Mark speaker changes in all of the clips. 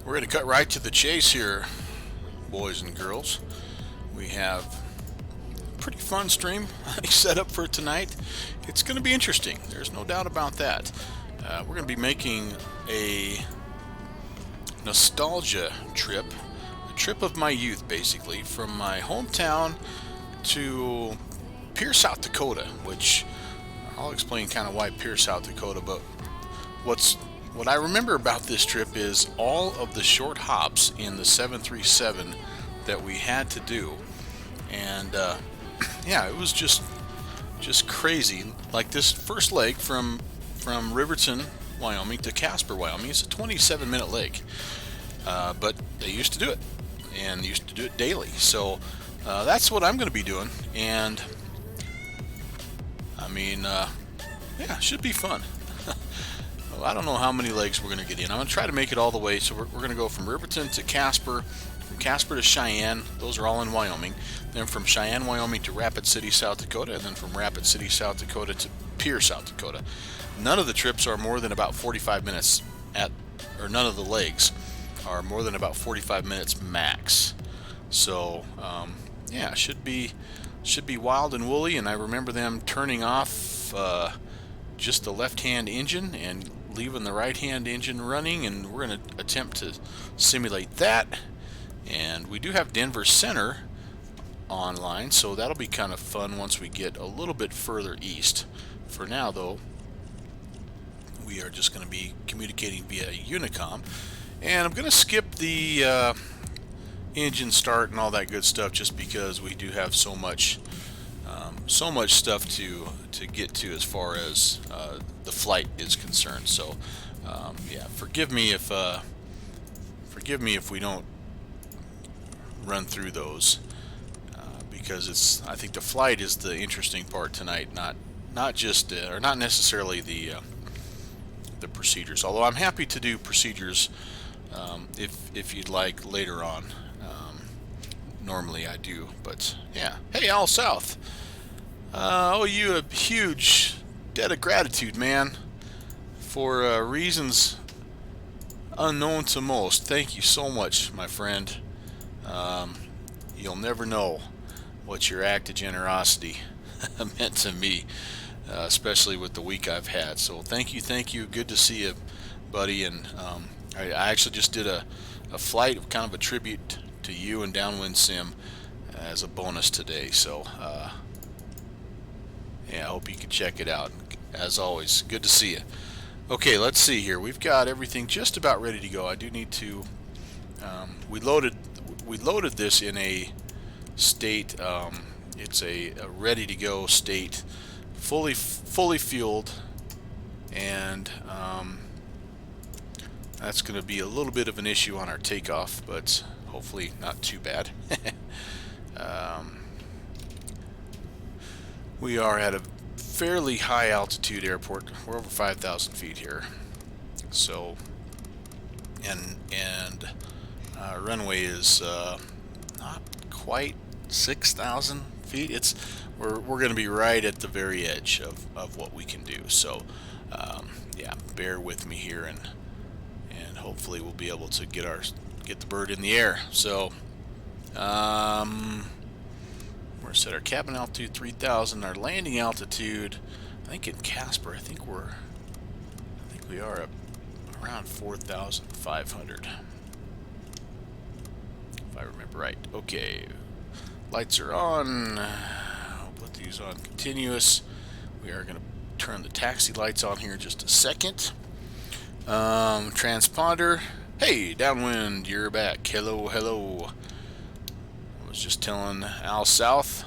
Speaker 1: We're going to cut right to the chase here, boys and girls. We have a pretty fun stream set up for tonight. It's going to be interesting. There's no doubt about that. We're going to be making a nostalgia trip, a trip of my youth, basically, from my hometown to Pierce, South Dakota, which I'll explain kind of why Pierce, South Dakota, but what I remember about this trip is all of the short hops in the 737 that we had to do, and yeah, it was just crazy. Like this first leg from Riverton, Wyoming to Casper, Wyoming, it's a 27-minute leg, but they used to do it, and they used to do it daily. So that's what I'm going to be doing, and I mean, yeah, it should be fun. Well, I don't know how many legs we're going to get in. I'm going to try to make it all the way. So we're going to go from Riverton to Casper, from Casper to Cheyenne. Those are all in Wyoming. Then from Cheyenne, Wyoming to Rapid City, South Dakota, and then from Rapid City, South Dakota to Pierce, South Dakota. None of the trips are more than about 45 minutes or none of the legs are more than about 45 minutes max. So yeah, should be wild and woolly. And I remember them turning off just the left-hand engine and leaving the right-hand engine running, and we're going to attempt to simulate that. And we do have Denver Center online, so that'll be kind of fun once we get a little bit further east. For now, though, we are just going to be communicating via Unicom, and I'm going to skip the engine start and all that good stuff just because we do have so much stuff to get to as far as the flight is concerned. So yeah, forgive me if we don't run through those because I think the flight is the interesting part tonight, not just or not necessarily the procedures. Although I'm happy to do procedures if you'd like later on. Normally I do, but yeah. Hey, Al South. Owe you a huge debt of gratitude, man, for reasons unknown to most. Thank you so much, my friend. You'll never know what your act of generosity meant to me, especially with the week I've had. So thank you. Good to see you, buddy. And I actually just did a flight, kind of a tribute to you and Downwind Sim as a bonus today. So yeah, I hope you can check it out. As always, good to see you. Okay, let's see here. We've got everything just about ready to go. I do need to. We loaded this in a state. It's a ready to go state, fully fueled, and that's going to be a little bit of an issue on our takeoff, but hopefully not too bad. We are at a fairly high altitude airport. We're over 5,000 feet here. So, and runway is not quite 6,000 feet. We're going to be right at the very edge of what we can do. So, yeah, bear with me here, and hopefully we'll be able to get the bird in the air. So, we're set our cabin altitude 3,000. Our landing altitude, I think in Casper, I think we are up around 4,500, if I remember right. Okay, lights are on. I'll put these on continuous. We are going to turn the taxi lights on here in just a second. Transponder. Hey, Downwind, you're back. Hello. I was just telling Al South,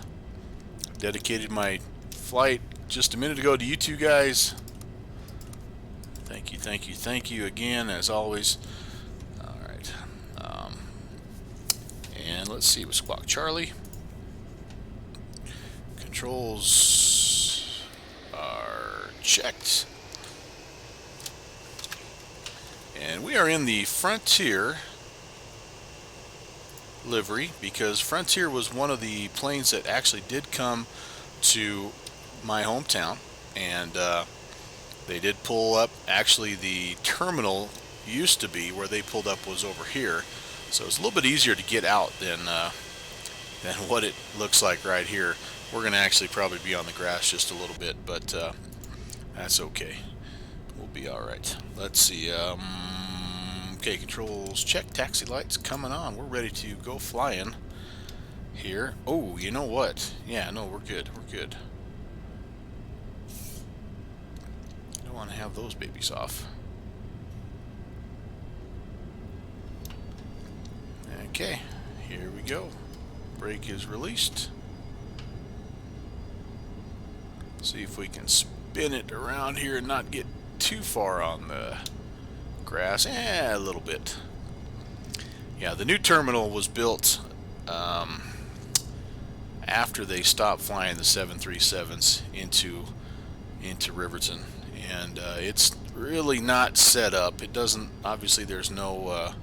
Speaker 1: I dedicated my flight just a minute ago to you two guys. Thank you again, as always. Alright. And let's see with Squawk Charlie. Controls are checked. And we are in the Frontier livery because Frontier was one of the planes that actually did come to my hometown, and they did pull up. Actually, the terminal used to be where they pulled up was over here, so it's a little bit easier to get out than what it looks like right here. We're going to actually probably be on the grass just a little bit, but that's okay. We'll be all right. Let's see. Okay, controls check. Taxi lights coming on. We're ready to go flying here. Oh, you know what? Yeah, no, we're good. We're good. I don't want to have those babies off. Okay, here we go. Brake is released. See if we can spin it around here and not get too far on the grass. A little bit. Yeah, the new terminal was built after they stopped flying the 737s into Riverton, and it's really not set up. It doesn't, obviously there's no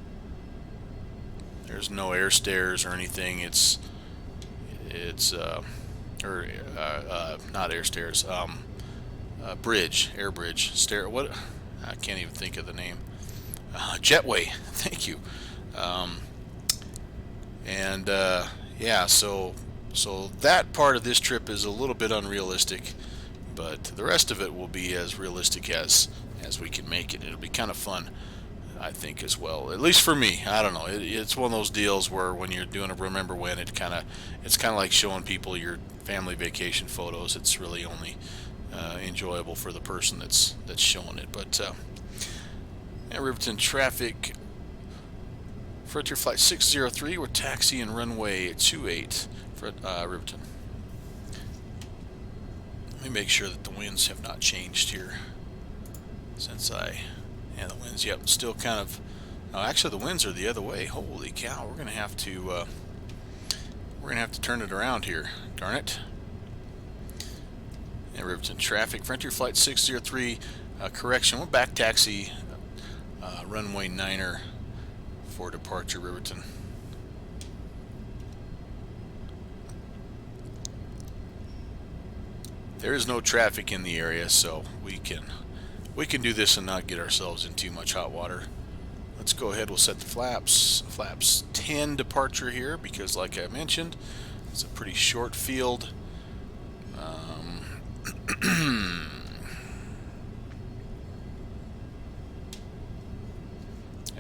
Speaker 1: air stairs or anything. It's not air stairs, bridge, air bridge, stair. What? I can't even think of the name. Jetway. Thank you. Yeah, so that part of this trip is a little bit unrealistic, but the rest of it will be as realistic as we can make it. It'll be kind of fun, I think, as well. At least for me. I don't know. It's one of those deals where when you're doing a remember when, it's kind of like showing people your family vacation photos. It's really only enjoyable for the person that's showing it. But Riverton traffic. Frontier Flight 603, we're taxiing runway 28 for Riverton. Let me make sure that the winds have not changed here since yeah, the winds, yep, still kind of, oh, actually the winds are the other way. Holy cow, we're gonna have to turn it around here, darn it. And Riverton traffic, Frontier Flight 603, correction, we'll back taxi runway 9er for departure Riverton. There is no traffic in the area, so we can do this and not get ourselves in too much hot water. Let's go ahead, we'll set the flaps. Flaps 10 departure here, because like I mentioned, it's a pretty short field.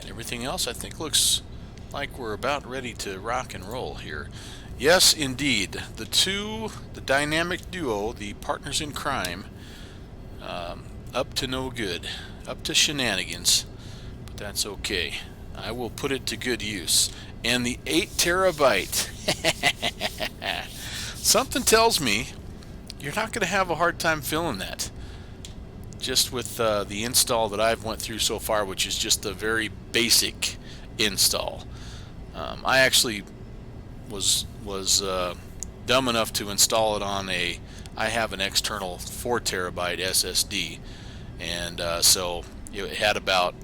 Speaker 1: Everything else I think looks like we're about ready to rock and roll here. Yes, indeed, the dynamic duo, the partners in crime, up to no good, up to shenanigans, but that's okay. I will put it to good use. And the 8 terabyte, something tells me you're not going to have a hard time filling that. Just with the install that I've went through so far, which is just a very basic install. I actually was dumb enough to install it on I have an external 4 terabyte SSD, and so it had about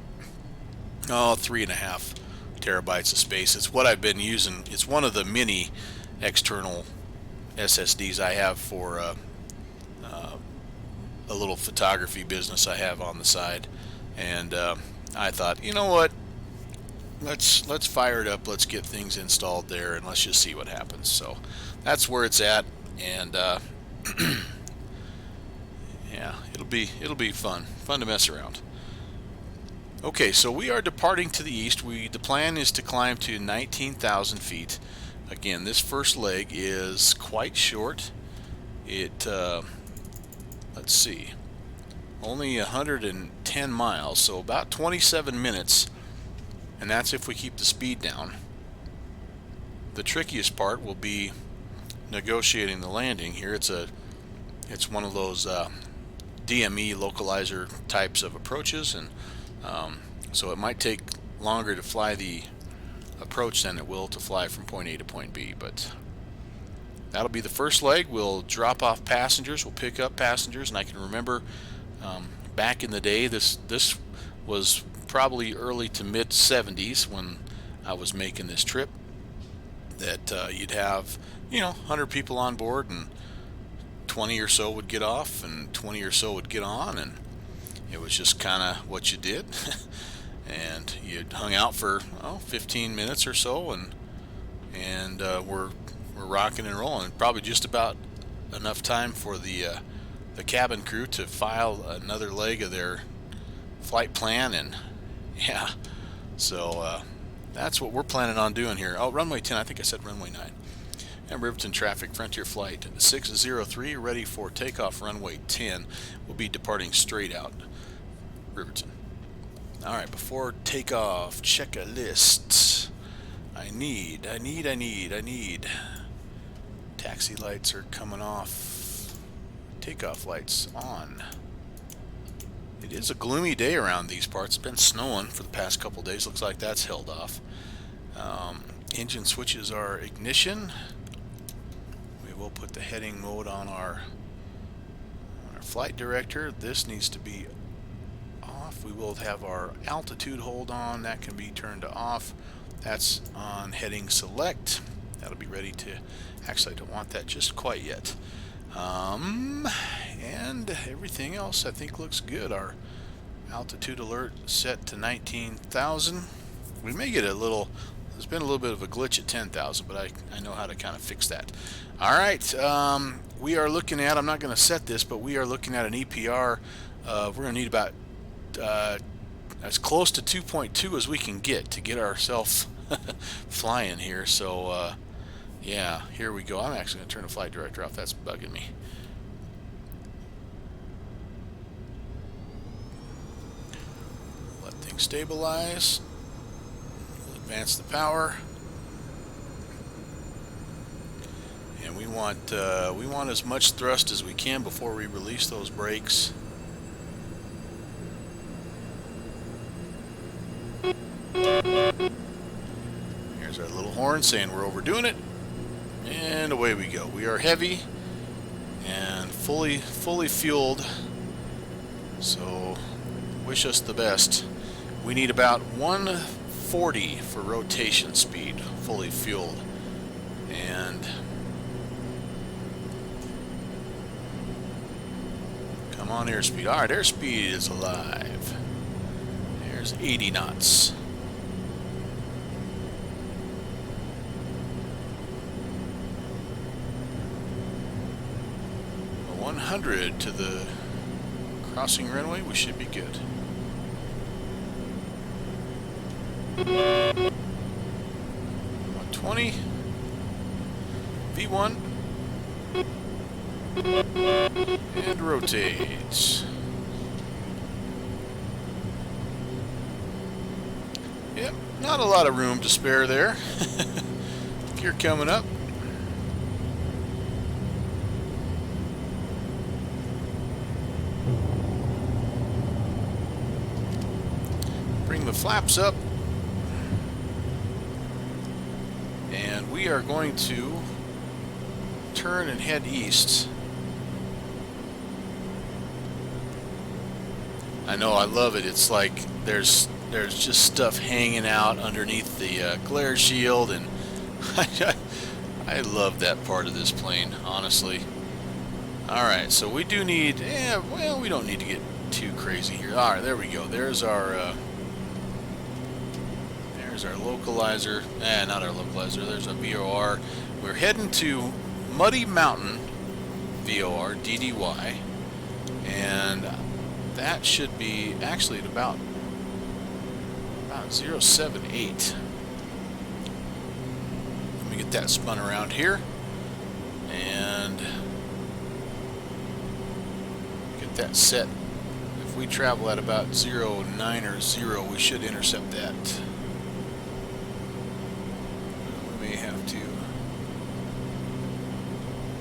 Speaker 1: 3.5 terabytes of space. It's what I've been using. It's one of the mini external SSDs I have for a little photography business I have on the side, and I thought, you know what, let's fire it up, let's get things installed there, and let's just see what happens. So that's where it's at, and yeah, it'll be fun to mess around. Okay, so we are departing to the east. The plan is to climb to 19,000 feet. Again, this first leg is quite short. Let's see, only 110 miles, so about 27 minutes, and that's if we keep the speed down. The trickiest part will be negotiating the landing here. It's one of those DME localizer types of approaches, and so it might take longer to fly the approach than it will to fly from point A to point B, but that'll be the first leg. We'll drop off passengers, we'll pick up passengers, and I can remember back in the day, this was probably early to mid 70s when I was making this trip, that you'd have 100 people on board and 20 or so would get off and 20 or so would get on, and it was just kind of what you did. And you hung out for 15 minutes or so, and we're rocking and rolling. Probably just about enough time for the cabin crew to file another leg of their flight plan, and yeah, so that's what we're planning on doing here. Oh, runway 10, I think I said runway 9. And Riverton traffic, Frontier Flight 603, ready for takeoff. Runway 10 will be departing straight out Riverton. Alright, before takeoff, check a list. I need. Taxi lights are coming off. Takeoff lights on. It is a gloomy day around these parts. It's been snowing for the past couple days. Looks like that's held off. Engine switches are ignition. We will put the heading mode on our flight director. This needs to be off. We will have our altitude hold on. That can be turned to off. That's on heading select. That'll be ready to... Actually, I don't want that just quite yet. And everything else I think looks good. Our altitude alert set to 19,000. We may get a little... There's been a little bit of a glitch at 10,000, but I know how to kind of fix that. Alright, we are looking at... I'm not going to set this, but we are looking at an EPR. We're going to need about as close to 2.2 as we can get to get ourselves flying here. So yeah, here we go. I'm actually going to turn the flight director off. That's bugging me. Let things stabilize. We'll advance the power, and we want as much thrust as we can before we release those brakes. Here's our little horn saying we're overdoing it, and away we go. We are heavy and fully fueled, so wish us the best. We need about 140 for rotation speed, fully fueled, and come on, airspeed. Alright, airspeed is alive. There's 80 knots. 100 to the crossing runway. We should be good. $120. V1. And rotate. Yep, not a lot of room to spare there. Gear coming up. Bring the flaps up, and we are going to turn and head east. I know, I love it. It's like there's just stuff hanging out underneath the glare shield, and I love that part of this plane, honestly. Alright, so we do need, well, we don't need to get too crazy here. Alright, there we go. There's our localizer. Not our localizer. There's a VOR. We're heading to Muddy Mountain VOR, DDY, and that should be actually at about 078. Let me get that spun around here and get that set. If we travel at about 09 or 0, we should intercept that. We may have to...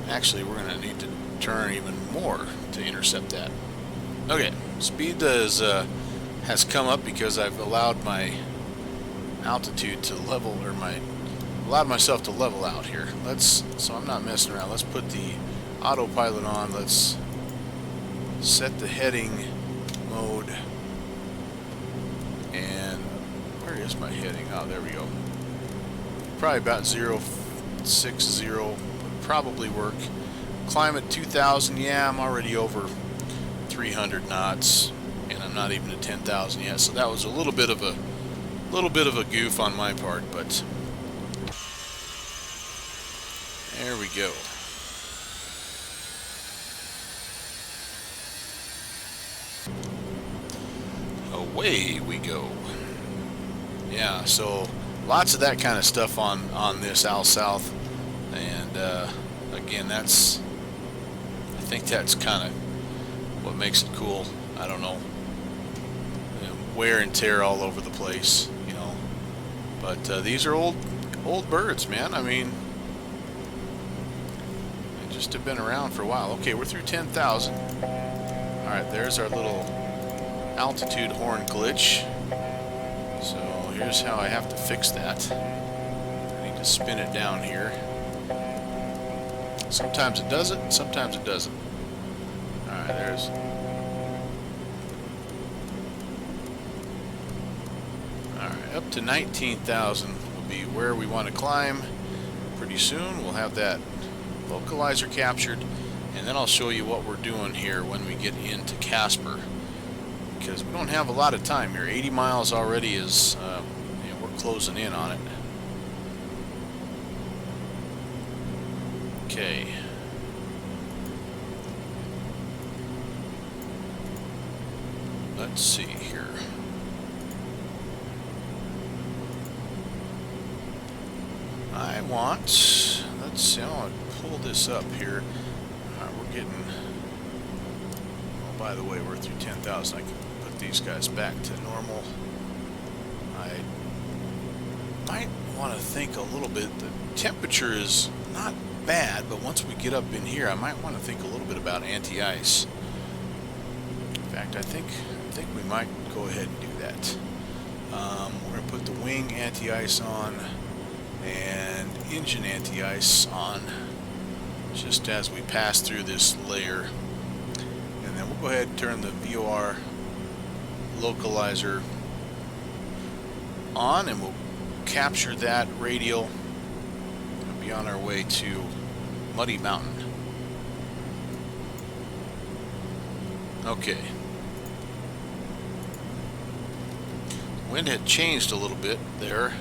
Speaker 1: Actually, we're going to need to turn even more to intercept that. Okay, speed has come up because I've allowed my altitude to level, or allowed myself to level out here. So I'm not messing around. Let's put the autopilot on. Let's set the heading mode. And where is my heading? Oh, there we go. Probably about 060 would probably work. climb at 2,000. Yeah, I'm already over 300 knots, and I'm not even at 10,000 yet. So that was a little bit of a goof on my part, but there we go. Away we go. Yeah, so lots of that kind of stuff on this Al South, and again, I think that's kind of what makes it cool. I don't know, wear and tear all over the place, you know. But these are old birds, man. I mean, they just have been around for a while. Okay, we're through 10,000. All right, there's our little altitude horn glitch. So here's how I have to fix that. I need to spin it down here. Sometimes it does it, sometimes it doesn't. Alright, there's... Alright, up to 19,000 will be where we want to climb. Pretty soon we'll have that localizer captured, and then I'll show you what we're doing here when we get into Casper, because we don't have a lot of time here. 80 miles already is, you know, we're closing in on it. Okay. Let's see here. Let's see, I'll pull this up here. We're getting, oh, by the way, we're through 10,000. I can put these guys back to normal. I might want to think a little bit. The temperature is not bad, but once we get up in here, I might want to think a little bit about anti-ice. In fact, I think we might go ahead and do that. We're going to put the wing anti-ice on and engine anti-ice on just as we pass through this layer, and then we'll go ahead and turn the VOR localizer on, and we'll capture that radial and be on our way to Muddy Mountain. Okay. Wind had changed a little bit there.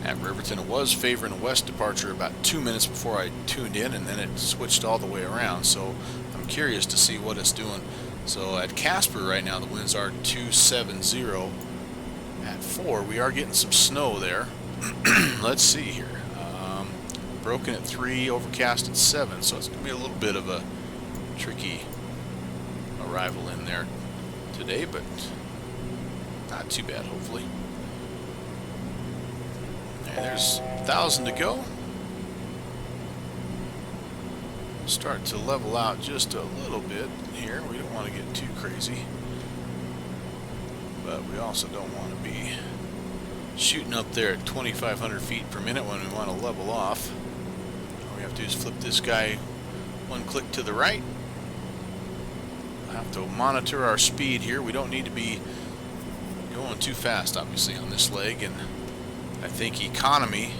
Speaker 1: At Riverton, it was favoring a west departure about 2 minutes before I tuned in, and then it switched all the way around. So I'm curious to see what it's doing. So at Casper right now, the winds are 270 at 4. We are getting some snow there. Let's see here. Broken at 3, overcast at 7. So it's going to be a little bit of a tricky arrival in there today, but not too bad, hopefully. There's 1,000 to go. We'll start to level out just a little bit here. We don't want to get too crazy, but we also don't want to be shooting up there at 2,500 feet per minute when we want to level off. All we have to do is flip this guy one click to the right. We'll have to monitor our speed here. We don't need to be going too fast, obviously, on this leg, and I think economy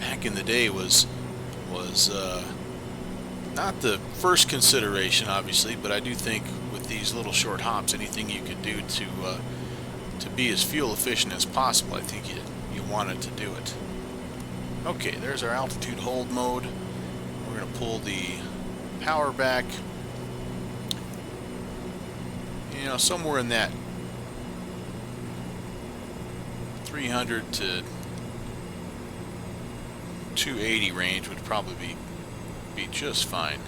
Speaker 1: back in the day was not the first consideration, obviously, but I do think with these little short hops, anything you can do to be as fuel efficient as possible, I think you wanted to do it. Okay, there's our altitude hold mode. We're going to pull the power back, you know, somewhere in that 300 to 280 range would probably be just fine.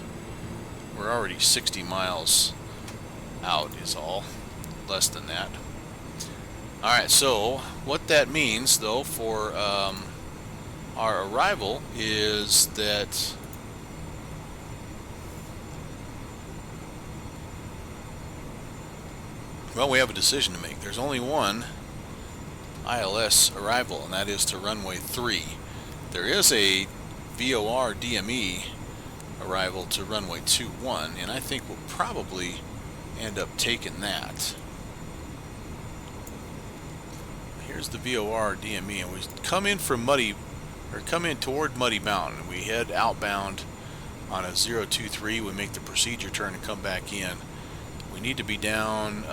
Speaker 1: We're already 60 miles out is all, less than that. Alright, so what that means though for our arrival is that well, we have a decision to make. There's only one ILS arrival, and that is to runway 3. There is a VOR DME arrival to runway 21, and I think we'll probably end up taking that. Here's the VOR DME, and we come in from come in toward Muddy Mountain. We head outbound on a 023. We make the procedure turn and come back in. We need to be down.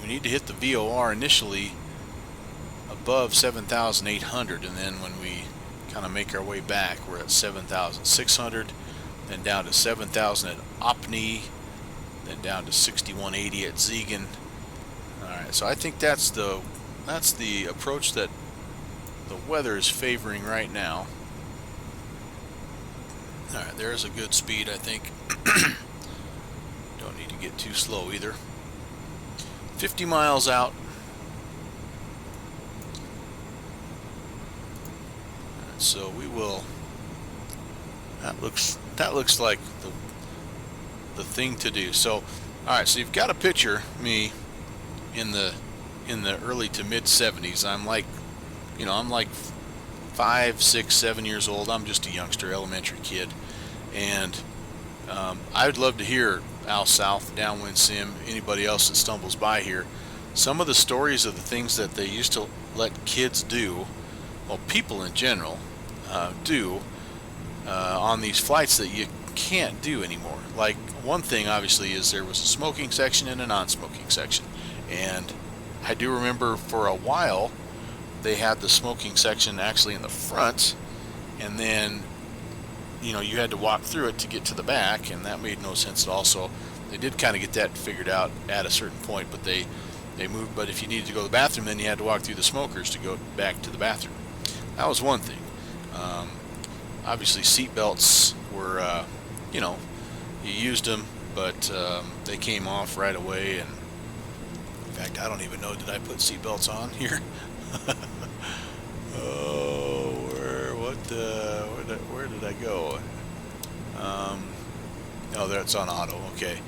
Speaker 1: We need to hit the VOR initially above 7,800, and then when we kind of make our way back, we're at 7,600, then down to 7,000 at Opney, then down to 6,180 at Zegan. All right, so I think that's the approach that the weather is favoring right now. All right, there's a good speed, I think. Don't need to get too slow either. 50 miles out. So we will. That looks like the thing to do. So, all right. So you've got a picture me in the early to mid 70s. I'm like 5, 6, 7 years old. I'm just a youngster, elementary kid, and I would love to hear Al South, Downwind Sim, anybody else that stumbles by here, some of the stories of the things that they used to let kids do, well, people in general do on these flights that you can't do anymore. Like, one thing obviously is there was a smoking section and a non-smoking section, and I do remember for a while they had the smoking section actually in the front, and then you had to walk through it to get to the back, and that made no sense at all. So they did kind of get that figured out at a certain point, but they moved. But if you needed to go to the bathroom, then you had to walk through the smokers to go back to the bathroom. That was one thing. Obviously seat belts were you used them, but they came off right away. And in fact, I don't even know, did I put seat belts on here? Oh, where did I go? Oh, that's on auto. Okay.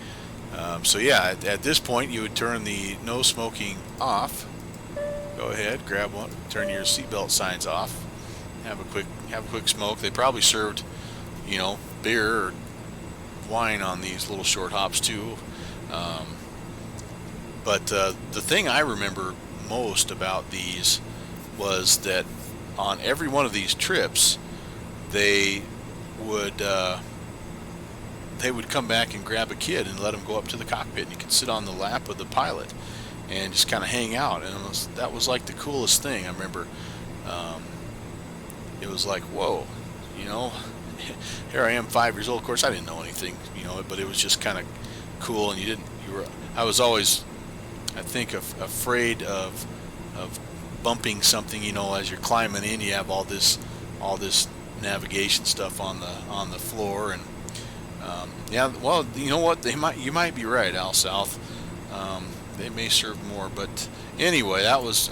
Speaker 1: So yeah, at this point you would turn the no smoking off. Go ahead, grab one, turn your seatbelt signs off, have a quick smoke. They probably served beer or wine on these little short hops too. But the thing I remember most about these was that on every one of these trips they would come back and grab a kid and let him go up to the cockpit, and you could sit on the lap of the pilot and just kind of hang out, and that was like the coolest thing. I remember it was like, whoa, here I am, 5 years old. Of course I didn't know anything, but it was just kind of cool. And I was always, I think, afraid of bumping something, as you're climbing in. You have all this navigation stuff on the floor, and yeah, well, you know what, you might be right, Al South. They may serve more, but anyway, that was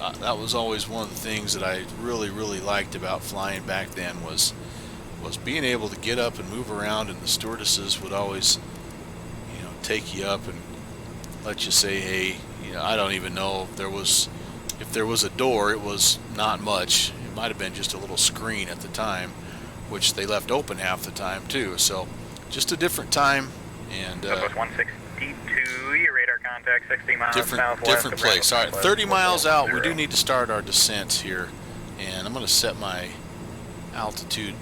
Speaker 1: always one of the things that I really liked about flying back then was being able to get up and move around, and the stewardesses would always take you up and let you say, hey, I don't even know if there was a door. It was not much. It might have been just a little screen at the time, which they left open half the time too. So just a different time, and
Speaker 2: Southwest 162, your radar contact 60 miles southwest.
Speaker 1: Different place. All right, 30 miles out. We do need to start our descent here, and I'm going to set my altitude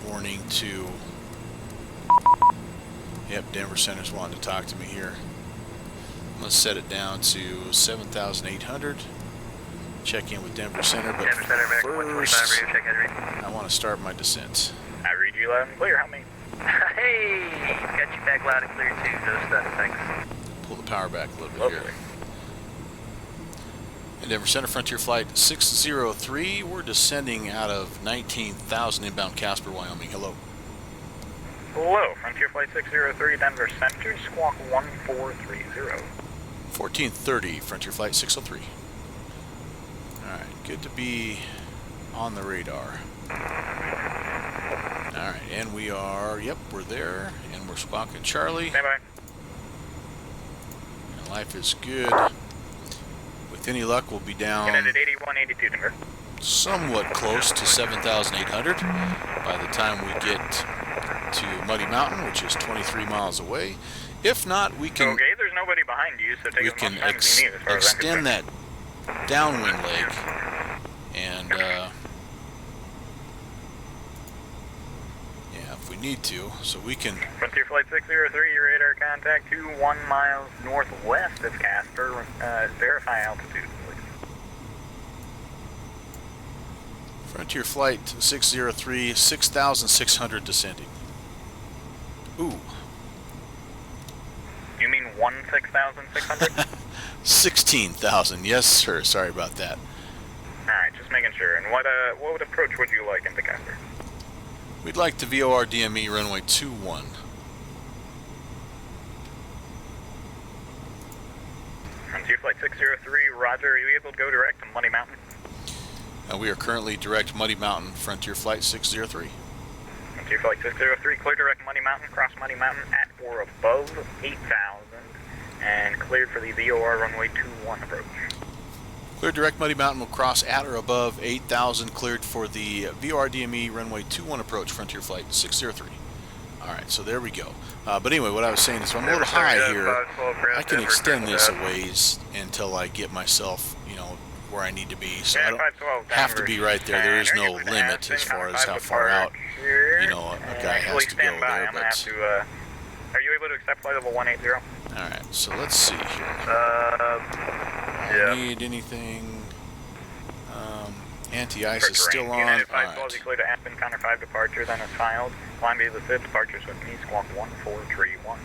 Speaker 1: warning to. Yep, Denver Center's wanting to talk to me here. I'm going to set it down to 7,800. Check in with Denver Center, but
Speaker 2: Denver Center, back
Speaker 1: first,
Speaker 2: radio, check head read.
Speaker 1: I want to start my descent.
Speaker 2: I read you loud and clear. Help me. Hey, got you back loud and clear too. No stuff, thanks.
Speaker 1: Pull the power back a little bit here. And Denver Center, Frontier Flight 603. We're descending out of 19,000 inbound Casper, Wyoming. Hello.
Speaker 2: Hello, Frontier Flight 603, Denver Center, squawk 1430.
Speaker 1: 1430, Frontier Flight 603. Alright, good to be on the radar. Alright, and we are, yep, we're there, and we're squawking Charlie.
Speaker 2: Stand by.
Speaker 1: And life is good. With any luck, we'll be down
Speaker 2: United 8182, Denver.
Speaker 1: somewhat close to 7,800 by the time we get to Muddy Mountain, which is 23 miles away. If not, we can.
Speaker 2: Okay, there's nobody behind you, so take as much time as you need as far as I'm
Speaker 1: extend
Speaker 2: concerned.
Speaker 1: that downwind leg need to, so we can...
Speaker 2: Frontier Flight 603, your radar contact 21 miles northwest of Casper. Verify altitude, please.
Speaker 1: Frontier Flight 603, 6,600 descending. Ooh.
Speaker 2: You mean 6,600?
Speaker 1: 16,000, yes sir, sorry about that.
Speaker 2: Alright, just making sure. And what approach would you like into Casper?
Speaker 1: We'd like to VOR DME runway 21.
Speaker 2: Frontier Flight 603, roger. Are you able to go direct to Muddy Mountain?
Speaker 1: We are currently direct Muddy Mountain, Frontier Flight 603.
Speaker 2: Frontier Flight 603, clear direct Muddy Mountain, cross Muddy Mountain at or above 8,000, and cleared for the VOR runway 21 approach.
Speaker 1: Clear direct Muddy Mountain will cross at or above 8,000, cleared for the VOR DME runway 21 approach, Frontier Flight 603. Alright, so there we go. But anyway, what I was saying is if I'm a little high here, I can extend this a ways until I get myself, you know, where I need to be. So I don't have to be right there. There is no limit as far as how far out, you know, a guy has to go there. But
Speaker 2: are you able to accept flight level 180?
Speaker 1: Alright, so let's see here.
Speaker 2: Yeah.
Speaker 1: Need anything? Anti-ice is still on.
Speaker 2: United 512,
Speaker 1: Alright.
Speaker 2: you clear to Aspen, counter 5 departure, then is filed. Climb via the SID, departures with me, squawk 1431.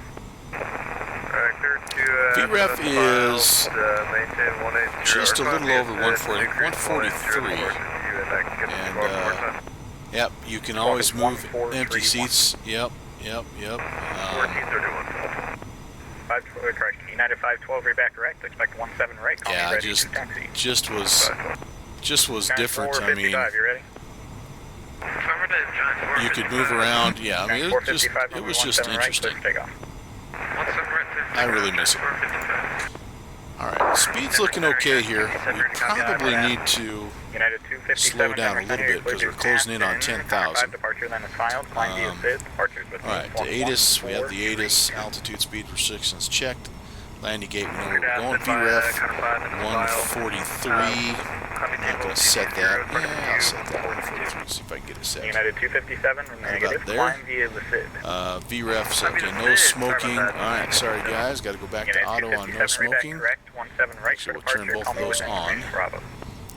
Speaker 1: VREF is just a little over 143. And, yep, you can always move empty seats. Yep.
Speaker 2: Correction, United 512, read back correct, expect 17 right, call me
Speaker 1: Yeah,
Speaker 2: ready to taxi.
Speaker 1: just was different. I mean,
Speaker 2: 455, you ready?
Speaker 1: you could move around. Yeah, I mean, it was just interesting. I really miss it. Alright, speed's looking okay here. We probably need to slow down a little bit because we're closing in on 10,000. Alright, the ATIS, we have the ATIS, altitude speed restrictions checked. Landing gate, we know where we're going. VREF 143. I'm not going to set that. Yeah, I'll set that 143, see if I can get it set.
Speaker 2: United 257, negative, climb via the SID.
Speaker 1: VREF's okay, no smoking. Alright, sorry guys, got to go back to auto on no smoking. So we'll turn both of those on.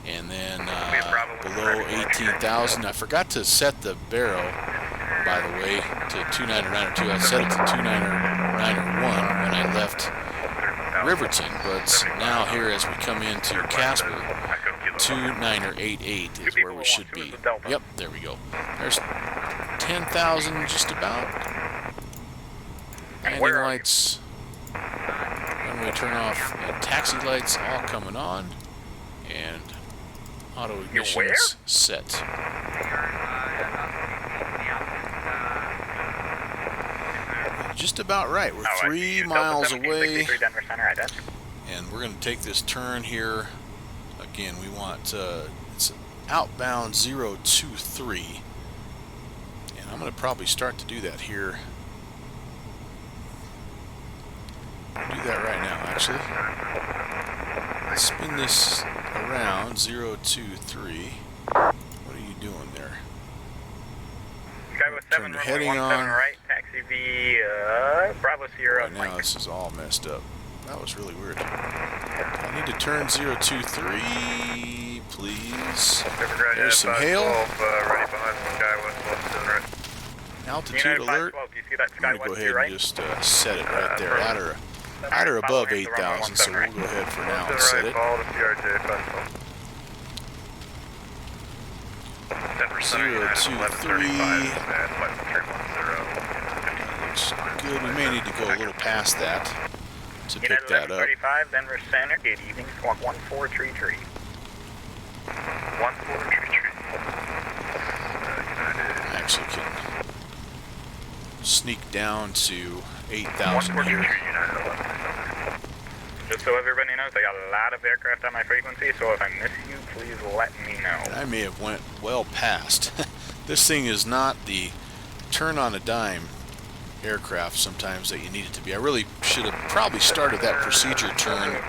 Speaker 1: And then below 18,000, I forgot to set the barrow, by the way, to 29902. I set it to 29901 when I left Riverton, but now here as we come into Casper, 2988 is where we should be. Yep, there we go. There's 10,000 just about. Landing lights, runway turn off, and taxi lights all coming on, and auto ignitions set. Just about right. We're 3 miles away, and we're going to take this turn here. Again, we want it's outbound 023, and I'm going to probably start to do that here. Do that right now, actually. Let's spin this around 023. What are you doing there? Turn the heading on.
Speaker 2: Right, taxi V, Bravo Sierra.
Speaker 1: Right now, this is all messed up. That was really weird. I need to turn 023, please. There's some hail. Altitude alert. I'm going to go ahead and just set it right there at or above 8,000, so we'll go ahead for now and set it. 023. Looks good. We may need to go a little past that to pick that up.
Speaker 2: 35, Denver Center, good evening, squawk 1433. 1433.
Speaker 1: I actually can sneak down to 8,000 here.
Speaker 2: Just so everybody knows, I got a lot of aircraft on my frequency, so if I miss you, please let me know.
Speaker 1: I may have went well past. This thing is not the turn on a dime aircraft sometimes that you need it to be. I really should have probably started that procedure turn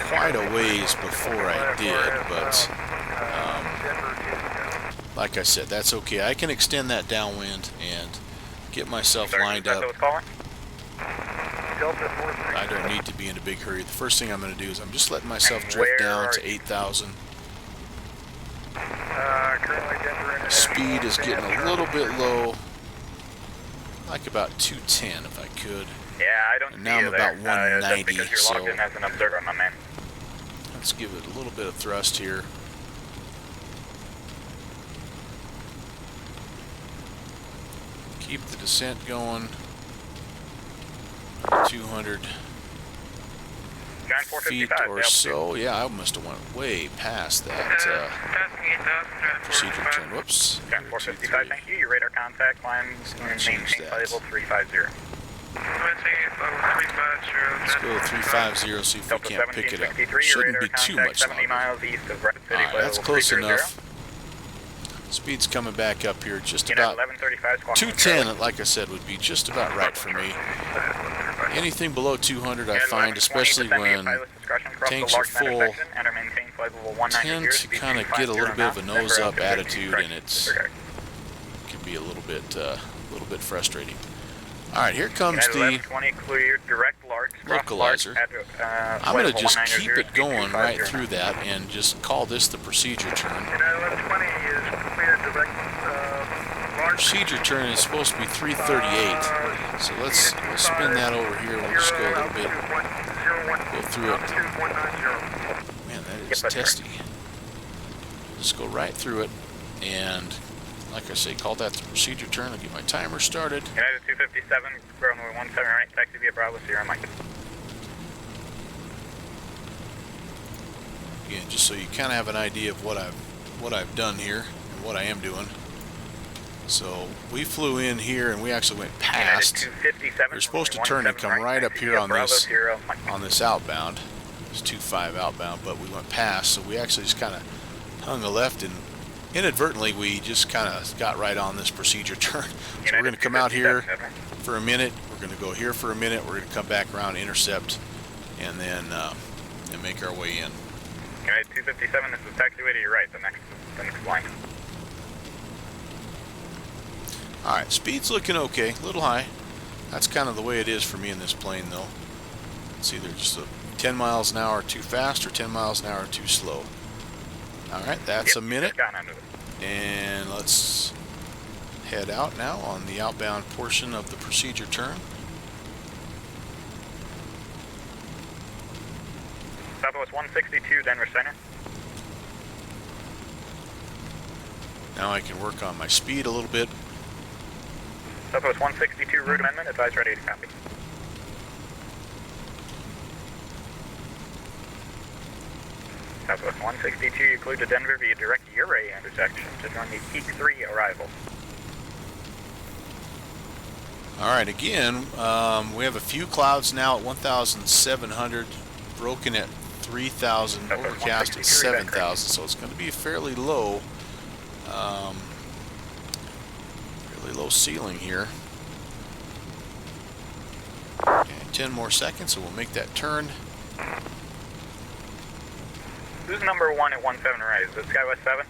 Speaker 1: quite a ways before I did, but like I said, that's okay. I can extend that downwind and get myself lined up. I don't need to be in a big hurry. The first thing I'm going to do is I'm just letting myself drift down to 8,000. Speed is getting a little bit low, like about 210 if I could.
Speaker 2: Yeah, I don't.
Speaker 1: And now I'm about 190. So
Speaker 2: as an observer, my man.
Speaker 1: let's give it a little bit of thrust here. Keep the descent going. 200 feet or so. Yeah, I must have went way past that procedure turn. Whoops.
Speaker 2: 455, thank you. Your radar contact line maintain level 350.
Speaker 1: Let's go 350, see if we can't pick it up. Shouldn't be too much
Speaker 2: 70 miles
Speaker 1: longer.
Speaker 2: east of Rapid City.
Speaker 1: Alright, that's close enough. Speed's coming back up here, just about 210, like I said, would be just about right for me. Anything below 200 I find, especially when tanks are full, tend to kind of get a little bit of a nose-up attitude, and it can be a little bit frustrating. All right, here comes the localizer. I'm going to just keep it going right through that and just call this the procedure turn. Procedure turn is supposed to be 338, so let's spin that over here. We'll just go a little bit, go through it. Man, that is testy. Just go right through it, and like I say, call that the procedure turn. I'll get my timer started.
Speaker 2: United 257, runway 17 right, taxi via Bravo, Sierra Mike.
Speaker 1: Again, just so you kind of have an idea of what I've done here and what I am doing. So we flew in here and we actually went past. We're supposed to turn and come right up here on this outbound. It's 25 outbound, but we went past, so we actually just kind of hung a left, and inadvertently we just kind of got right on this procedure turn. So we're going to come out here for a minute. We're going to go here for a minute. We're going to come back around, intercept, and then and make our way in.
Speaker 2: United 257, this is taxiway to your right, the next line.
Speaker 1: Alright, speed's looking okay, a little high. That's kind of the way it is for me in this plane, though. It's either just 10 miles an hour too fast or 10 miles an hour too slow. Alright, that's a minute. And let's head out now on the outbound portion of the procedure turn.
Speaker 2: Southwest 162, Denver Center.
Speaker 1: Now I can work on my speed a little bit.
Speaker 2: Southwest 162, route amendment, advise ready to copy. Southwest 162, you cleared to Denver via direct Uray intersection to join the Peak 3 arrival.
Speaker 1: Alright, again, we have a few clouds now at 1,700, broken at 3,000, overcast at 7,000, so it's going to be fairly low. Low ceiling here. Okay, 10 more seconds, so we'll make that turn.
Speaker 2: Who's number 1 at 17 right? Is it Skywest 7?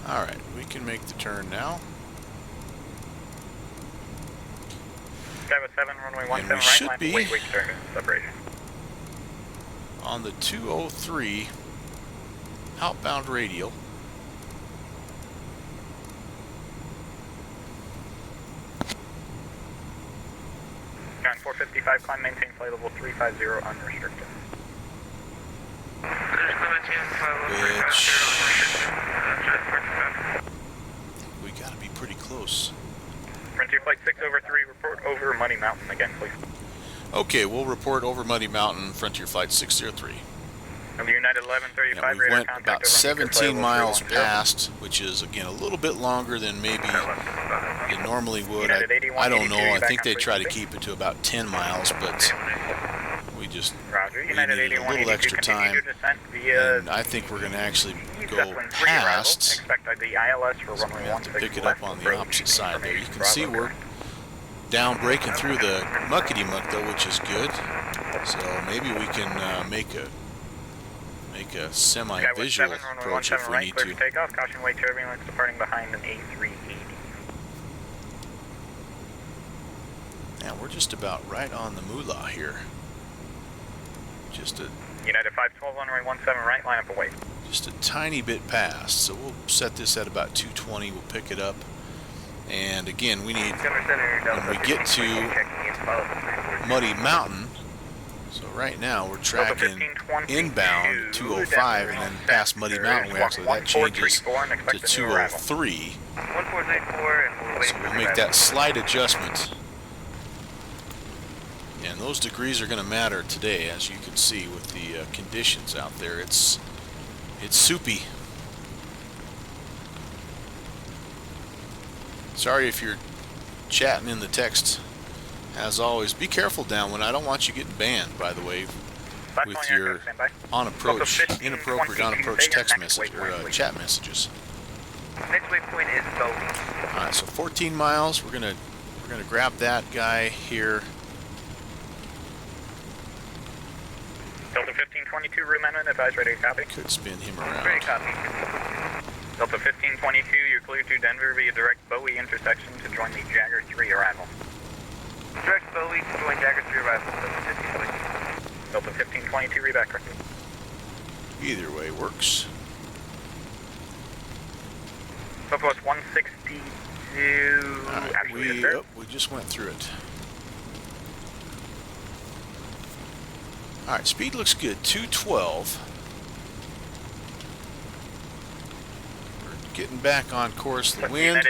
Speaker 1: Alright, we can make the turn now.
Speaker 2: Skywest 7, runway 17 right,
Speaker 1: should
Speaker 2: line
Speaker 1: be
Speaker 2: wait, turn separation.
Speaker 1: On the 203 outbound radial.
Speaker 2: Gun 455, climb, maintain flight level 350, unrestricted.
Speaker 1: We gotta be pretty close.
Speaker 2: Frontier Flight 6/3, report over Muddy Mountain again, please.
Speaker 1: Okay, we'll report over Muddy Mountain, Frontier Flight 603.
Speaker 2: United 1135,
Speaker 1: yeah, we
Speaker 2: radar
Speaker 1: went
Speaker 2: contact
Speaker 1: about
Speaker 2: over
Speaker 1: 17 miles past, which is again a little bit longer than maybe you normally would. I don't know. I think they try to keep it to about 10 miles, but we just needed a little extra time, and I think we're going to actually go past. So we have to pick it up on the opposite side there. You can see we're down breaking through the muckety muck though, which is good. So maybe we can make take a
Speaker 2: Skyway
Speaker 1: semi-visual
Speaker 2: 7, runway
Speaker 1: approach
Speaker 2: 17
Speaker 1: if we
Speaker 2: right,
Speaker 1: need
Speaker 2: clear
Speaker 1: to.
Speaker 2: for takeoff. Caution wake turbulence departing behind an A380.
Speaker 1: Yeah, we're just about right on the moolah here. Just a
Speaker 2: United 512, runway 17 right, line up away.
Speaker 1: just a tiny bit past, so we'll set this at about 220. We'll pick it up, and again, we need, when we get to Muddy Mountain, so right now we're tracking inbound 205, and then past Muddy Mountain, we actually, that changes to 203, so we'll make that slight adjustment. And those degrees are going to matter today, as you can see with the conditions out there. It's soupy. Sorry if you're chatting in the text. As always, be careful, Downwind. I don't want you getting banned, by the way, with your inappropriate on-approach text message or chat messages.
Speaker 2: Next waypoint is Bowie.
Speaker 1: All right, so 14 miles. We're gonna grab that guy here.
Speaker 2: Delta 1522, route amendment, advise ready to copy.
Speaker 1: Could spin him around.
Speaker 2: Ready to copy. Delta 1522, you're clear to Denver via direct Bowie intersection to join the Jagger 3 arrival. Direct Bowie to join Jagger 3 arrival, Delta 1522, read back correctly.
Speaker 1: Either way works.
Speaker 2: Southwest 162,
Speaker 1: Right, we just went through it. All right, speed looks good. 212. We're getting back on course. The wind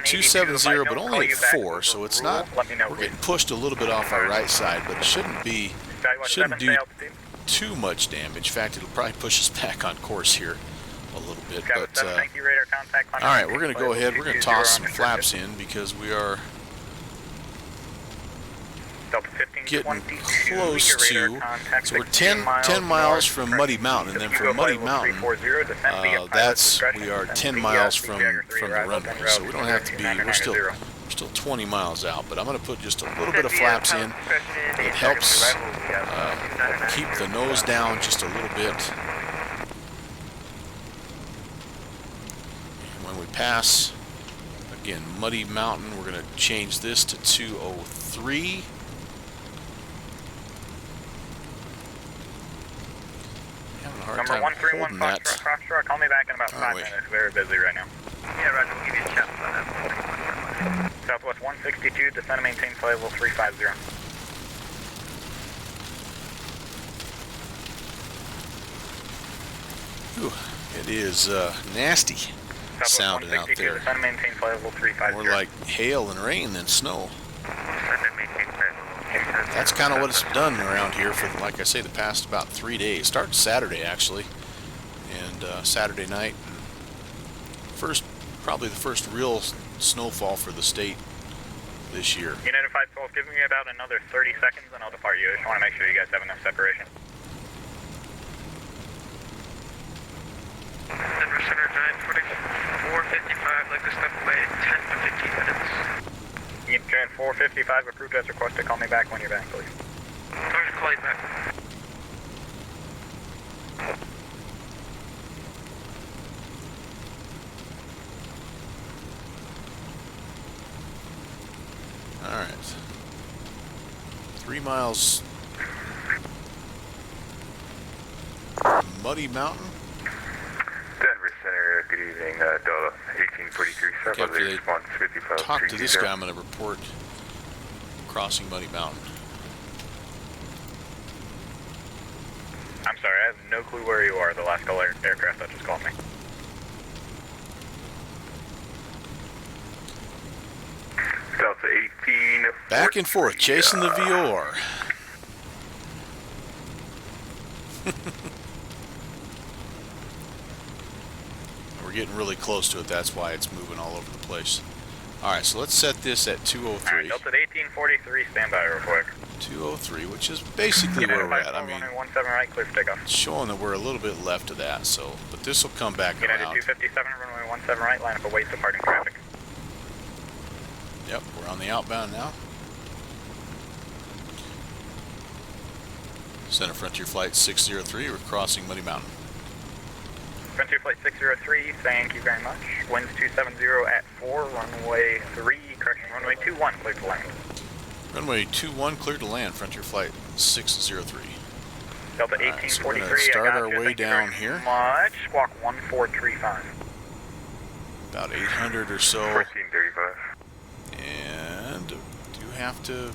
Speaker 1: 270, but only at 4, so it's not. We're getting pushed a little bit off our right side, but it shouldn't do too much damage. In fact, it'll probably push us back on course here a little bit. But all right, we're going to go ahead. We're going to toss some flaps in because we are getting close to, so we're 10 miles from Muddy Mountain, and then from Muddy Mountain, we are 10 miles from the runway, so we don't have to be, we're still 20 miles out, but I'm going to put just a little bit of flaps in. It helps keep the nose down just a little bit. And when we pass, again, Muddy Mountain, we're going to change this to 203.
Speaker 2: Number 131 Foxtrot, call me back in about 5 minutes. Very busy right now. Yeah, Roger, we'll give you a chat on that. Southwest 162, descend and maintain flight level 350.
Speaker 1: Ooh, it is nasty sounding out there.
Speaker 2: Descend and maintain flight level 350.
Speaker 1: More like hail and rain than snow. That's kind of what it's done around here for, like I say, the past about 3 days. Started Saturday, actually, and Saturday night. Probably the first real snowfall for the state this year.
Speaker 2: United 512, give me about another 30 seconds and I'll depart you. I just want to make sure you guys have enough separation. Denver Center, giant footing 455, like to step away 10 to 15 minutes. Unit 455, approved as requested. Call me back when you're back, please. Sorry to call you back.
Speaker 1: All right. 3 miles. Muddy Mountain.
Speaker 3: Denver Center, good evening, Delta 1843,
Speaker 1: After they
Speaker 3: response 55.
Speaker 1: talk to this guy, I'm going to report crossing Muddy Mountain.
Speaker 2: I'm sorry, I have no clue where you are, the last call aircraft that just called me.
Speaker 3: Delta 18.
Speaker 1: Back and forth, chasing the VOR. We're getting really close to it, that's why it's moving all over the place. Alright, so let's set this at 203.
Speaker 2: Alright, Delta 1843, stand by real quick.
Speaker 1: 203, which is basically where we're at. I mean,
Speaker 2: 17 right, clear for takeoff.
Speaker 1: it's showing that we're a little bit left of that, so, but this will come back
Speaker 2: United
Speaker 1: around.
Speaker 2: 257, runway 17 right, line up await departing traffic.
Speaker 1: Yep, we're on the outbound now. Center Frontier Flight 603, we're crossing Muddy Mountain.
Speaker 2: Frontier Flight 603, thank you very much. Winds 270 at 4, runway 3, correction, runway 21, clear to land.
Speaker 1: Runway 21 cleared to land, Frontier Flight 603.
Speaker 2: Delta
Speaker 1: Alright, so we're
Speaker 2: 1843,
Speaker 1: going to start our way
Speaker 2: thank you
Speaker 1: down
Speaker 2: very
Speaker 1: here.
Speaker 2: Much. Squawk 1435.
Speaker 1: About 800 or so.
Speaker 3: 1435.
Speaker 1: And do have to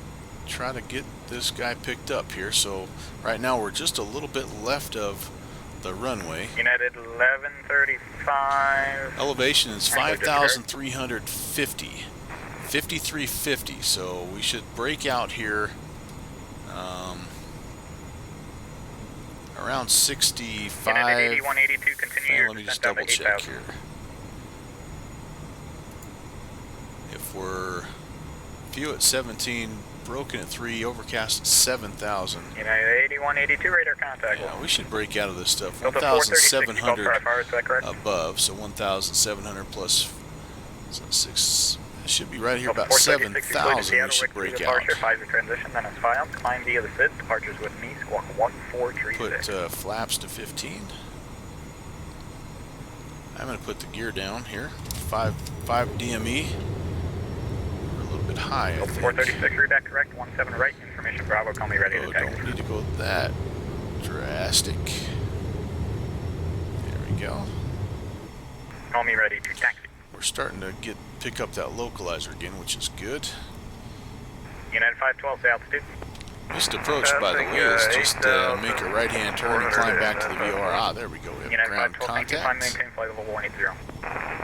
Speaker 1: try to get this guy picked up here. So right now we're just a little bit left of the runway.
Speaker 2: United 1135.
Speaker 1: Elevation is 5,350. 5350. So we should break out here around 65.
Speaker 2: United 8182, continue your
Speaker 1: Let me just
Speaker 2: descent
Speaker 1: double
Speaker 2: down to
Speaker 1: check
Speaker 2: 8,000.
Speaker 1: here. If we're view at 17, broken at 3, overcast at 7,000.
Speaker 2: United 8182, radar contact.
Speaker 1: Yeah, we should break out of this stuff.
Speaker 2: Delta 436,
Speaker 1: 1,700
Speaker 2: hours, is that correct?
Speaker 1: above, so 1,700 plus 6. It should be right here
Speaker 2: Delta
Speaker 1: about
Speaker 2: 436,
Speaker 1: 7,000. We should break out.
Speaker 2: departure, Pfizer transition, then it's filed. Climb via the SID, departures with me, squawk 1436.
Speaker 1: Put flaps to 15. I'm going to put the gear down here. 5 DME. We're a little bit high, I
Speaker 2: Delta
Speaker 1: think.
Speaker 2: 436, redact correct, 17 right, information Bravo, call me ready to
Speaker 1: Oh,
Speaker 2: taxi.
Speaker 1: don't need to go that drastic. There we go.
Speaker 2: Call me ready to taxi.
Speaker 1: We're starting to pick up that localizer again, which is good.
Speaker 2: United 512, altitude.
Speaker 1: Missed approach, by the way, is just make a right-hand turn and climb back to the VOR. Ah, there we go. We have
Speaker 2: United
Speaker 1: ground
Speaker 2: 512, thank you, climb,
Speaker 1: contact.
Speaker 2: maintain flight level 180.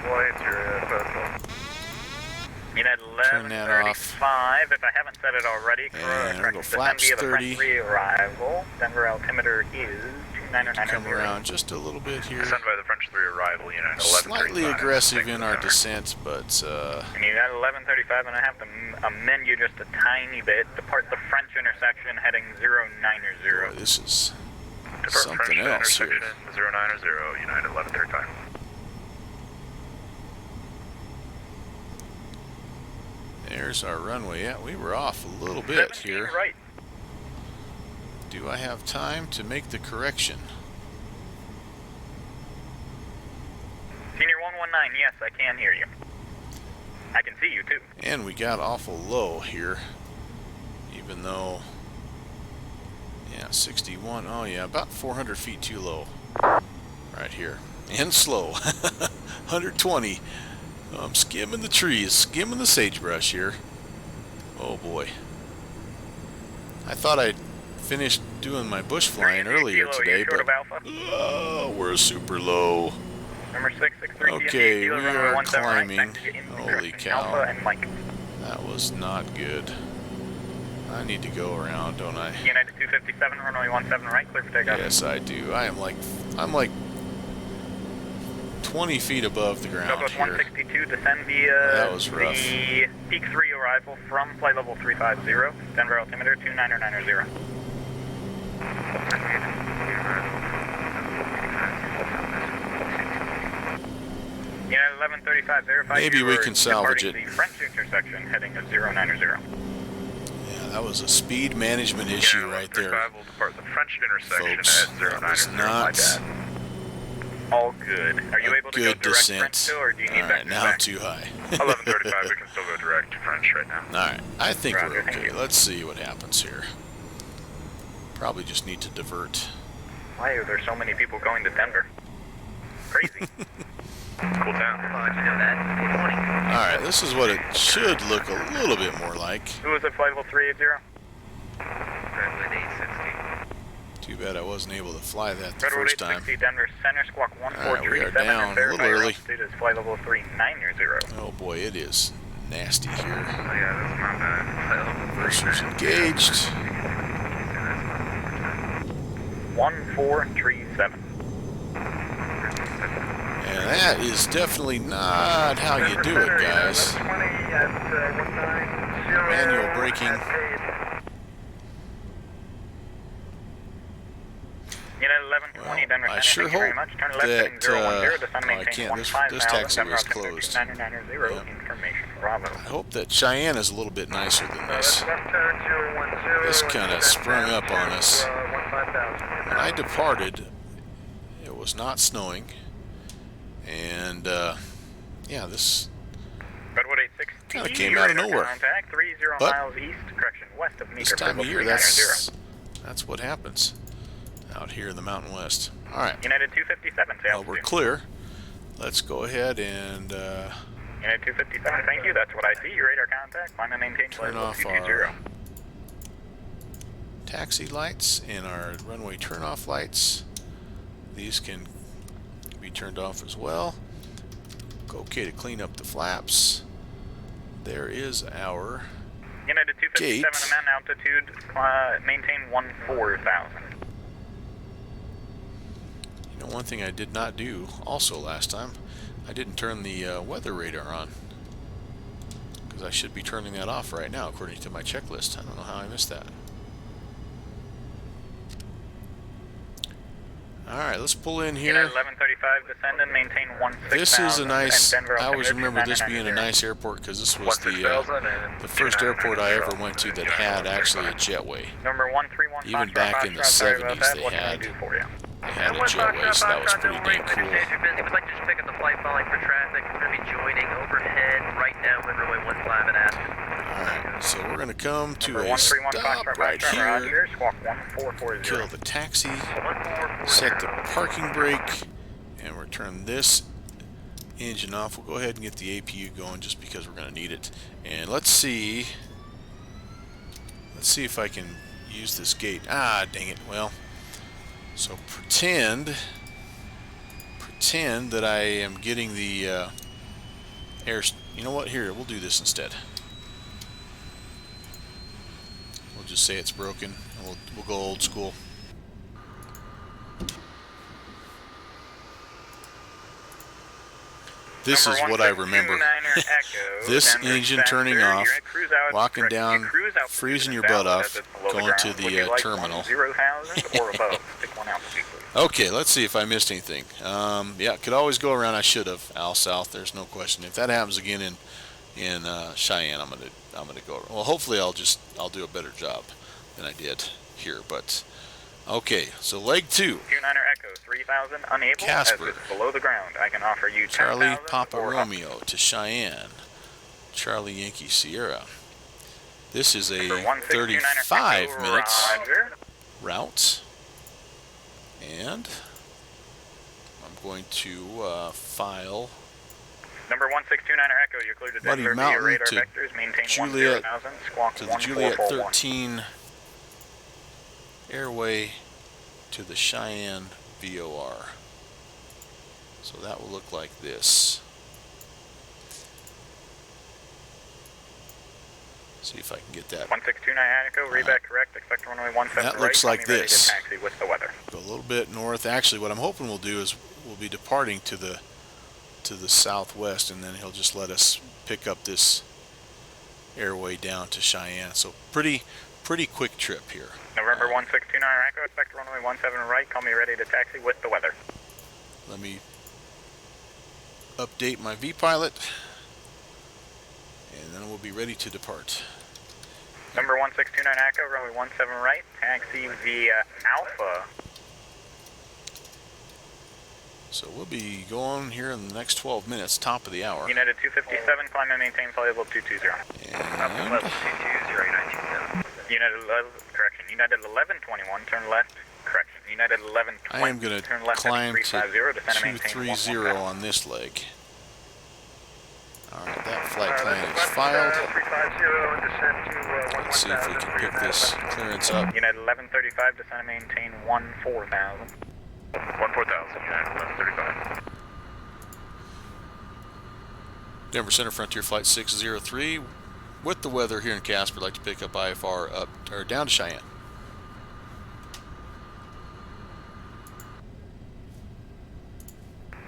Speaker 3: 180,
Speaker 2: United
Speaker 1: Turn that off.
Speaker 2: 1135, if I haven't said it already,
Speaker 1: And we'll go
Speaker 2: correct,
Speaker 1: flaps
Speaker 2: descend via the
Speaker 1: 30.
Speaker 2: French arrival. Denver altimeter is 2990.
Speaker 1: Come around just a little bit here.
Speaker 3: Descend by the French 3 arrival, United 1135.
Speaker 1: Slightly aggressive in our descent, but
Speaker 2: And United 1135, and I have to amend you just a tiny bit. Depart the French intersection heading 090.
Speaker 1: boy, this is
Speaker 3: Depart
Speaker 1: something
Speaker 3: French
Speaker 1: else here.
Speaker 3: intersection 090, United 1135.
Speaker 1: There's our runway. Yeah, we were off a little bit
Speaker 2: 17
Speaker 1: here.
Speaker 2: right.
Speaker 1: Do I have time to make the correction?
Speaker 2: Senior 119, yes, I can hear you. I can see you too.
Speaker 1: And we got awful low here, even though, yeah, 61. Oh yeah, about 400 feet too low right here. And slow. 120. I'm skimming the trees, skimming the sagebrush here. Oh boy. I thought I'd finished doing my bush flying earlier
Speaker 2: Kilo,
Speaker 1: today,
Speaker 2: you're short
Speaker 1: but
Speaker 2: of Alpha.
Speaker 1: we're super low.
Speaker 2: Number 663.
Speaker 1: Okay,
Speaker 2: Kilo,
Speaker 1: we
Speaker 2: runway
Speaker 1: are
Speaker 2: 17 right,
Speaker 1: climbing.
Speaker 2: back to you in
Speaker 1: Holy
Speaker 2: direction
Speaker 1: cow.
Speaker 2: Alpha and Mike.
Speaker 1: That was not good. I need to go around, don't I?
Speaker 2: United 257, runway 17 right, clear for takeoff.
Speaker 1: Yes, I do. I'm like 20 feet above the ground
Speaker 2: Southwest
Speaker 1: here.
Speaker 2: 162, descend via
Speaker 1: That was rough.
Speaker 2: the Peak 3 arrival from flight level 350, Denver altimeter 2990. United 1135, verify
Speaker 1: Maybe
Speaker 2: you
Speaker 1: we
Speaker 2: are
Speaker 1: can salvage
Speaker 2: departing
Speaker 1: it.
Speaker 2: the French intersection heading to 090.
Speaker 1: Yeah, that was a speed management issue right there.
Speaker 3: 1135 will depart the French intersection
Speaker 1: Folks,
Speaker 3: at
Speaker 1: that was
Speaker 3: 090, my
Speaker 1: not
Speaker 3: bad.
Speaker 2: All good. Are you
Speaker 1: a
Speaker 2: able to go
Speaker 1: good
Speaker 2: direct
Speaker 1: descent.
Speaker 2: French still, or do you need
Speaker 1: All right,
Speaker 2: vector
Speaker 1: now
Speaker 2: back?
Speaker 1: I'm too high.
Speaker 3: 1135, we can still go direct to French right now.
Speaker 1: All right, I think
Speaker 2: Roger,
Speaker 1: we're
Speaker 2: thank
Speaker 1: okay.
Speaker 2: you.
Speaker 1: Let's see what happens here. Probably just need to divert.
Speaker 2: Why are there so many people going to Denver? Crazy.
Speaker 3: Cool town.
Speaker 1: All right, this is what it should look a little bit more like.
Speaker 2: Who was at flight level 380?
Speaker 1: Too bad I wasn't able to fly that the
Speaker 2: Redwood
Speaker 1: first time.
Speaker 2: 860, Denver Center, squawk
Speaker 1: All right, we are
Speaker 2: 1437,
Speaker 1: down
Speaker 2: and
Speaker 1: a
Speaker 2: verify
Speaker 1: little
Speaker 2: your
Speaker 1: early.
Speaker 2: altitude is flight level 390.
Speaker 1: Oh boy, it is nasty here.
Speaker 3: Yeah, that's not bad.
Speaker 1: Pressure's engaged.
Speaker 2: 1437.
Speaker 1: And that is definitely not how you do it, guys. Manual braking.
Speaker 2: United 1120, Denver
Speaker 1: I
Speaker 2: Center,
Speaker 1: sure
Speaker 2: thank you very
Speaker 1: hope
Speaker 2: much. Turn left
Speaker 1: that,
Speaker 2: heading 010, descend
Speaker 1: I
Speaker 2: maintain
Speaker 1: can't,
Speaker 2: 15
Speaker 1: this
Speaker 2: miles,
Speaker 1: taxiway
Speaker 2: Denver
Speaker 1: is
Speaker 2: altimeter
Speaker 1: closed.
Speaker 2: 2990,
Speaker 1: Yeah.
Speaker 2: information Bravo.
Speaker 1: I hope that Cheyenne is a little bit nicer than this. This kind of sprung up on us. When I departed, it was not snowing. And yeah, this
Speaker 2: Redwood 86.
Speaker 1: kind of came out of nowhere.
Speaker 2: Contact 30
Speaker 1: But
Speaker 2: miles east, correction, west of
Speaker 1: this
Speaker 2: Meeker.
Speaker 1: time of year,
Speaker 2: 390.
Speaker 1: that's what happens out here in the Mountain West. All right.
Speaker 2: United 257,
Speaker 1: Well, we're clear. Let's go ahead and
Speaker 2: United 257, thank you. That's what I see. Your radar contact. Climb and maintain flight
Speaker 1: turn
Speaker 2: level
Speaker 1: off
Speaker 2: 220.
Speaker 1: our taxi lights and our runway turn-off lights. These can be turned off as well. Okay to clean up the flaps. There is our
Speaker 2: United 257,
Speaker 1: gate.
Speaker 2: amount altitude, maintain 14,000.
Speaker 1: You know, one thing I did not do also last time, I didn't turn the weather radar on, because I should be turning that off right now according to my checklist. I don't know how I missed that. Alright, let's pull in here.
Speaker 2: United 1135, descend and maintain 16,000.
Speaker 1: This is a nice,
Speaker 2: and Denver
Speaker 1: I always
Speaker 2: altimeter
Speaker 1: remember this
Speaker 2: 2990.
Speaker 1: being a nice airport, because this was
Speaker 3: 16,000 and
Speaker 1: the first airport I ever
Speaker 3: 2990.
Speaker 1: went to that had actually a jetway.
Speaker 2: Number 131.
Speaker 1: Even back in the 70s they
Speaker 2: What can I
Speaker 1: had
Speaker 2: do for you?
Speaker 1: a jetway, so that was pretty dang cool.
Speaker 4: We'd like to just pick up the flight following for traffic. We're going to be joining overhead right now with runway 15 at Aspen.
Speaker 1: Alright, so we're going to come to
Speaker 2: Number
Speaker 1: a
Speaker 2: 131
Speaker 1: stop right here,
Speaker 2: Roger, squawk 1440.
Speaker 1: kill the taxi, set the parking brake, and we'll turn this engine off. We'll go ahead and get the APU going just because we're going to need it. And let's see if I can use this gate. Ah, dang it. Well, so pretend that I am getting the air. You know what? Here, we'll do this instead. We'll just say it's broken, and we'll go old school. This is what I remember. This engine turning off, walking down, freezing your butt off, going to the terminal.
Speaker 2: 0,000 or above. Stick one altitude, please.
Speaker 1: Okay, let's see if I missed anything. Yeah, could always go around. I should have. Al South, there's no question. If that happens again in Cheyenne, I'm gonna go. Well, hopefully I'll do a better job than I did here. But okay, so leg 2.
Speaker 2: 29er Echo 3000 unable
Speaker 1: Casper.
Speaker 2: as it's below the ground. I can offer you 10,000
Speaker 1: Charlie Papa
Speaker 2: or up.
Speaker 1: Romeo to Cheyenne. Charlie Yankee Sierra. This is a
Speaker 2: Number 169er
Speaker 1: 35
Speaker 2: Echo,
Speaker 1: minutes
Speaker 2: Roger.
Speaker 1: route, and I'm going to file
Speaker 2: Number 1629er Echo, you're clear to
Speaker 1: Muddy
Speaker 2: Denver via
Speaker 1: Mountain
Speaker 2: radar
Speaker 1: to
Speaker 2: vectors. Maintain
Speaker 1: Juliet
Speaker 2: 10,000. Squawk
Speaker 1: to the Juliet
Speaker 2: 1441.
Speaker 1: 13 airway to the Cheyenne VOR. So that will look like this. See if I can get that.
Speaker 2: 1629 Echo, read correct. Expect runway 17
Speaker 1: That
Speaker 2: right.
Speaker 1: looks
Speaker 2: Call
Speaker 1: like
Speaker 2: me ready to
Speaker 1: this.
Speaker 2: taxi with the weather.
Speaker 1: Go a little bit north. Actually, what I'm hoping we'll do is we'll be departing to the southwest, and then he'll just let us pick up this airway down to Cheyenne. So pretty quick trip here.
Speaker 2: November 1629 Echo, expect runway 17 right. Call me ready to taxi with the weather.
Speaker 1: Let me update my V-Pilot, and then we'll be ready to depart.
Speaker 2: Number 1629 Echo, runway 17 right. Taxi via Alpha.
Speaker 1: So we'll be going here in the next 12 minutes, top of the hour.
Speaker 2: United 257, climb and maintain flight level 220.
Speaker 1: And
Speaker 2: Level 220, United 11, correction. United 1121, turn left. Correction. United 1120,
Speaker 1: I am going to
Speaker 2: turn left
Speaker 1: climb to
Speaker 2: 350, descend and maintain
Speaker 1: 230 on this leg. Alright, that flight plan is filed.
Speaker 2: 350 and descend to
Speaker 1: Let's see if we can pick this clearance up.
Speaker 2: United 1135, descend and maintain 14,000.
Speaker 3: 14,000, United 1135.
Speaker 1: Denver Center Frontier Flight 603. With the weather here in Casper, I'd like to pick up IFR up or down to Cheyenne.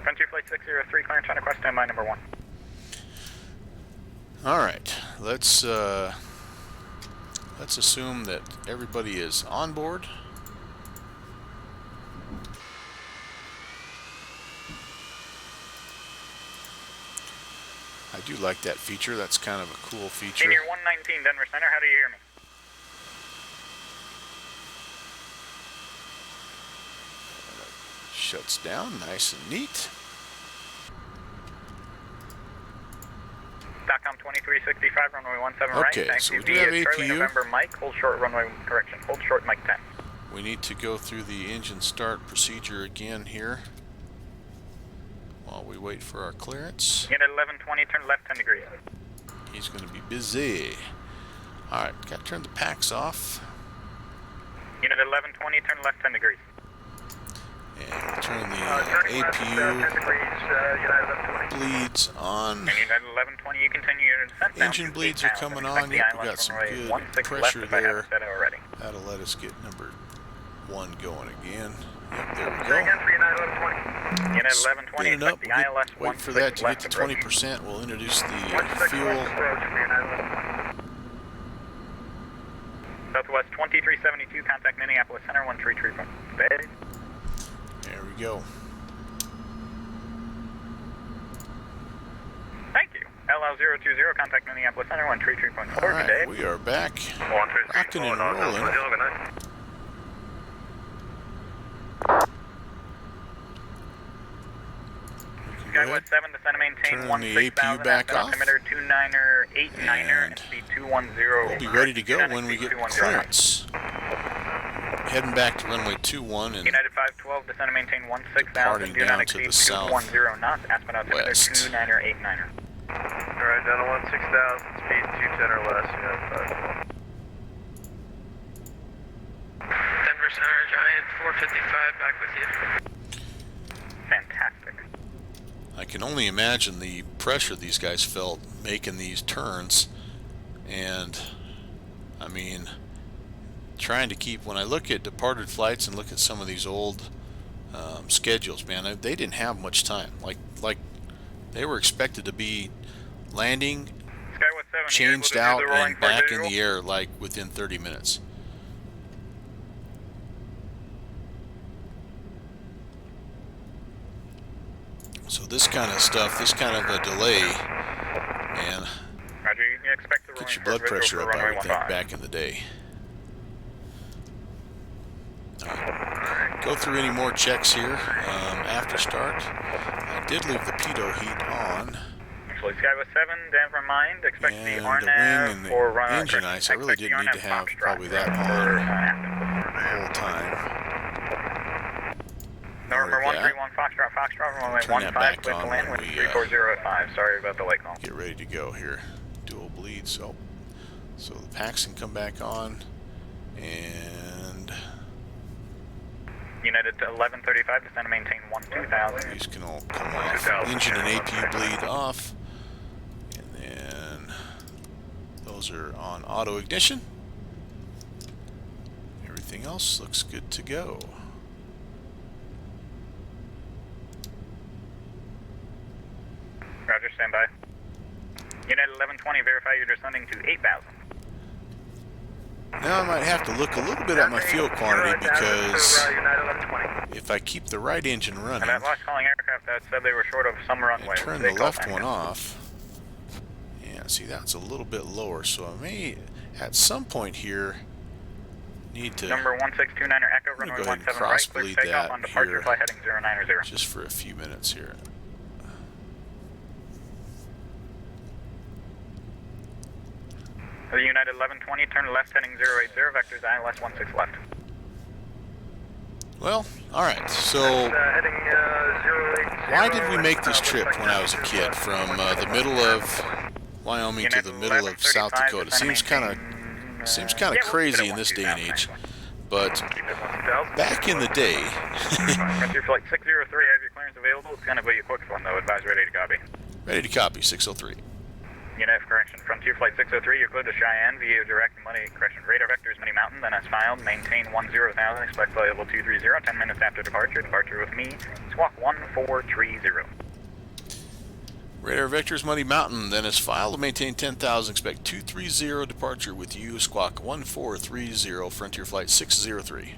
Speaker 2: Frontier Flight 603, clearance on request, standby number 1.
Speaker 1: Alright, let's assume that everybody is on board. I do like that feature. That's kind of a cool feature.
Speaker 2: Senior 119, Denver Center, how do you hear me?
Speaker 1: Shuts down, nice and neat.
Speaker 2: 365, runway 17 right.
Speaker 1: Okay,
Speaker 2: Taxi
Speaker 1: so we do have
Speaker 2: via Charlie
Speaker 1: APU.
Speaker 2: November Mike, hold short runway, correction, hold short Mike 10.
Speaker 1: We need to go through the engine start procedure again here while we wait for our clearance.
Speaker 2: Unit 1120, turn left 10 degrees.
Speaker 1: He's going to be busy. Alright, got to turn the packs off.
Speaker 2: Unit 1120, turn left 10 degrees.
Speaker 1: And we'll turn the
Speaker 2: Turning left, 10
Speaker 1: APU
Speaker 2: degrees, United 1120.
Speaker 1: bleeds on.
Speaker 2: And United 1120, you continue your descent down
Speaker 1: Engine
Speaker 2: to
Speaker 1: bleeds are
Speaker 2: 8,000.
Speaker 1: coming
Speaker 2: Expect
Speaker 1: on.
Speaker 2: the
Speaker 1: Yep, we
Speaker 2: ILS
Speaker 1: got some
Speaker 2: runway
Speaker 1: good
Speaker 2: 16
Speaker 1: pressure
Speaker 2: left if I haven't
Speaker 1: there.
Speaker 2: said it already.
Speaker 1: That'll let us get number 1 going again. Yep, there we
Speaker 2: Say again
Speaker 1: go.
Speaker 2: for United 1120. Unit 1120,
Speaker 1: Spin it up.
Speaker 2: expect the ILS
Speaker 1: Wait for that to
Speaker 2: 16
Speaker 1: get
Speaker 2: left
Speaker 1: to
Speaker 2: approach.
Speaker 1: 20%. We'll introduce the
Speaker 2: 16
Speaker 1: fuel.
Speaker 2: left approach for United 1120. Southwest 2372, contact Minneapolis Center, 133 from bed.
Speaker 1: There we go.
Speaker 2: Thank you. LL020, contact Minneapolis Center, 133.4
Speaker 1: Alright,
Speaker 2: today.
Speaker 1: we are back.
Speaker 3: 133.
Speaker 1: Rocking and rolling. We can go ahead.
Speaker 2: Skywest 7, descend and maintain
Speaker 1: Turn the
Speaker 2: 16,000.
Speaker 1: APU back off.
Speaker 2: Altimeter 2989er and speed 210.
Speaker 1: We'll be ready to go when we get clearance. Heading back to runway 21 and
Speaker 2: United 512, descend and maintain 16,000.
Speaker 1: departing
Speaker 2: Do not
Speaker 1: down to
Speaker 2: exceed
Speaker 1: the
Speaker 2: 210 knots. Aspin altimeter
Speaker 1: west.
Speaker 2: 2989er.
Speaker 3: Alright, down to 16,000, speed 210 or less, United 512.
Speaker 4: Denver Center, Giant 455, back with you.
Speaker 2: Fantastic.
Speaker 1: I can only imagine the pressure these guys felt making these turns, and I mean, trying to keep, when I look at departed flights and look at some of these old schedules, man, they didn't have much time. Like they were expected to be landing,
Speaker 2: Skywest 7,
Speaker 1: changed
Speaker 2: you able to do
Speaker 1: out,
Speaker 2: the roaring
Speaker 1: and back
Speaker 2: visual?
Speaker 1: in the air like within 30 minutes. So this kind of stuff, this kind of a delay, man,
Speaker 2: Roger, you can expect the
Speaker 1: gets your
Speaker 2: roaring
Speaker 1: blood pressure
Speaker 2: visual
Speaker 1: up,
Speaker 2: for
Speaker 1: I
Speaker 2: runway
Speaker 1: would think,
Speaker 2: 15.
Speaker 1: back in the day. Alright, go through any more checks here after start. I did leave the pitot heat on,
Speaker 2: Actually, Skywest 7, Denver Mind, expect
Speaker 1: and
Speaker 2: the
Speaker 1: the
Speaker 2: RNAV
Speaker 1: wing and the
Speaker 2: for runway.
Speaker 1: engine ice, I really didn't need to have probably that on the whole time.
Speaker 2: November
Speaker 1: Or that.
Speaker 2: 131 Foxtrot, runway
Speaker 1: Turn that
Speaker 2: 15,
Speaker 1: back
Speaker 2: clear to
Speaker 1: on
Speaker 2: land
Speaker 1: when
Speaker 2: with
Speaker 1: we,
Speaker 2: 34085. Sorry about the late call.
Speaker 1: Get ready to go here. Dual bleed, so the packs can come back on, and
Speaker 2: United 1135, descend and maintain 12,000.
Speaker 1: these can all come off. Engine and APU bleed off, and then those are on auto ignition. Everything else looks good to go.
Speaker 2: Roger, stand by. United 1120, verify you're descending to 8,000.
Speaker 1: Now I might have to look a little bit at my fuel quantity, because
Speaker 2: United 1120.
Speaker 1: if I keep the right engine running
Speaker 2: And that last calling aircraft that said they were short of some runway.
Speaker 1: and turn
Speaker 2: They
Speaker 1: the
Speaker 2: call
Speaker 1: left
Speaker 2: back
Speaker 1: one
Speaker 2: in.
Speaker 1: off, yeah, see, that's a little bit lower, so I may at some point here need to
Speaker 2: Number 1629er Echo,
Speaker 1: gonna
Speaker 2: runway
Speaker 1: go ahead and
Speaker 2: 17 right,
Speaker 1: cross
Speaker 2: clear
Speaker 1: bleed
Speaker 2: takeoff
Speaker 1: that
Speaker 2: on departure,
Speaker 1: here.
Speaker 2: fly heading 090.
Speaker 1: just for a few minutes here.
Speaker 2: The United 1120, turn left heading 080, vectors ILS 16 left.
Speaker 1: Well, alright, so
Speaker 2: Heading 080.
Speaker 1: why did we make this trip when I was a kid from the middle of Wyoming to the middle of South Dakota? Seems kind of crazy in this day and age, but back in the day,
Speaker 2: Frontier Flight 603, have your clearance available. It's going to be a quick one, though. Advise ready to copy.
Speaker 1: ready to copy, 603.
Speaker 2: Unit correction. Frontier Flight 603, you're cleared to Cheyenne via direct money correction. Radar vectors Mini Mountain, then as filed. Maintain 10,000. Expect flight level 230. 10 minutes after departure. Departure with me. Squawk 1430.
Speaker 1: Radar vectors Muddy Mountain, then as filed, to maintain 10,000. Expect 230 departure with you. Squawk 1430. Frontier Flight 603.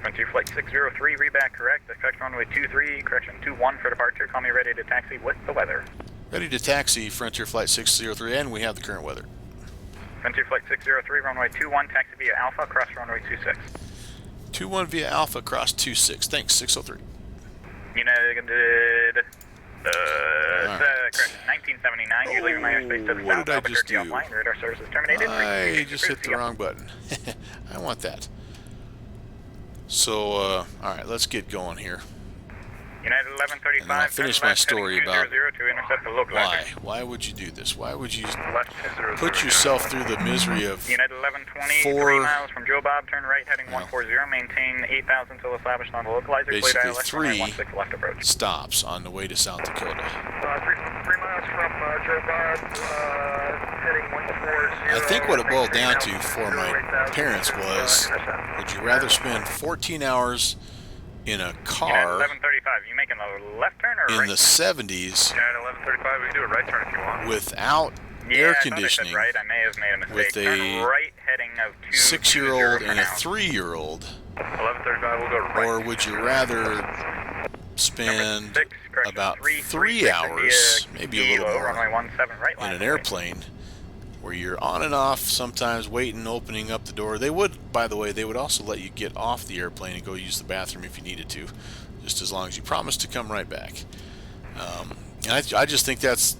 Speaker 2: Frontier Flight 603, reback correct. Expect runway 23, correction 21 for departure. Call me ready to taxi with the weather.
Speaker 1: Ready to taxi, Frontier Flight 603, and we have the current weather.
Speaker 2: Frontier Flight 603, runway 21, taxi via Alpha, cross runway 26.
Speaker 1: 21 via Alpha, cross 26. Thanks, 603.
Speaker 2: United, correction, 1979,
Speaker 1: Oh,
Speaker 2: United leaving my airspace to the
Speaker 1: what
Speaker 2: south.
Speaker 1: did I just do?
Speaker 2: Offline. Radar service is terminated.
Speaker 1: I just hit the wrong button. I want that. So, alright, let's get going here.
Speaker 2: United 1135.
Speaker 1: And then I'll finish my story about
Speaker 2: to intercept the localizer.
Speaker 1: why would you do this? Why would you
Speaker 3: Left 200.
Speaker 1: put yourself through the misery of
Speaker 2: United 1120, 3 miles from Joe Bob, turn right heading 140, maintain 8,000 till established on the localizer.
Speaker 1: basically
Speaker 2: ILS,
Speaker 1: 3
Speaker 2: left approach.
Speaker 1: stops on the way to South Dakota?
Speaker 3: 3 miles from Joe Bob, heading 140.
Speaker 1: I think what it boiled down to for my parents was, would you rather spend 14 hours in a car
Speaker 2: 1135, you making a left turn or
Speaker 1: in
Speaker 2: right
Speaker 1: the
Speaker 2: turn?
Speaker 1: 70s
Speaker 3: United 1135, we can do a right turn if you want.
Speaker 1: without
Speaker 2: Yeah,
Speaker 1: air
Speaker 2: I thought I said
Speaker 1: conditioning
Speaker 2: right. I may have made a mistake.
Speaker 1: with
Speaker 2: Turn
Speaker 1: a
Speaker 2: right heading of
Speaker 1: 6-year-old
Speaker 2: 220
Speaker 1: and a
Speaker 2: for now.
Speaker 1: 3-year-old?
Speaker 3: 1135, we'll go right.
Speaker 1: Or would you rather spend
Speaker 2: Number 6, correction,
Speaker 1: about
Speaker 2: 3,
Speaker 1: 3 hours, maybe a little
Speaker 2: runway
Speaker 1: more,
Speaker 2: 17 right
Speaker 1: in
Speaker 2: line.
Speaker 1: an airplane where you're on and off, sometimes waiting, opening up the door? They would, by the way, they would also let you get off the airplane and go use the bathroom if you needed to, just as long as you promised to come right back. And I just think that's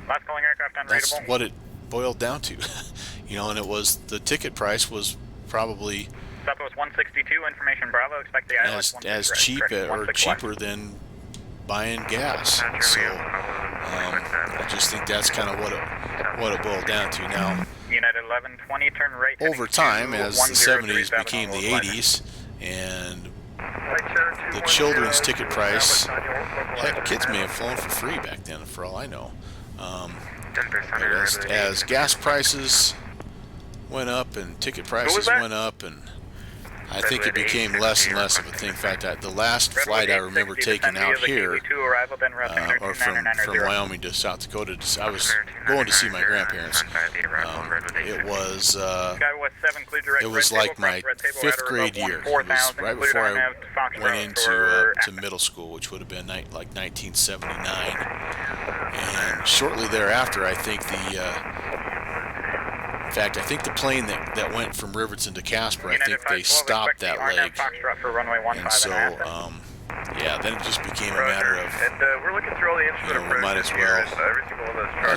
Speaker 2: Last calling aircraft unreadable.
Speaker 1: what it boiled down to. You know, and it was, the ticket price was probably
Speaker 2: Southwest 162, information Bravo, expect the ILS
Speaker 1: as
Speaker 2: 16
Speaker 1: cheap
Speaker 2: correction,
Speaker 1: or
Speaker 2: 16 left.
Speaker 1: cheaper than buying gas. So I just think that's kind of what it boiled down to. Now,
Speaker 2: United 1120, turn right.
Speaker 1: over
Speaker 2: heading
Speaker 1: time,
Speaker 2: to
Speaker 1: as the
Speaker 2: 103
Speaker 1: 70s became the
Speaker 2: localizer.
Speaker 1: 80s, and
Speaker 3: The
Speaker 1: children's ticket price, heck, kids may have flown for free back then, for all I know. But as gas prices went up and ticket prices
Speaker 2: that?
Speaker 1: went up, and I think it became less and less of a thing. In fact, the last flight I remember taking out here, or from Wyoming to South Dakota, I was going to see my grandparents. It was like my 5th grade year. It was right before I went into to middle school, which would have been like 1979. And shortly thereafter, I think I think the plane that went from Riverton to Casper, I think they stopped that leg. And so, yeah, then it just became a matter of,
Speaker 3: we're looking through all the instrument
Speaker 1: we might as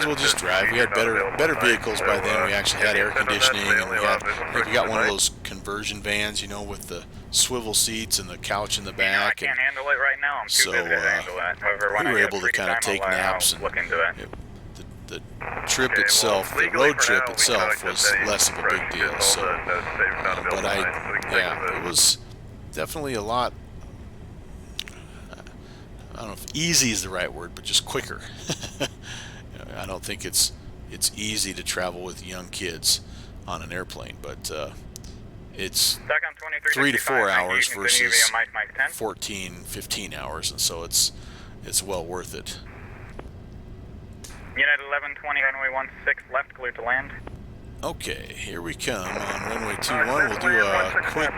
Speaker 1: well just drive. We had better vehicles by then. We actually had air conditioning, and I think we got one of those conversion vans, you know, with the swivel seats and the couch in the
Speaker 2: I
Speaker 1: back.
Speaker 2: can't handle it right now. I'm too
Speaker 1: So,
Speaker 2: busy to handle that. However, when
Speaker 1: we
Speaker 2: I
Speaker 1: were
Speaker 2: get
Speaker 1: able to
Speaker 2: free
Speaker 1: kind of
Speaker 2: time,
Speaker 1: take
Speaker 2: I'll
Speaker 1: naps,
Speaker 2: look into it.
Speaker 1: the trip itself, the road trip itself, was less of a big deal. So, but it was definitely a lot. I don't know if easy is the right word, but just quicker. I don't think it's easy to travel with young kids on an airplane, but it's 3 to 4 hours versus 14, 15 hours, and so it's well worth it.
Speaker 2: United 1120, runway 16 left, clear to land.
Speaker 1: Okay, here we come on runway 21. We'll do a quick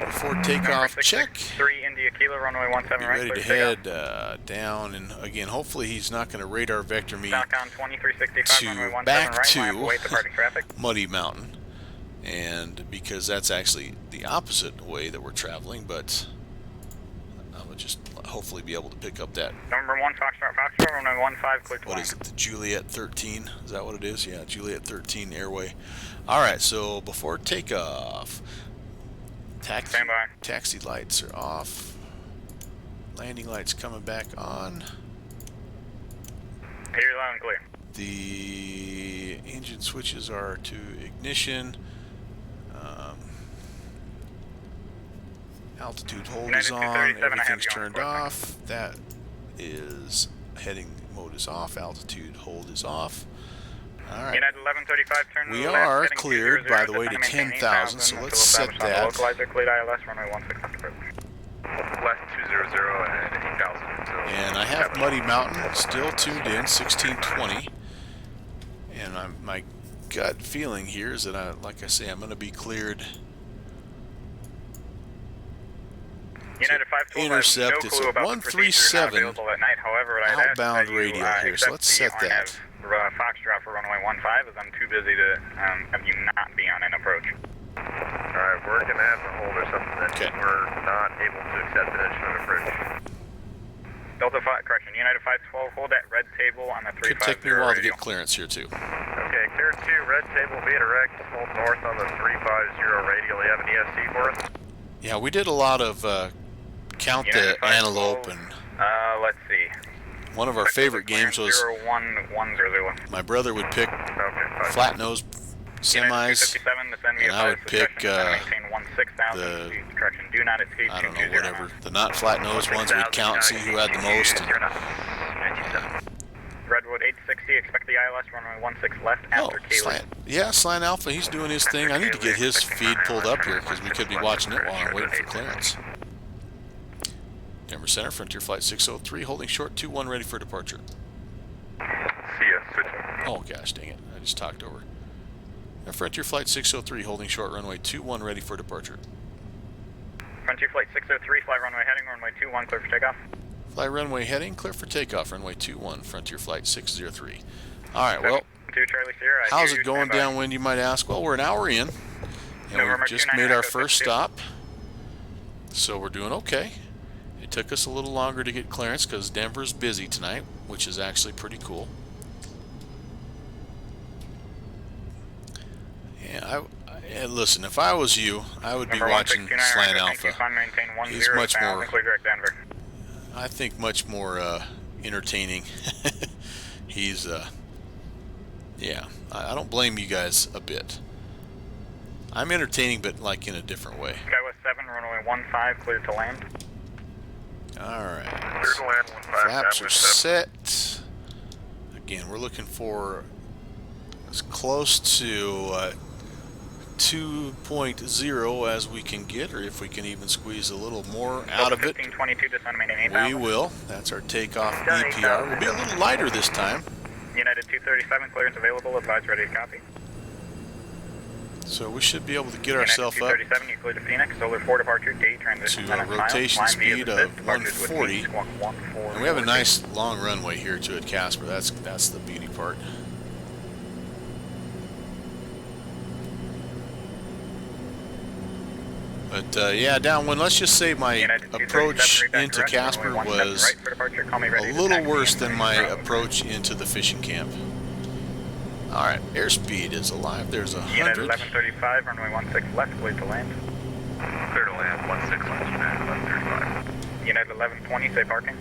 Speaker 1: before takeoff check.
Speaker 2: 3 India Kilo, runway 17
Speaker 1: Be
Speaker 2: right,
Speaker 1: ready to
Speaker 2: clear
Speaker 1: head down, and again, hopefully he's not going to radar vector me
Speaker 2: Falcon 2365, runway 17
Speaker 1: back
Speaker 2: right,
Speaker 1: to
Speaker 2: line of await departing traffic.
Speaker 1: Muddy Mountain, and because that's actually the opposite way that we're traveling, but I would just hopefully be able to pick up that.
Speaker 2: Number 1, Foxtrot, runway 15, clear to
Speaker 1: What
Speaker 2: land.
Speaker 1: is it, the Juliet 13? Is that what it is? Yeah, Juliet 13 airway. Alright, so before takeoff,
Speaker 2: Stand by.
Speaker 1: taxi lights are off. Landing lights coming back on.
Speaker 2: Here, loud and clear.
Speaker 1: The engine switches are to ignition. Altitude hold is on. Everything's turned off. That is heading mode is off. Altitude hold is off. All right.
Speaker 2: United 1135, turn
Speaker 1: We
Speaker 2: left,
Speaker 1: are
Speaker 2: heading
Speaker 1: cleared,
Speaker 2: 200,
Speaker 1: by the way, to
Speaker 2: maintain
Speaker 1: 10,000, so
Speaker 2: 8,000
Speaker 1: let's
Speaker 2: until
Speaker 1: set
Speaker 2: established on the
Speaker 1: that.
Speaker 2: localizer, cleared ILS, runway 16 approach.
Speaker 3: Left 200 and 8,000.
Speaker 1: And I have Muddy Mountain still tuned in, 1620. And my gut feeling here is that, like I say, I'm going to be cleared.
Speaker 2: United 512,
Speaker 1: Intercept,
Speaker 2: no
Speaker 1: it's
Speaker 2: clue
Speaker 1: a
Speaker 2: about
Speaker 1: 137
Speaker 2: the procedure, not available at night. However, I'd ask
Speaker 1: outbound
Speaker 2: that you,
Speaker 1: radio here, so
Speaker 2: accept
Speaker 1: let's
Speaker 2: the
Speaker 1: set
Speaker 2: on
Speaker 1: that.
Speaker 2: Foxtrot for runway 15, as I'm too busy to have you not be on an approach.
Speaker 3: Alright, we're going to have to hold or something that
Speaker 1: Okay.
Speaker 3: we're not able to accept an instrument approach.
Speaker 2: Delta 5, correction, United 512, hold at red table on the 350
Speaker 1: Could take me a while to
Speaker 2: radio.
Speaker 1: get clearance here too.
Speaker 3: Okay, clear 2, red table, be direct, hold north on the 350 radial. You have an ESC for us?
Speaker 1: Yeah, we did a lot of count the
Speaker 2: United 512,
Speaker 1: antelope, and
Speaker 2: let's see.
Speaker 1: one of our favorite games was
Speaker 2: 01100.
Speaker 1: my brother would pick
Speaker 3: Okay,
Speaker 1: flat nose semis, and I would pick the,
Speaker 2: correction, do not escape
Speaker 1: I don't know, whatever, the not flat nose ones. We'd count and see who had the most. And,
Speaker 2: Redwood 860, expect the ILS runway 16 left
Speaker 1: oh,
Speaker 2: after Kaylee.
Speaker 1: Slant. Yeah, Slant Alpha, he's doing his thing. I need to get his feed pulled up here because we could be watching it while I'm waiting for clearance. Denver Center, Frontier Flight 603, holding short 21, ready for departure.
Speaker 3: See ya, switching.
Speaker 1: Oh gosh, dang it, I just talked over. Frontier Flight 603, holding short runway 21, ready for departure.
Speaker 2: Frontier Flight 603, fly runway heading, runway 21, clear for takeoff.
Speaker 1: Fly runway heading, clear for takeoff, runway 21, Frontier Flight 603. Alright, well,
Speaker 2: 2 Charlie Sierra,
Speaker 1: how's it going downwind, you might ask? Well, we're an hour in, and we've just made our first stop, so we're doing okay. It took us a little longer to get clearance because Denver's busy tonight, which is actually pretty cool. Yeah, listen, if I was you, I would be watching Slant Alpha. He's much more, I think, much more entertaining. He's, yeah, I don't blame you guys a bit. I'm entertaining, but like in a different way.
Speaker 2: Skywest 7, runway 15, clear to land.
Speaker 1: Alright,
Speaker 3: Clear to land, 15,
Speaker 1: flaps are
Speaker 3: Skywest 7.
Speaker 1: set. Again, we're looking for as close to 2.0 as we can get, or if we can even squeeze a little more out of it,
Speaker 2: 1522, descend maintain
Speaker 1: we
Speaker 2: 8000.
Speaker 1: will. That's our takeoff EPR. We'll be a little lighter this time,
Speaker 2: United 237, clearance available, advise ready to copy.
Speaker 1: so we should be able to get
Speaker 2: United
Speaker 1: ourselves up
Speaker 2: 237, you clear to Phoenix, Solar 4 departure, day transition.
Speaker 1: to a rotation speed of 140.
Speaker 2: And
Speaker 1: And we have a nice long runway here to at Casper. That's the beauty part. But yeah, downwind, let's just say my approach into Casper was a little worse than my approach into the fishing camp. Alright, airspeed is alive. There's
Speaker 2: United
Speaker 1: 100.
Speaker 2: 1135, runway 16 left, clear to land.
Speaker 3: Clear to land, 16 left, United 1135.
Speaker 2: United 1120, safe parking.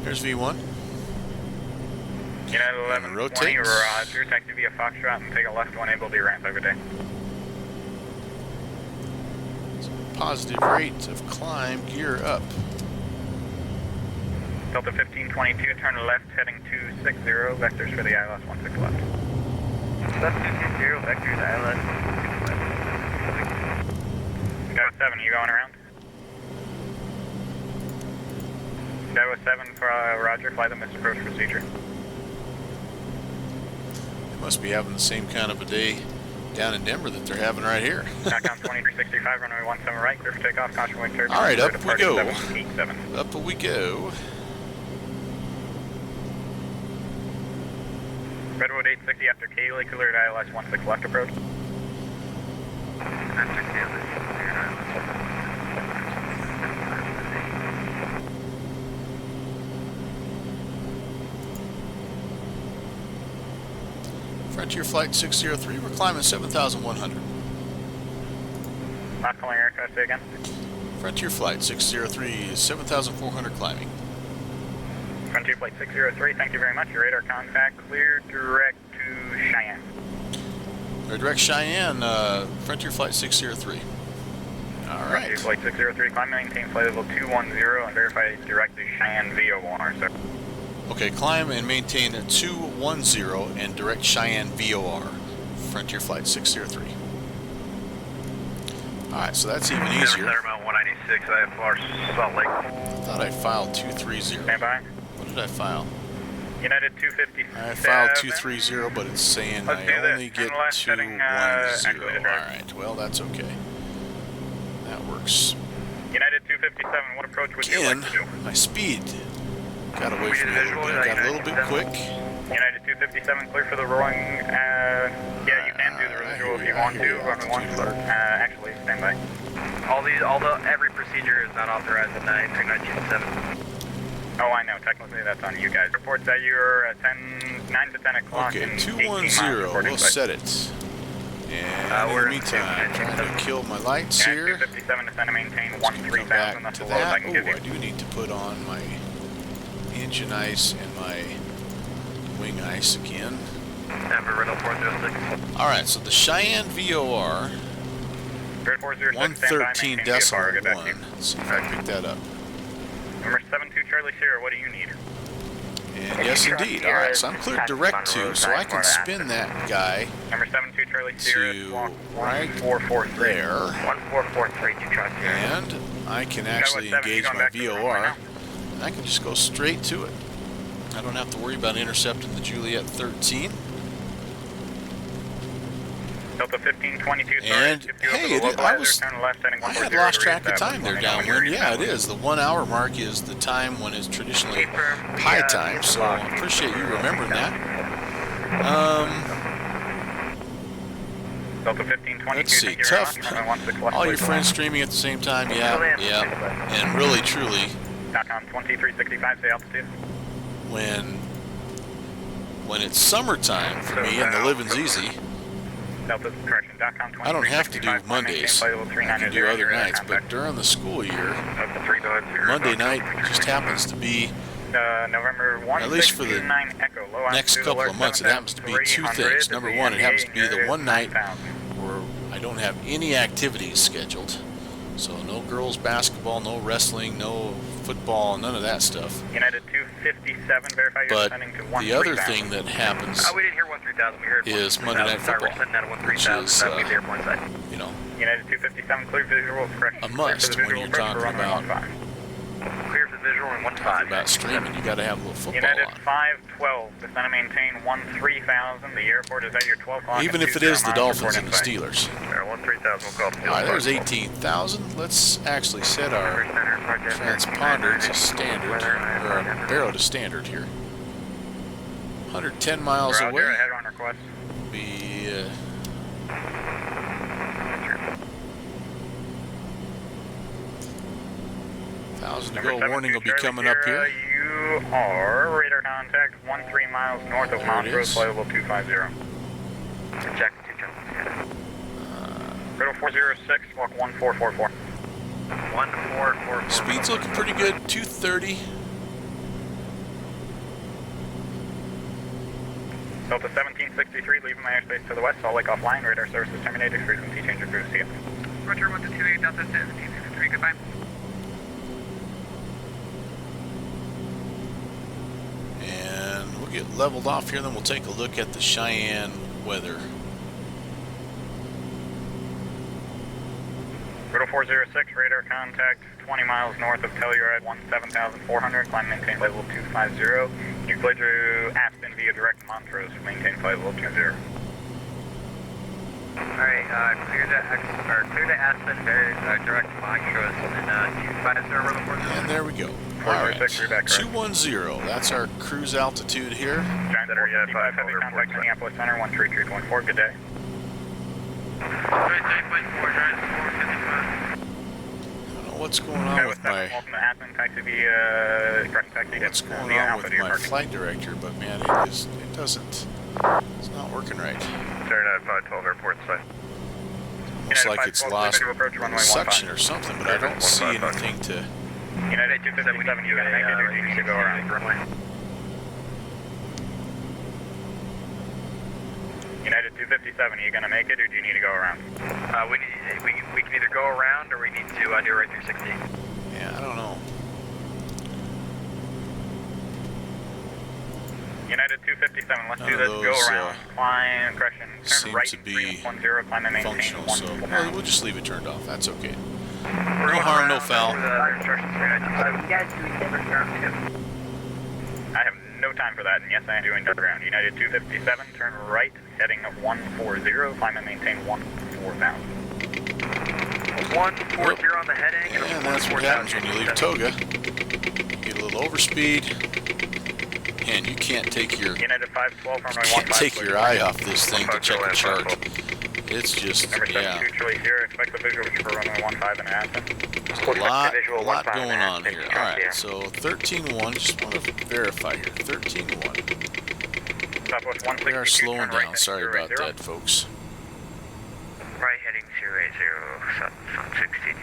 Speaker 1: There's V1.
Speaker 2: United
Speaker 1: And
Speaker 2: 1120,
Speaker 1: rotate.
Speaker 2: roger, taxi via Foxtrot and take a left when able to ramp over day.
Speaker 1: Positive rate of climb, gear up.
Speaker 2: Delta 1522, turn left, heading 260, vectors for the ILS 16 left. Left 260, vectors ILS 16 left. Go 7, you going around? Go 7 for roger, fly the missed approach procedure.
Speaker 1: They must be having the same kind of a day down in Denver that they're having right here.
Speaker 2: Knockdown 2365, runway 17 right, clear for takeoff, caution wind turbulence.
Speaker 1: Alright, up we go.
Speaker 2: 787.
Speaker 1: Up we go.
Speaker 2: Redwood 860 after Kaylee, cleared ILS 16 left approach. After Kaylee, cleared ILS 16 left.
Speaker 1: Frontier Flight 603, we're climbing 7,100.
Speaker 2: Not calling aircraft, say again.
Speaker 1: Frontier Flight 603, 7,400 climbing.
Speaker 2: Frontier Flight 603, thank you very much. Your radar contact cleared direct to Cheyenne.
Speaker 1: Direct Cheyenne, Frontier Flight 603. All
Speaker 2: Frontier
Speaker 1: right.
Speaker 2: Flight 603, climb maintain flight level 210 and verify direct to Cheyenne VOR, sir.
Speaker 1: Okay, climb and maintain a 210 and direct Cheyenne VOR. Frontier Flight 603. All right, so that's even easier.
Speaker 3: Centermount 196, I have far Salt Lake.
Speaker 1: I thought I filed 230.
Speaker 2: Stand by.
Speaker 1: What did I file?
Speaker 2: United 250.
Speaker 1: I filed 230, but it's saying
Speaker 2: Let's do
Speaker 1: I
Speaker 2: this.
Speaker 1: only
Speaker 2: Turn
Speaker 1: get
Speaker 2: left, heading,
Speaker 1: 210.
Speaker 2: activated
Speaker 1: All
Speaker 2: right.
Speaker 1: right, well, that's okay. That works.
Speaker 2: United 257, what approach would you
Speaker 1: Again,
Speaker 2: like to do?
Speaker 1: my speed got away from me a little bit. I got a little bit quick.
Speaker 2: United 257, clear for the roaring. Yeah, you can do the residual if you want to. Runway 1, actually, stand by.
Speaker 4: Every procedure is not authorized at 93927.
Speaker 2: Oh, I know. Technically, that's on you guys. Reports that you're at 9 to 10 o'clock.
Speaker 1: Okay,
Speaker 2: and
Speaker 1: 210, we'll set it. And in the meantime, trying to kill my lights here.
Speaker 2: 257 to center, maintain
Speaker 1: Come
Speaker 2: 13,000.
Speaker 1: back
Speaker 2: That's
Speaker 1: to
Speaker 2: the lowest I
Speaker 1: that.
Speaker 2: can
Speaker 1: Oh,
Speaker 2: give you.
Speaker 1: I do need to put on my engine ice and my wing ice again.
Speaker 4: Denver, Riddle 406.
Speaker 1: Alright, so the Cheyenne VOR,
Speaker 2: Grid 406,
Speaker 1: 113
Speaker 2: maintain
Speaker 1: decimal
Speaker 2: VFR, get back to you.
Speaker 1: 1. Let's see if I pick that up.
Speaker 2: Number 72 Charlie Sierra, what do you need?
Speaker 1: And yes, indeed. Alright, so I'm cleared direct to, so I can spin that guy
Speaker 2: Number 72 Charlie Sierra,
Speaker 1: to
Speaker 2: walk
Speaker 1: right
Speaker 2: 1443.
Speaker 1: there.
Speaker 2: 1443 to Charlie Sierra.
Speaker 1: And I can actually engage my VOR, and I can just go straight to it. I don't have to worry about intercepting the Juliet 13.
Speaker 2: Delta 1522,
Speaker 1: And, hey, I had lost track of time there downwind. Yeah, it is. The 1 hour mark is the time when it's traditionally high time, so I appreciate you remembering that.
Speaker 2: Delta 1522,
Speaker 1: Let's see, tough. All your friends streaming at the same time, yeah. And really, truly,
Speaker 2: .com 2365, say altitude.
Speaker 1: when it's summertime for me and the living's easy,
Speaker 2: Delta, correction, .com
Speaker 1: I don't have to do Mondays. I can do other nights, but during the school year, Monday night just happens to be,
Speaker 2: November 1,
Speaker 1: at least for the
Speaker 2: Echo, low
Speaker 1: next
Speaker 2: altitude
Speaker 1: couple
Speaker 2: alert,
Speaker 1: of months, it happens to be two
Speaker 2: 7300
Speaker 1: things. Number one, it happens to be the one night
Speaker 2: 9000.
Speaker 1: where I don't have any activities scheduled. So no girls basketball, no wrestling, no football, none of that stuff.
Speaker 2: United 257, verify you're
Speaker 1: But
Speaker 2: sending to
Speaker 1: the other
Speaker 2: 13,000.
Speaker 1: thing that happens
Speaker 4: We didn't hear 13000. We heard
Speaker 1: is Monday Night
Speaker 4: 13,000.
Speaker 1: Football,
Speaker 4: We're sending out of
Speaker 1: which
Speaker 4: 13000.
Speaker 1: is,
Speaker 4: That means airborne side.
Speaker 1: you know,
Speaker 2: United 257, clear visual, correction.
Speaker 1: a
Speaker 2: Clear for
Speaker 1: must
Speaker 2: the
Speaker 1: when
Speaker 2: visual
Speaker 1: you're
Speaker 2: approach for
Speaker 1: talking
Speaker 2: runway
Speaker 1: about
Speaker 2: 15.
Speaker 4: Clear for visual and 15.
Speaker 1: about streaming. You got to have a little football
Speaker 2: United
Speaker 1: on.
Speaker 2: 512, descend and maintain 13,000. The airport is at your 12 o'clock.
Speaker 1: Even
Speaker 2: and
Speaker 1: if it is the
Speaker 2: 20 miles,
Speaker 1: Dolphins and the
Speaker 2: report
Speaker 1: Steelers.
Speaker 3: 13,000 will call.
Speaker 1: All right, there's 18,000. Let's actually set our transponder to standard, or our barrel to standard here. 110 miles
Speaker 2: Roger,
Speaker 1: away.
Speaker 2: head on request.
Speaker 1: Be 1,000 to go. Warning will be coming up here.
Speaker 2: You are radar contact 13 miles north of
Speaker 1: There
Speaker 2: Mount
Speaker 1: it
Speaker 2: Road,
Speaker 1: is.
Speaker 2: flight level 250.
Speaker 4: Check 2 Charlie.
Speaker 2: Radar 406, walk 1444.
Speaker 4: 1444.
Speaker 1: Speed's looking pretty good. 230.
Speaker 2: Delta 1763, leaving my airspace to the west, Salt Lake offline, radar services terminated, frequency change approved, see ya.
Speaker 4: Roger 128, Delta 1763, goodbye.
Speaker 1: And we'll get leveled off here, then we'll take a look at the Cheyenne weather.
Speaker 2: Radar 406, radar contact 20 miles north of Telluride, 17,400, climb maintain flight level 250. You clear to Aspen via direct Montrose, maintain flight level 20.
Speaker 4: Alright, clear to Aspen, direct Montrose, and 250 Riddle 406.
Speaker 1: And there we go. Alright, 210. That's our cruise altitude here.
Speaker 2: Giant 455, heavy contact Minneapolis Center, 133.4, good day.
Speaker 1: I don't know what's going on with my
Speaker 2: Welcome to Aspen, taxi via, correct taxi.
Speaker 1: what's going
Speaker 2: via
Speaker 1: on
Speaker 2: Alpha
Speaker 1: with
Speaker 2: to your
Speaker 1: my
Speaker 2: parking.
Speaker 1: flight director, but man, it's not working right.
Speaker 3: Turn 512 airport side.
Speaker 1: Almost
Speaker 2: United
Speaker 1: like it's
Speaker 2: 512,
Speaker 1: lost
Speaker 2: clear to approach runway
Speaker 1: suction
Speaker 2: 15.
Speaker 1: or something, but I don't see anything to.
Speaker 2: United 257, you gotta make it, or do you need to go around? United 257, are you gonna make it, or do you need to go around?
Speaker 4: We can either go around or we need to do right through 60.
Speaker 1: Yeah, I don't know.
Speaker 2: United 257, let's
Speaker 1: None
Speaker 2: do
Speaker 1: of
Speaker 2: this. Go
Speaker 1: those,
Speaker 2: around. Climb, correction. Turn
Speaker 1: seem
Speaker 2: right
Speaker 1: to be
Speaker 2: 310, climb and maintain
Speaker 1: Functional, so
Speaker 2: 149.
Speaker 1: we'll just leave it turned off. That's okay.
Speaker 2: We're
Speaker 1: No
Speaker 2: going
Speaker 1: harm, no
Speaker 2: around
Speaker 1: foul.
Speaker 2: over the instructions for United 257. I have no time for that, and yes, I am doing underground. United 257, turn right, heading 140, climb and maintain 14,000.
Speaker 4: 140 on the heading.
Speaker 1: And that's what happens when you leave Toga. Get a little overspeed, and you can't take your
Speaker 2: United 512, runway 15.
Speaker 1: your eye off this thing to check the chart. It's just,
Speaker 2: Number
Speaker 1: yeah,
Speaker 2: 72 Charlie Sierra, expect the visual for runway 15 and Aspen.
Speaker 1: there's a lot going on here. Alright, so 13-1, just want to verify here. 13-1.
Speaker 2: Southwest 162,
Speaker 1: We are slowing
Speaker 2: turn right
Speaker 1: down. Sorry about
Speaker 2: 080.
Speaker 1: that, folks.
Speaker 4: Right heading 080, Sun 62.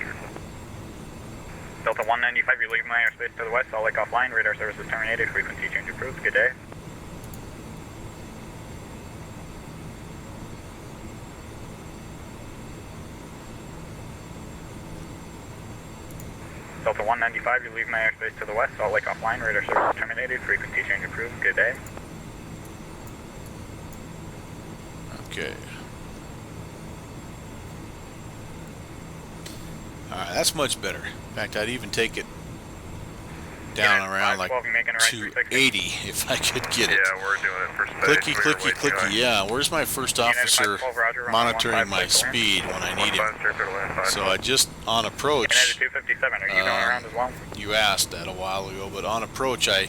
Speaker 2: Delta 195, you're leaving my airspace to the west, Salt Lake offline, radar services terminated, frequency change approved, good day. Delta 195, you leave my airspace to the west, Salt Lake offline, radar services terminated, frequency change approved, good day.
Speaker 1: Okay. Alright, that's much better. In fact, I'd even take it down around like 280 if I could get it.
Speaker 3: Yeah, we're doing it for space.
Speaker 1: Clicky,
Speaker 3: We were
Speaker 1: clicky,
Speaker 3: waiting
Speaker 1: clicky.
Speaker 3: on
Speaker 1: Yeah, where's my first officer monitoring my speed when I need him? So I just, on approach,
Speaker 2: United 257, are you going around as well?
Speaker 1: you asked that a while ago, but on approach I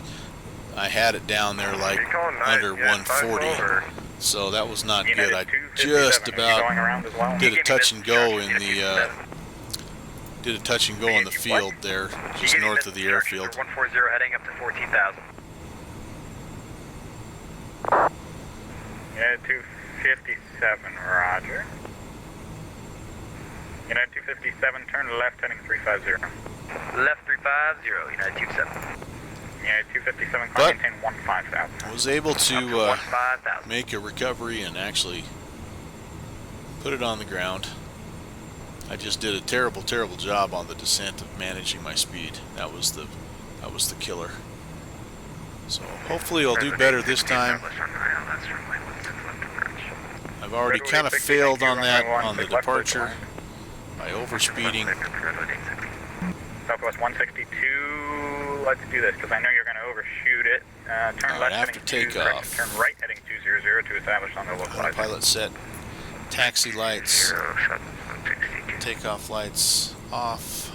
Speaker 1: had it down there like under 140. So that was not good. I just about did a touch and go in the field there, just north of the airfield.
Speaker 4: 140 heading up to 14,000.
Speaker 2: United 257, roger. United 257, turn left heading 350.
Speaker 4: Left 350, United 27.
Speaker 2: United 257,
Speaker 1: But
Speaker 2: maintain 15,000.
Speaker 1: I was able to
Speaker 4: 15,000.
Speaker 1: make a recovery and actually put it on the ground. I just did a terrible, terrible job on the descent of managing my speed. That was the killer. So hopefully I'll do better this time. I've already kind of failed on that on the departure by overspeeding.
Speaker 2: Southwest 162, let's do this because I know you're going to overshoot it. Turn left
Speaker 1: after
Speaker 2: heading
Speaker 1: takeoff.
Speaker 2: turn right heading 200 to establish on the localizer.
Speaker 1: Autopilot set. Taxi lights. Takeoff lights off.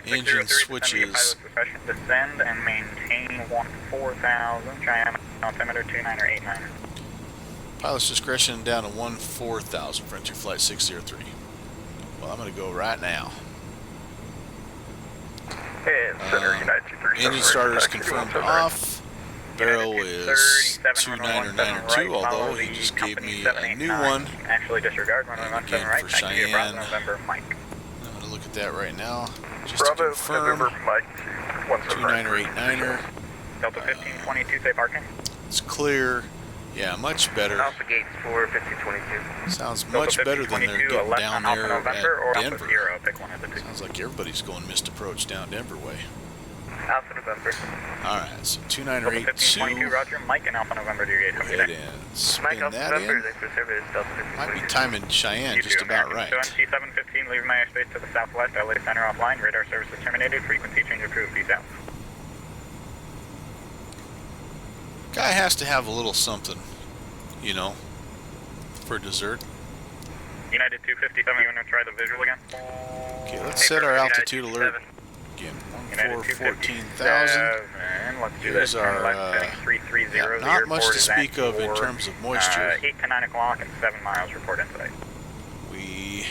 Speaker 1: Engine switches.
Speaker 2: Descend and maintain 14,000. Cheyenne altimeter 29 or 89.
Speaker 1: Pilot's discretion down to 14,000. Frontier Flight 603. Well, I'm going to go right now. Engine starter is confirmed off. Barrel is 2992, although he just gave me a new one.
Speaker 2: Actually, disregard runway 17 right.
Speaker 1: For
Speaker 2: Thank you, Bravo
Speaker 1: Cheyenne.
Speaker 2: November Mike.
Speaker 1: I'm going to look at that right now. Just to
Speaker 3: Bravo,
Speaker 1: confirm.
Speaker 3: November, Mike,
Speaker 1: 29er, 89er.
Speaker 2: Delta 1522, safe parking.
Speaker 1: It's clear. Yeah, much better.
Speaker 4: Alpha gates for 1522.
Speaker 1: Sounds much better than they're getting down there at Denver.
Speaker 2: Zero, pick one of the two.
Speaker 1: Sounds like everybody's going missed approach down Denver way.
Speaker 4: Alpha November.
Speaker 1: Alright, so
Speaker 2: Delta
Speaker 1: 29er,
Speaker 2: 1522,
Speaker 1: 82.
Speaker 2: Roger. Mike and Alpha November, do you
Speaker 1: Go
Speaker 2: get
Speaker 1: ahead and spin
Speaker 4: Mike Alpha
Speaker 1: that
Speaker 4: November,
Speaker 1: in.
Speaker 4: thanks for service, Delta 1522.
Speaker 1: Might be timing Cheyenne just about right.
Speaker 2: So MT 715, leaving my airspace to the southwest, LA Center offline, radar services terminated, frequency change approved, peace out.
Speaker 1: Guy has to have a little something, you know, for dessert.
Speaker 2: United 257, you want to try the visual again?
Speaker 1: Okay, let's set our altitude alert again. 14,000.
Speaker 2: Let's do
Speaker 1: Here's
Speaker 2: this.
Speaker 1: our,
Speaker 2: Turn left, heading 330.
Speaker 1: yeah,
Speaker 2: The
Speaker 1: not much
Speaker 2: airport
Speaker 1: to
Speaker 2: is
Speaker 1: speak
Speaker 2: at
Speaker 1: of in
Speaker 2: your,
Speaker 1: terms of moisture.
Speaker 2: 8 to 9 o'clock and 7 miles report insight.
Speaker 1: We need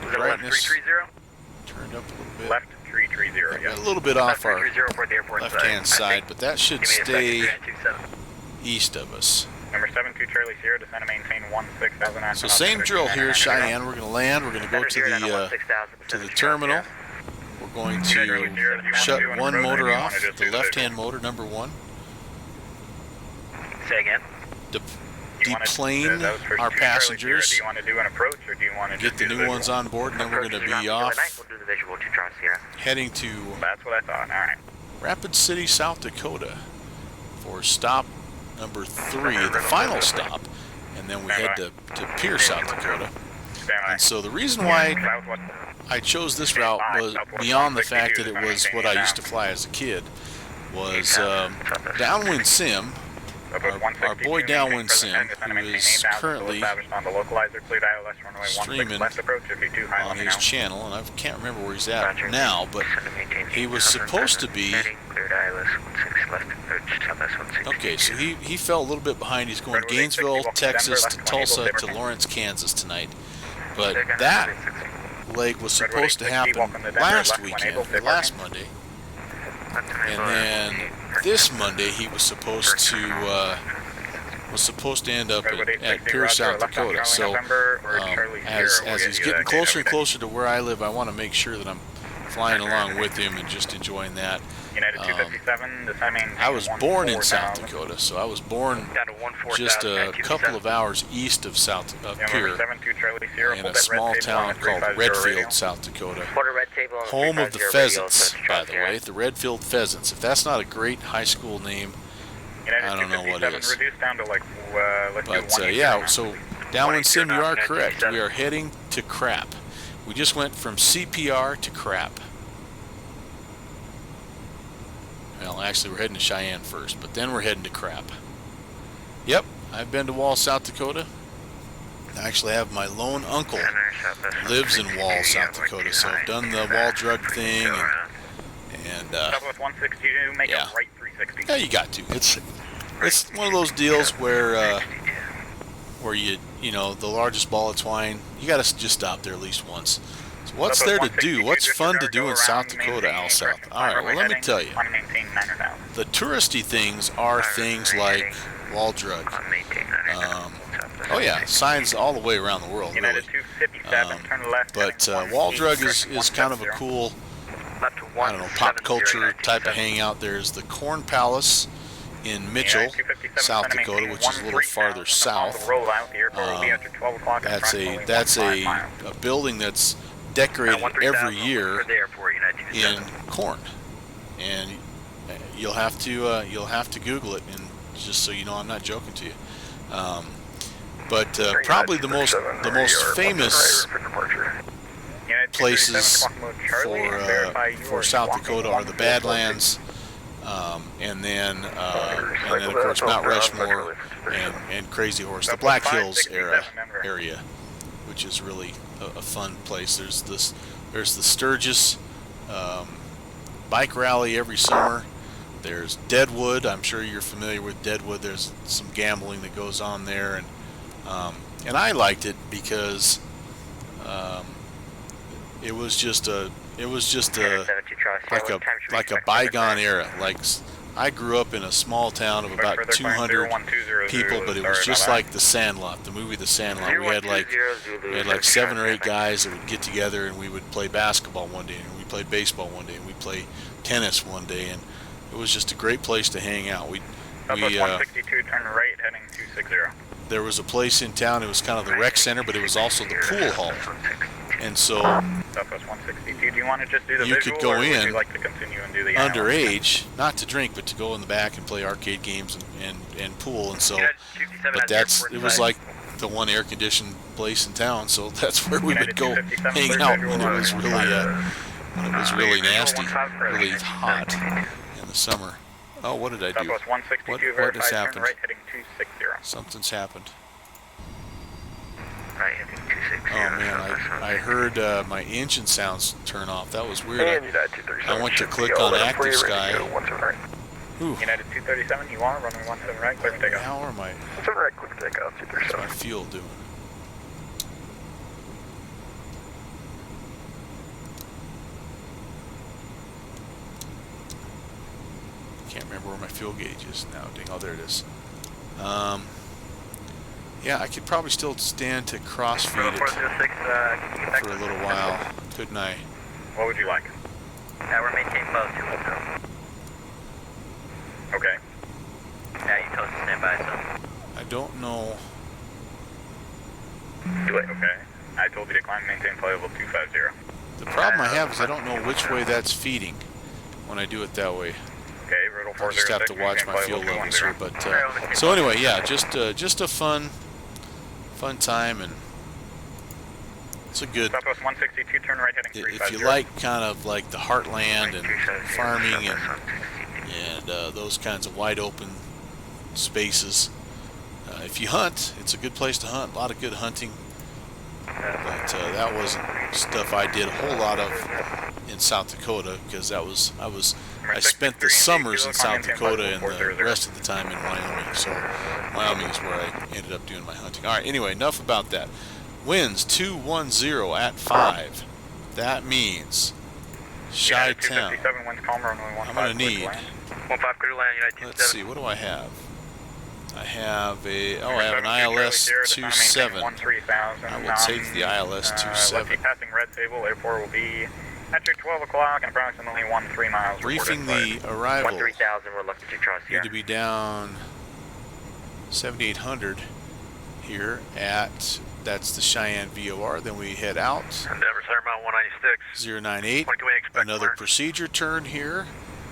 Speaker 1: the
Speaker 4: Was it left
Speaker 1: brightness
Speaker 4: 330?
Speaker 1: turned up a little bit.
Speaker 2: Left 330,
Speaker 1: Yeah,
Speaker 2: yes.
Speaker 1: a little bit off our
Speaker 4: 330 for the airport
Speaker 1: left-hand side, but that should
Speaker 4: Give me a
Speaker 1: stay
Speaker 4: second, 327.
Speaker 1: east of us.
Speaker 2: Number 72 Charlie Sierra, descend and maintain 16,000.
Speaker 1: So same drill here, Cheyenne. We're going to land. We're going to go to the terminal. We're going to shut one motor off, the left-hand motor, number one.
Speaker 4: Say again.
Speaker 1: Deplane our passengers,
Speaker 2: Do you want to do an approach or do you want to
Speaker 1: get the new ones on board, and then we're going to be off,
Speaker 4: We'll do the visual to Charlie Sierra.
Speaker 1: heading to
Speaker 2: That's what I thought. All right.
Speaker 1: Rapid City, South Dakota for stop number 3, the final stop, and then we head to Pierce, South Dakota. And so the reason why I chose this route was beyond the fact that it was what I used to fly as a kid, was Downwind Sim. Our boy Downwind Sim, who is currently streaming on his channel, and I can't remember where he's at now, but he was supposed to be Okay, so he fell a little bit behind. He's going Gainesville, Texas to Tulsa to Lawrence, Kansas tonight. But that leg was supposed to happen last weekend, or last Monday. And then this Monday he was supposed to end up at Pierce, South Dakota. So as he's getting closer and closer to where I live, I want to make sure that I'm flying along with him and just enjoying that. I was born in South Dakota, so I was born just a couple of hours east of Pierre, in a small town called Redfield, South Dakota. Home of the Pheasants, by the way, the Redfield Pheasants. If that's not a great high school name, I don't know what is. But yeah, so downwind sim, you are correct. We are heading to crap. We just went from CPR to crap. Well, actually, we're heading to Cheyenne first, but then we're heading to crap. Yep, I've been to Wall, South Dakota. I actually have my lone uncle lives in Wall, South Dakota, so I've done the Wall drug thing, and yeah, you got to. It's one of those deals where you know, the largest ball of twine, you got to just stop there at least once. So what's there to do? What's fun to do in South Dakota, Al South? All right, well, let me tell you. The touristy things are things like Wall Drug. Oh yeah, signs all the way around the world, really. But Wall Drug is kind of a cool, I don't know, pop culture type of hangout. There's the Corn Palace in Mitchell, South Dakota, which is a little farther south. That's a building that's decorated every year in corn, and you'll have to Google it, and just so you know, I'm not joking to you. But probably the most famous places for South Dakota are the Badlands, and then of course Mount Rushmore and Crazy Horse, the Black Hills area, which is really a fun place. There's the Sturgis bike rally every summer. There's Deadwood. I'm sure you're familiar with Deadwood. There's some gambling that goes on there, and I liked it because it was just like a bygone era. Like, I grew up in a small town of about 200 people, but it was just like The Sandlot, the movie The Sandlot. We had like 7 or 8 guys that would get together, and we would play basketball one day, and we played baseball one day, and we played tennis one day, and it was just a great place to hang out.
Speaker 2: 162, turn right, heading 260.
Speaker 1: There was a place in town. It was kind of the rec center, but it was also the pool hall. And so
Speaker 2: Southwest 162. Do you want to just do the
Speaker 1: you
Speaker 2: visual,
Speaker 1: could go
Speaker 2: or would
Speaker 1: in
Speaker 2: you like to continue and do the
Speaker 1: underage, not to drink, but to go in the back and play arcade games and pool. And so, but it was like the one air-conditioned place in town. So that's where we would go hang out when it was really nasty, really hot in the summer. Oh, what did I do?
Speaker 2: Southwest 162,
Speaker 1: What has happened?
Speaker 2: right, heading 260.
Speaker 1: Something's happened.
Speaker 4: Right, heading 260.
Speaker 1: Oh man, I heard my engine sounds turn off. That was weird. I went to click on Active Sky. Ooh.
Speaker 2: United 237, you are running 17 right, clear for takeoff.
Speaker 1: How am I?
Speaker 3: 17 right, clear for takeoff, 237.
Speaker 1: What's my fuel doing? Can't remember where my fuel gauge is now. Dang, oh, there it is. Yeah, I could probably still stand to crossfeed it for a little while, couldn't I?
Speaker 2: What would you like?
Speaker 4: Now we're maintaining both 210.
Speaker 2: Okay.
Speaker 4: Yeah, you told us to stand by, so.
Speaker 1: I don't know.
Speaker 2: Do it. Okay. I told you to climb and maintain flight level 250.
Speaker 1: The problem I have is I don't know which way that's feeding when I do it that way.
Speaker 2: Okay, Riddle
Speaker 1: I just have to
Speaker 2: 406,
Speaker 1: watch my
Speaker 2: maintain
Speaker 1: fuel
Speaker 2: flight level
Speaker 1: levels here.
Speaker 2: 210.
Speaker 1: But so anyway, yeah, just a fun time, and it's a good.
Speaker 2: Southwest 162, turn right, heading 350.
Speaker 1: If you like kind of like the heartland and farming and those kinds of wide open spaces, if you hunt, it's a good place to hunt. A lot of good hunting. But that wasn't stuff I did a whole lot of in South Dakota, because I spent the summers in South Dakota and the rest of the time in Wyoming. So Wyoming is where I ended up doing my hunting. All right, anyway, enough about that. Winds 210 at 5. That means Chi-Town. I'm going to need,
Speaker 4: 15 clear land, United
Speaker 1: let's see, what do I have? I have an ILS 27. I will take the ILS 27.
Speaker 2: Passing red table, airport will be at 12 o'clock and approximately 13 miles.
Speaker 1: Briefing the arrival.
Speaker 4: 13,000, we're looking to cross here.
Speaker 1: Need to be down 7,800 here at, that's the Cheyenne VOR. Then we head out.
Speaker 3: Denver Center, Mount 196.
Speaker 1: 098.
Speaker 3: What can we expect?
Speaker 1: Another procedure turn here.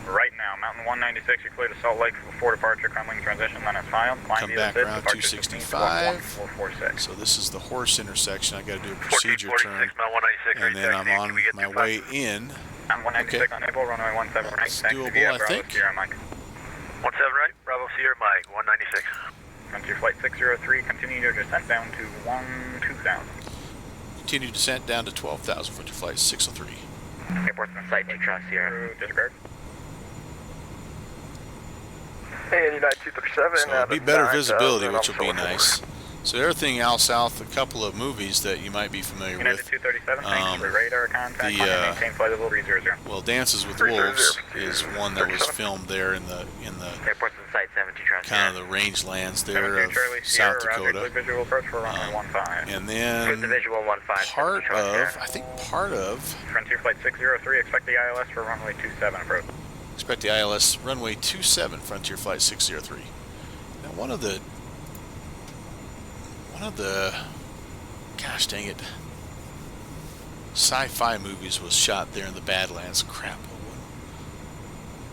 Speaker 2: Right now, Mountain 196, you're clear to Salt Lake before departure, coming transition, then it's filed.
Speaker 1: Come back around 265. So this is the horse intersection. I got to do a procedure turn, and then I'm on my way in.
Speaker 2: I'm 196 on April, runway 17 right.
Speaker 1: It's doable, I think.
Speaker 2: 17 right,
Speaker 3: Bravo Sierra Mike, 196.
Speaker 2: Frontier Flight 603, continue your descent down to 12,000.
Speaker 1: Continue descent down to 12,000 for flight 603.
Speaker 4: Airport's in sight, Neutron Sierra.
Speaker 2: Disregard.
Speaker 3: Hey, United 237.
Speaker 1: So it'll be better visibility, which will be nice. So everything out south, a couple of movies that you might be familiar
Speaker 2: United
Speaker 1: with.
Speaker 2: 237, thanks for radar contact. Maintain flight level 300.
Speaker 1: Well, Dances with Wolves is one that was filmed there in the
Speaker 4: Airport's in sight, 7 Neutron Sierra.
Speaker 1: kind of the rangelands there of South Dakota.
Speaker 2: Visual approach for runway 15.
Speaker 1: And
Speaker 4: Good,
Speaker 1: then
Speaker 4: the visual 15.
Speaker 1: part of
Speaker 2: Frontier Flight 603, expect the ILS for runway 27 approach.
Speaker 1: expect the ILS runway 27 Frontier Flight 603. Now one of the gosh dang it, sci-fi movies was shot there in the Badlands. Crap,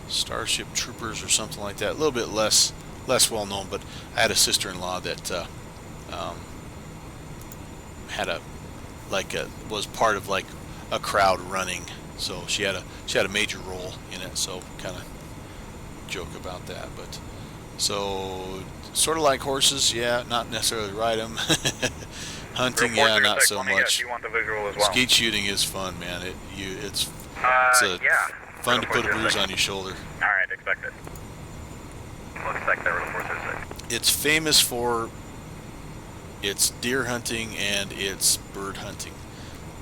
Speaker 1: Starship Troopers or something like that. A little bit less well known, but I had a sister-in-law that was part of like a crowd running. So she had a major role in it, so kind of joke about that. But so sort of like horses, yeah, not necessarily ride them. Hunting, yeah, not so much. Skeet shooting is fun, man. It's fun to put a bruise on your shoulder.
Speaker 2: All right, expect it.
Speaker 3: Looks like that room 436.
Speaker 1: It's famous for its deer hunting and its bird hunting.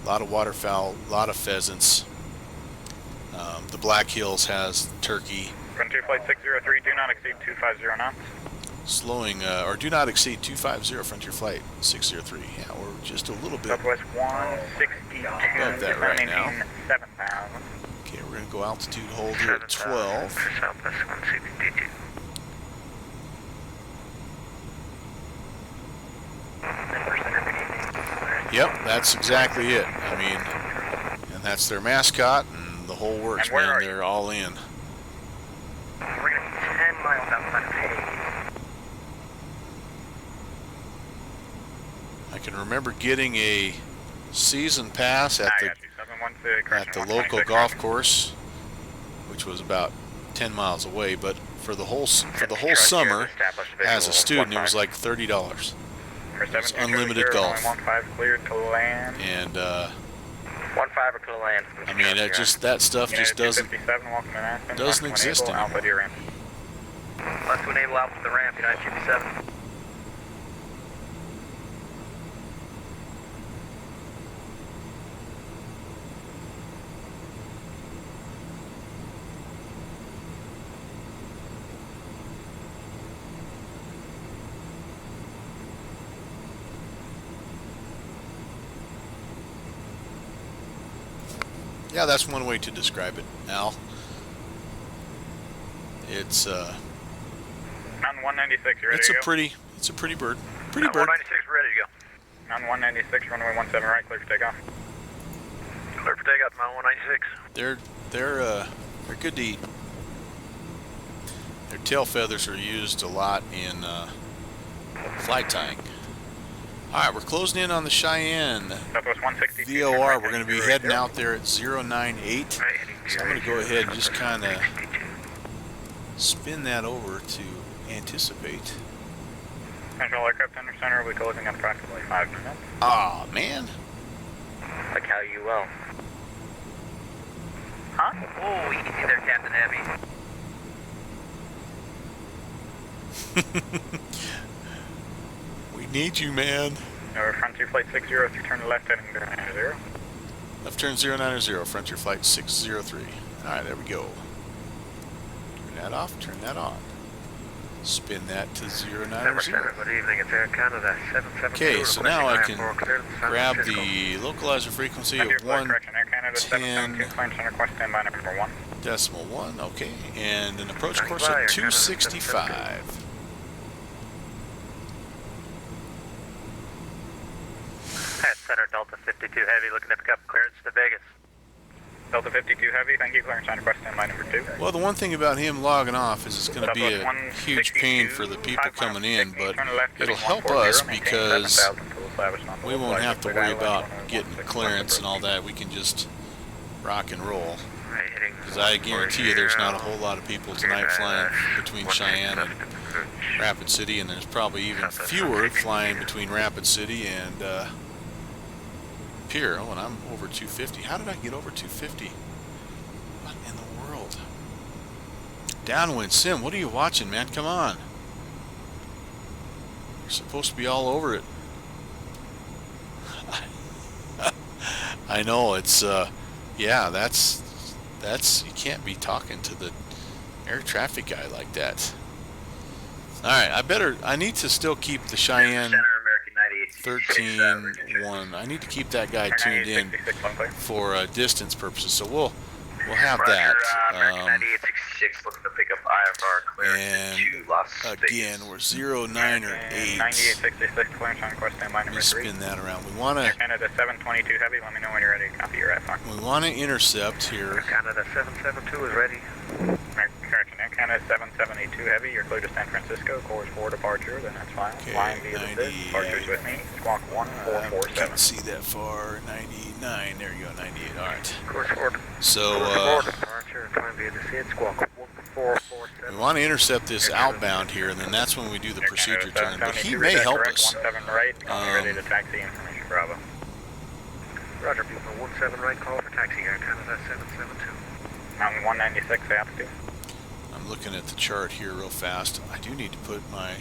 Speaker 1: A lot of waterfowl, a lot of pheasants. The Black Hills has turkey.
Speaker 2: Frontier Flight 603, do not exceed 250 knots.
Speaker 1: Slowing, or do not exceed 250 Frontier Flight 603. Yeah, we're just a little bit
Speaker 2: Southwest 162,
Speaker 1: above that right now.
Speaker 2: 7,000.
Speaker 1: Okay, we're going to go altitude hold here at 12.
Speaker 4: Southwest 162.
Speaker 1: Yep, that's exactly it. I mean, and that's their mascot, and the whole works,
Speaker 2: And where
Speaker 1: man.
Speaker 2: are
Speaker 1: They're all in.
Speaker 4: We're going to be 10 miles outside of Hayes.
Speaker 1: I can remember getting a season pass at the local golf course, which was about 10 miles away. But for the whole summer, as a student, it was like $30. It's unlimited golf.
Speaker 2: 15 cleared to land.
Speaker 1: And
Speaker 4: 15 or to land.
Speaker 1: I mean, that stuff just doesn't exist anymore.
Speaker 4: Left to enable out to the ramp, United 257.
Speaker 1: Yeah, that's one way to describe it, Al. It's
Speaker 2: Mountain 196, you ready to go?
Speaker 1: It's a pretty bird.
Speaker 3: Pretty bird. 196, ready to go.
Speaker 2: Mountain 196, runway 17 right, clear for takeoff.
Speaker 3: Clear for takeoff, Mountain 196.
Speaker 1: They're good to eat. Their tail feathers are used a lot in fly tying. All right, we're closing in on the Cheyenne
Speaker 2: Southwest 162.
Speaker 1: VOR. We're going to be heading out there at 098. So I'm going to go ahead and just kind of spin that over to anticipate.
Speaker 2: Central Aircraft Center will be closing in approximately 5 minutes.
Speaker 1: Ah, man.
Speaker 4: Like how you will. Huh? Oh, easy there, Captain Heavy.
Speaker 1: We need you, man.
Speaker 2: Frontier Flight 603, turn left heading 090.
Speaker 1: Left turn 090, Frontier Flight 603. Alright, there we go. Turn that off, turn that on. Spin that to 090.
Speaker 3: Good evening, it's Air Canada 772.
Speaker 1: Okay, so now I can grab the localizer frequency of 110.1, okay, and an approach course of 265.
Speaker 3: Center Delta 52 Heavy, looking to pick up clearance to Vegas.
Speaker 2: Delta 52 Heavy, thank you, clearance on request standby number 2.
Speaker 1: Well, the one thing about him logging off is it's going to be a huge pain for the people coming in, but it'll help us because we won't have to worry about getting clearance and all that. We can just rock and roll. Because I guarantee you there's not a whole lot of people tonight flying between Cheyenne and Rapid City, and there's probably even fewer flying between Rapid City and Pier. Oh, and I'm over 250. How did I get over 250? What in the world? Downwind Sim, what are you watching, man? Come on. You're supposed to be all over it. I know, it's, yeah, that's, you can't be talking to the air traffic guy like that. Alright, I need to still keep the Cheyenne 13-1. I need to keep that guy tuned in for distance purposes, so we'll have that.
Speaker 3: Looking to pick up IFR clearance
Speaker 1: And again, we're 09 or 8.
Speaker 2: 9866 clearance on request standby
Speaker 1: Let me
Speaker 2: number 3.
Speaker 1: spin that around. We want to
Speaker 2: Canada 722 Heavy, let me know when you're ready to copy your FR.
Speaker 1: we want to intercept here.
Speaker 3: Canada 772 is ready.
Speaker 2: Correction, Air Canada 772 Heavy, you're clear to San Francisco, course 4 departure, then that's fine.
Speaker 1: Okay,
Speaker 2: Flying via the
Speaker 1: 90,
Speaker 2: departures with me, squawk
Speaker 1: Can't
Speaker 2: 1447.
Speaker 1: see that far. 99. There you go. 98. All right.
Speaker 3: Course 4.
Speaker 1: So
Speaker 3: Departure, flying via the SID, squawk 1447.
Speaker 1: we want to intercept this outbound here, and then that's when we do the procedure turn. But he may help us.
Speaker 2: 17 right, ready to taxi information, Bravo.
Speaker 3: Roger, Bugle 17 right, call for taxi, Air Canada 772.
Speaker 2: Mountain 196 altitude.
Speaker 1: I'm looking at the chart here real fast. I do need to put my...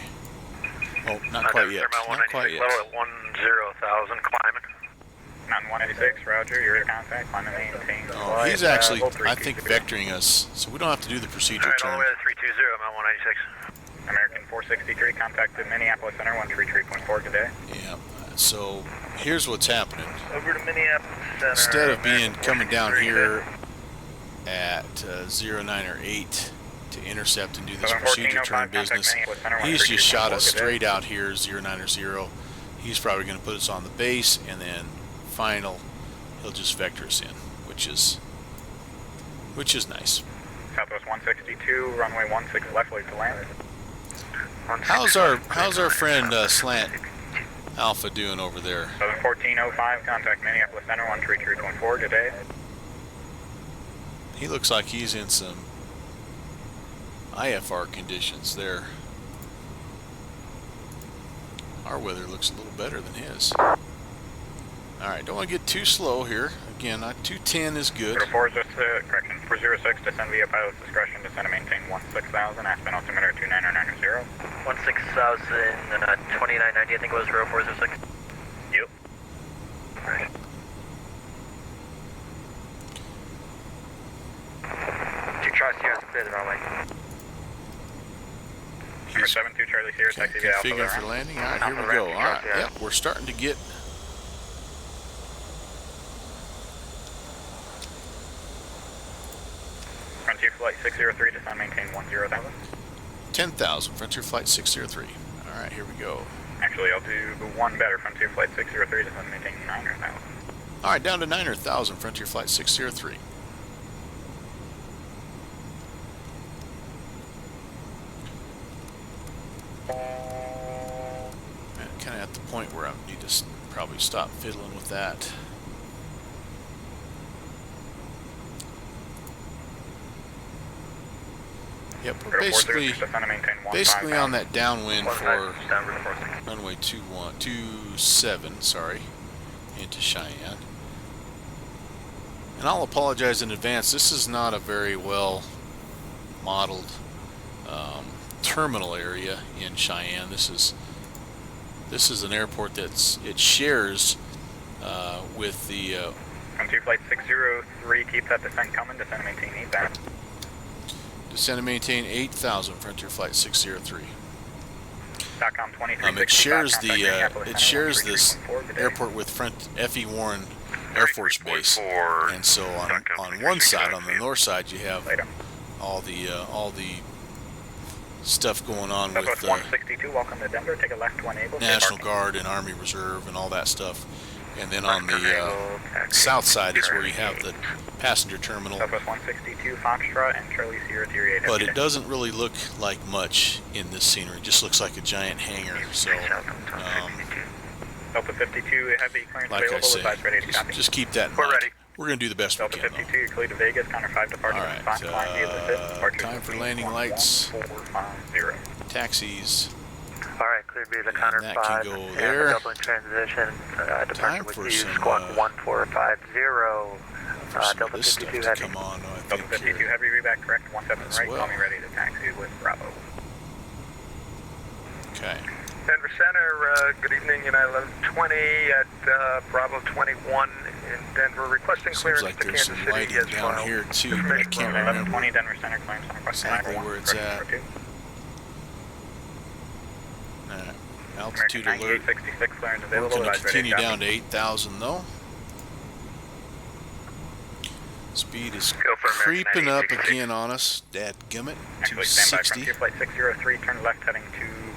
Speaker 1: Oh, not quite yet. Not quite yet.
Speaker 3: Level at 10,000, climbing.
Speaker 2: Mountain 196, Roger, you're in contact, climb and maintain.
Speaker 1: Oh, he's actually, I think, vectoring us, so we don't have to do the procedure
Speaker 3: Alright, all
Speaker 1: turn.
Speaker 3: the way to 320, Mount 196.
Speaker 2: American 463, contacted Minneapolis Center 133.4 today.
Speaker 1: Yeah. So here's what's happening.
Speaker 3: Over to Minneapolis Center.
Speaker 1: Instead of coming down here at 09 or 8 to intercept and do this procedure turn business, he's just shot us straight out here 09 or 0. He's probably going to put us on the base, and then final he'll just vector us in, which is nice.
Speaker 2: Southwest 162, runway 16 left, lead to land.
Speaker 1: How's our friend Slant Alpha doing over there?
Speaker 2: Southern 1405, contact Minneapolis Center 133.4 today.
Speaker 1: He looks like he's in some IFR conditions there. Our weather looks a little better than his. Alright, don't want to get too slow here. Again, 210 is good.
Speaker 2: 406, 406, descend via pilot's discretion, descend and maintain 16,000, Aspen altimeter 29990.
Speaker 4: 16,000, 2990, I think it was, 0406.
Speaker 2: Yep.
Speaker 3: Right. 2 Charlie Sierra, clear the runway.
Speaker 2: Number 72 Charlie Sierra, taxi via Alpha
Speaker 1: Configuring for
Speaker 2: Lima.
Speaker 1: landing. Alright, here we go. Alright, yep, we're starting to get...
Speaker 2: Frontier Flight 603, descend maintain 10,000.
Speaker 1: 10,000, Frontier Flight 603. Alright, here we go.
Speaker 2: Actually, I'll do one better, Frontier Flight 603, descend maintain 9,000.
Speaker 1: Alright, down to 9,000, Frontier Flight 603. Kind of at the point where I need to probably stop fiddling with that. Yep, we're basically on that downwind for runway 27, sorry, into Cheyenne. And I'll apologize in advance. This is not a very well modeled terminal area in Cheyenne. This is an airport it shares with the
Speaker 2: Frontier Flight 603, keep that descent coming, descend and maintain 8,000.
Speaker 1: descend and maintain 8,000, Frontier Flight 603.
Speaker 2: SOCOM 2365,
Speaker 1: It shares
Speaker 2: contact Minneapolis
Speaker 1: it
Speaker 2: Center,
Speaker 1: shares this
Speaker 2: 1314, good day.
Speaker 1: airport with F.E. Warren Air Force Base, and so on one side, on the north side, you have
Speaker 2: Later.
Speaker 1: all the stuff going on with
Speaker 2: Southwest 162, welcome to Denver, take a left to enable.
Speaker 1: National Guard and Army Reserve and all that stuff. And then on the south side is where you have the passenger terminal.
Speaker 2: Southwest 162, Foxtrot and Charlie Sierra 38.
Speaker 1: But it doesn't really look like much in this scenery. It just looks like a giant hangar. So,
Speaker 2: Delta 52, heavy clearance
Speaker 1: like I
Speaker 2: available,
Speaker 1: say,
Speaker 2: advise ready to copy.
Speaker 1: just keep that in
Speaker 2: We're
Speaker 1: mind.
Speaker 2: ready.
Speaker 1: We're going to do the best we
Speaker 2: Delta
Speaker 1: can,
Speaker 2: 52, you're clear to Vegas, counter 5 departure.
Speaker 1: All right,
Speaker 2: spot climb via the fifth, departure
Speaker 1: time for
Speaker 2: 15,
Speaker 1: landing lights.
Speaker 2: 1450.
Speaker 1: Taxis.
Speaker 5: Alright, clear via the counter
Speaker 1: that
Speaker 5: 5.
Speaker 1: can go
Speaker 5: and
Speaker 1: there.
Speaker 5: Dublin transition. Departure
Speaker 1: Time
Speaker 5: with
Speaker 1: for
Speaker 5: you,
Speaker 1: some,
Speaker 5: squawk 1450.
Speaker 1: For some of
Speaker 5: Delta
Speaker 1: this stuff
Speaker 5: 52
Speaker 1: to
Speaker 5: heavy.
Speaker 1: come on, I
Speaker 2: Delta
Speaker 1: think
Speaker 2: 52,
Speaker 1: here.
Speaker 2: heavy reback, correct, 17
Speaker 1: as
Speaker 2: right,
Speaker 1: well.
Speaker 2: call me ready to taxi with Bravo.
Speaker 1: Okay.
Speaker 3: Denver Center, good evening, United 1120 at Bravo 21 in Denver, requesting
Speaker 1: Seems
Speaker 3: clearance
Speaker 1: like
Speaker 3: to
Speaker 1: there's
Speaker 3: Kansas
Speaker 1: some
Speaker 3: City
Speaker 1: lighting
Speaker 3: as
Speaker 1: down
Speaker 3: filed.
Speaker 1: here too, but I
Speaker 3: Information
Speaker 1: can't
Speaker 3: from
Speaker 1: remember
Speaker 2: 1120 Denver Center, claims on request
Speaker 1: exactly
Speaker 2: 901,
Speaker 1: where it's
Speaker 2: correct,
Speaker 1: at.
Speaker 2: number 2.
Speaker 1: Altitude
Speaker 2: American
Speaker 1: alert.
Speaker 2: 9866, clearance
Speaker 1: We're
Speaker 2: available,
Speaker 1: going to
Speaker 2: advise ready
Speaker 1: continue
Speaker 2: to
Speaker 1: down
Speaker 2: copy.
Speaker 1: to 8,000 though. Speed is
Speaker 3: Go for American
Speaker 1: creeping up
Speaker 3: 9866.
Speaker 1: again on us. Dadgummit.
Speaker 2: Actually, stand by
Speaker 1: 260.
Speaker 2: Frontier Flight 603, turn left heading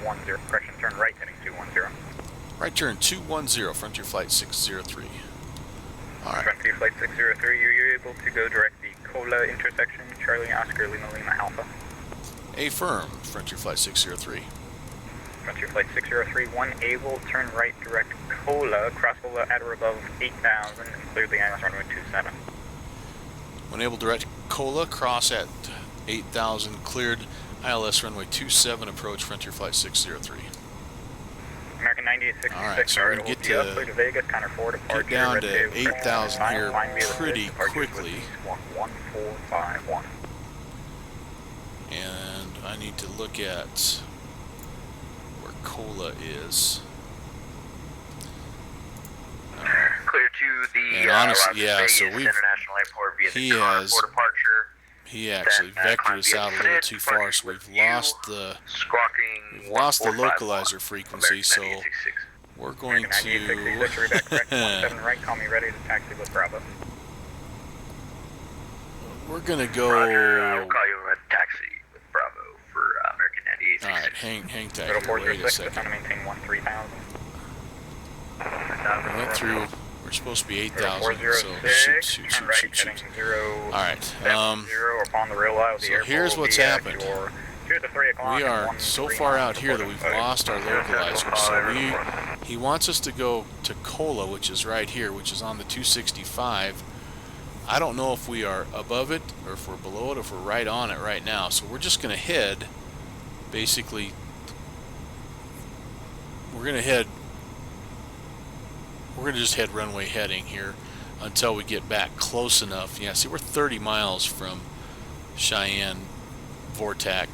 Speaker 2: 210, correction, turn right heading 210.
Speaker 1: Right turn 210, Frontier Flight 603. Alright.
Speaker 2: Frontier Flight 603, you're able to go direct the Cola intersection, Charlie Oscar Lima Lima Alpha.
Speaker 1: Affirm, Frontier Flight 603.
Speaker 2: Frontier Flight 603, one able, turn right direct Cola, cross Cola at or above 8,000, and clear the ILS runway 27.
Speaker 1: When able direct Cola, cross at 8,000, cleared ILS runway 27, approach Frontier Flight 603.
Speaker 2: American 9866,
Speaker 1: Alright, so we're
Speaker 2: alright,
Speaker 1: gonna
Speaker 2: hold
Speaker 1: get
Speaker 2: you up,
Speaker 1: to-
Speaker 2: clear to Vegas, counter 4, departure,
Speaker 1: Get down
Speaker 2: red
Speaker 1: to
Speaker 2: tail,
Speaker 1: 8,000 here
Speaker 2: climb via the
Speaker 1: pretty
Speaker 2: fifth, departure
Speaker 1: quickly.
Speaker 2: with 1451.
Speaker 1: And I need to look at where Cola is.
Speaker 5: Clear to the
Speaker 1: And honestly,
Speaker 5: Las
Speaker 1: yeah,
Speaker 5: Vegas
Speaker 1: so we've-
Speaker 5: International Airport via
Speaker 1: he
Speaker 5: the car
Speaker 1: has-
Speaker 5: for departure.
Speaker 1: He actually
Speaker 5: Then,
Speaker 1: vectored
Speaker 5: climb
Speaker 1: us
Speaker 5: via
Speaker 1: out a
Speaker 5: the
Speaker 1: little
Speaker 5: fifth,
Speaker 1: too far, so
Speaker 5: departure
Speaker 1: we've
Speaker 5: with you,
Speaker 1: lost the
Speaker 5: Squawking
Speaker 1: localizer frequency, so we're going
Speaker 2: American 9866, reback correct, 17
Speaker 1: to
Speaker 2: right, call me ready to taxi with Bravo.
Speaker 1: we're gonna
Speaker 5: Roger,
Speaker 1: go.
Speaker 5: we'll call you a taxi with Bravo for American 9866.
Speaker 1: All right, hang tight
Speaker 2: Total
Speaker 1: here. Wait a
Speaker 2: 406,
Speaker 1: second.
Speaker 2: descend to maintain 13,000.
Speaker 1: We went through. We're supposed to be 8,000, so
Speaker 2: 406,
Speaker 1: shoot.
Speaker 2: turn right heading 0.
Speaker 1: All right.
Speaker 2: 0 upon the rail out of the
Speaker 1: so
Speaker 2: airport.
Speaker 1: here's
Speaker 2: will
Speaker 1: what's
Speaker 2: be at
Speaker 1: happened.
Speaker 2: your 2 to 3 o'clock
Speaker 1: We
Speaker 2: and
Speaker 1: are
Speaker 2: 1
Speaker 1: so
Speaker 2: 3
Speaker 1: far
Speaker 2: on
Speaker 1: out here that
Speaker 2: supporting
Speaker 1: we've
Speaker 2: footing.
Speaker 1: lost our localizer. So he wants us to go to Cola, which is right here, which is on the 265. I don't know if we are above it or if we're below it, or if we're right on it right now. So we're just going to head, basically, we're going to just head runway heading here until we get back close enough. Yeah, see, we're 30 miles from Cheyenne, Vortac.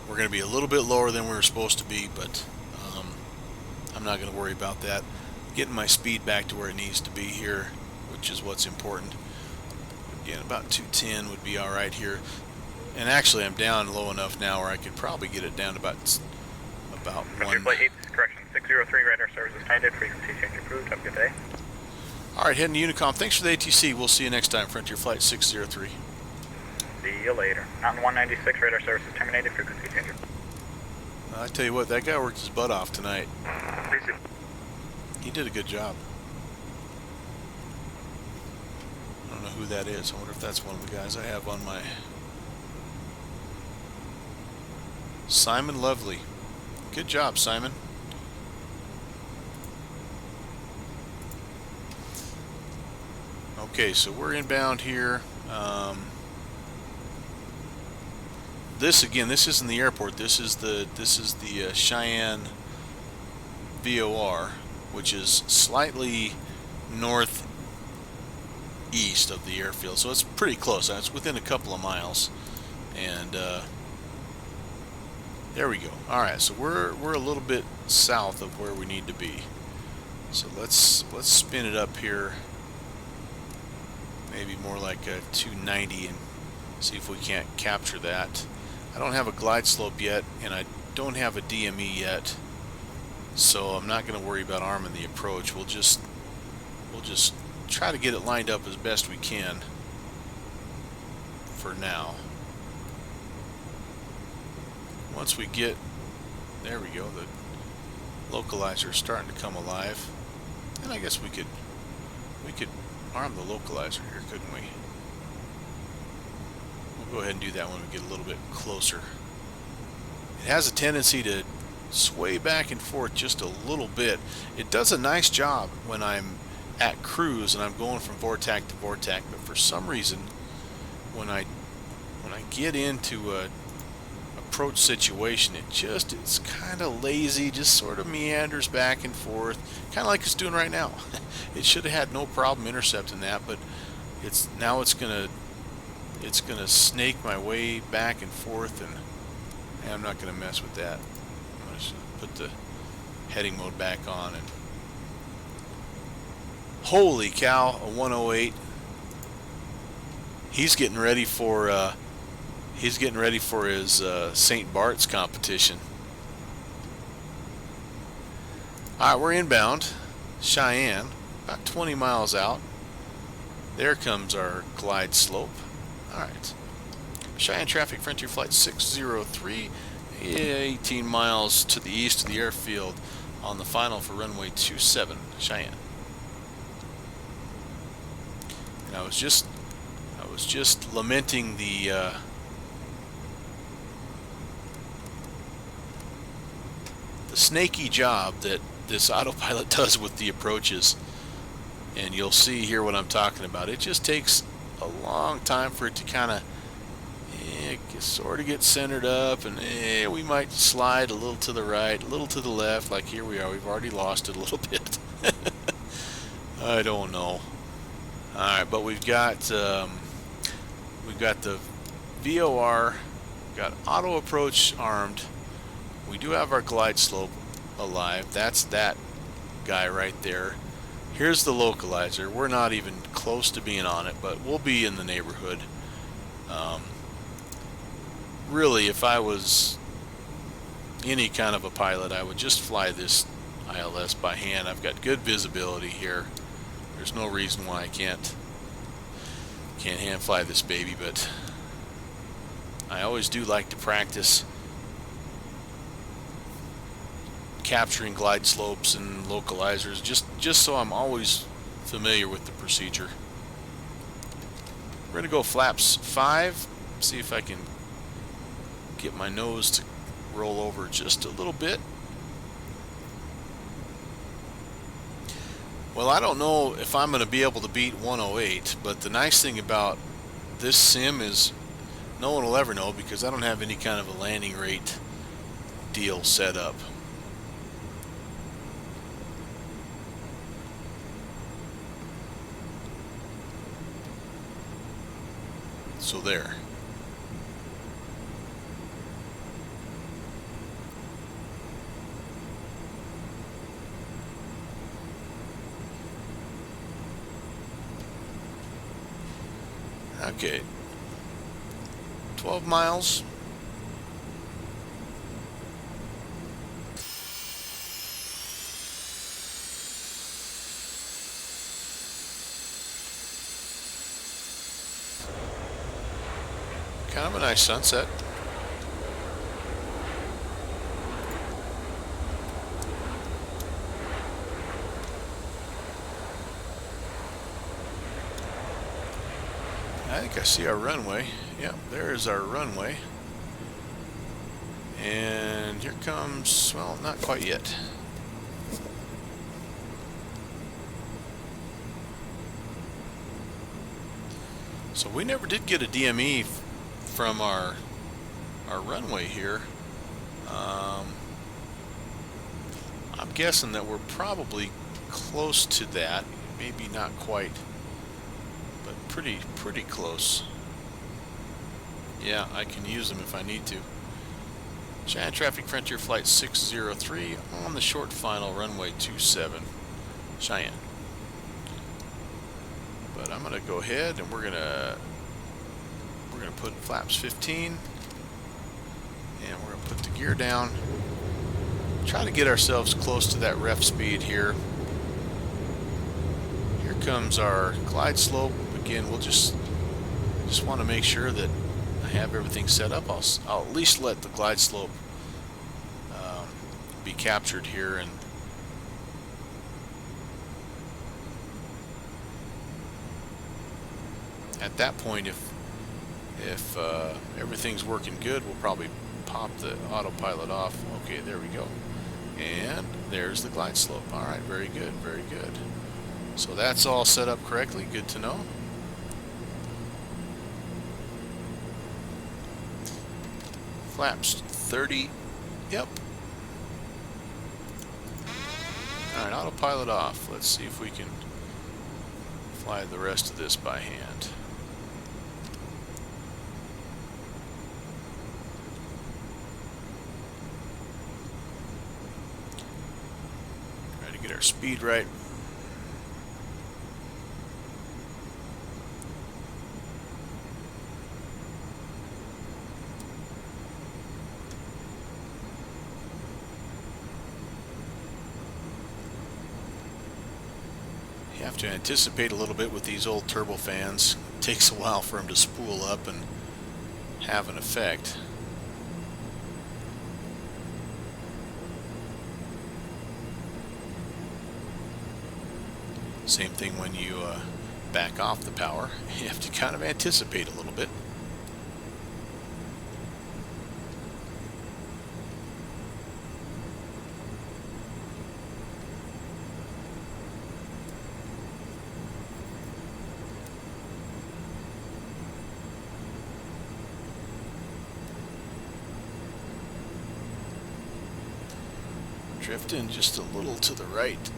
Speaker 1: We're going to be a little bit lower than we were supposed to be, but I'm not going to worry about that. Getting my speed back to where it needs to be here, which is what's important. Again, about 210 would be all right here. And actually, I'm down low enough now where I could probably get it down to about
Speaker 2: Frontier
Speaker 1: 1.
Speaker 2: Flight 8, correction, 603, radar service is tighted, frequency change approved, have a good day.
Speaker 1: All right, heading to Unicom. Thanks for the ATC. We'll see you next time, Frontier Flight 603.
Speaker 2: See you later. Mountain 196, radar service is terminated, frequency change approved.
Speaker 1: I tell you what, that guy worked his butt off tonight.
Speaker 5: Visit.
Speaker 1: He did a good job. I don't know who that is. I wonder if that's one of the guys I have on my... Simon Lovely. Good job, Simon. Okay, so we're inbound here. This again, this isn't the airport. This is the Cheyenne VOR. which is slightly northeast of the airfield. So it's pretty close. It's within a couple of miles. And there we go. All right, so we're a little bit south of where we need to be. So let's spin it up here, maybe more like a 290, and see if we can't capture that. I don't have a glide slope yet, and I don't have a DME yet, so I'm not going to worry about arming the approach. We'll just try to get it lined up as best we can for now. Once we get, there we go, the localizer is starting to come alive, and I guess we could arm the localizer here, couldn't we? We'll go ahead and do that when we get a little bit closer. It has a tendency to sway back and forth just a little bit. It does a nice job when I'm at cruise and I'm going from vortac to vortac, but for some reason when I get into a approach situation, it's kind of lazy, just sort of meanders back and forth, kind of like it's doing right now. It should have had no problem intercepting that, but it's gonna snake my way back and forth, and I'm not gonna mess with that. I'm gonna just put the heading mode back on, and holy cow, a 108. He's getting ready for his St. Bart's competition. Alright, we're inbound Cheyenne, about 20 miles out. There comes our glide slope. Alright, Cheyenne traffic, Frontier Flight 603, 18 miles to the east of the airfield on the final for runway 27, Cheyenne. And I was just lamenting the snaky job that this autopilot does with the approaches, and you'll see here what I'm talking about. It just takes a long time for it to kind of sort of get centered up, and we might slide a little to the right, a little to the left, like here we are. We've already lost it a little bit. I don't know. Alright, but we've got the VOR, we've got auto approach armed. We do have our glide slope alive. That's that guy right there. Here's the localizer. We're not even close to being on it, but we'll be in the neighborhood. Really, if I was any kind of a pilot, I would just fly this ILS by hand. I've got good visibility here. There's no reason why I can't hand fly this baby, but I always do like to practice capturing glide slopes and localizers, just so I'm always familiar with the procedure. We're going to go flaps 5, see if I can get my nose to roll over just a little bit. Well, I don't know if I'm going to be able to beat 108, but the nice thing about this sim is no one will ever know, because I don't have any kind of a landing rate deal set up. So there. Okay. 12 miles. Kind of a nice sunset. I think I see our runway. Yeah, there's our runway. And here comes, well, not quite yet. So we never did get a DME from our runway here. I'm guessing that we're probably close to that. Maybe not quite, but pretty close. Yeah, I can use them if I need to. Cheyenne Traffic Frontier Flight 603 on the short final runway 27, Cheyenne. But I'm gonna go ahead and we're gonna put flaps 15, and we're gonna put the gear down. Try to get ourselves close to that ref speed here. Here comes our glide slope. Again, we'll just want to make sure that I have everything set up. I'll at least let the glide slope be captured here, and at that point, if everything's working good, we'll probably pop the autopilot off. Okay, there we go. And there's the glide slope. All right, very good, very good. So that's all set up correctly. Good to know. Flaps 30. Yep. All right, autopilot off. Let's see if we can fly the rest of this by hand. Try to get our speed right. You have to anticipate a little bit with these old turbofans. It takes a while for them to spool up and have an effect. Same thing when you back off the power. You have to kind of anticipate a little bit. Drifting just a little to the right.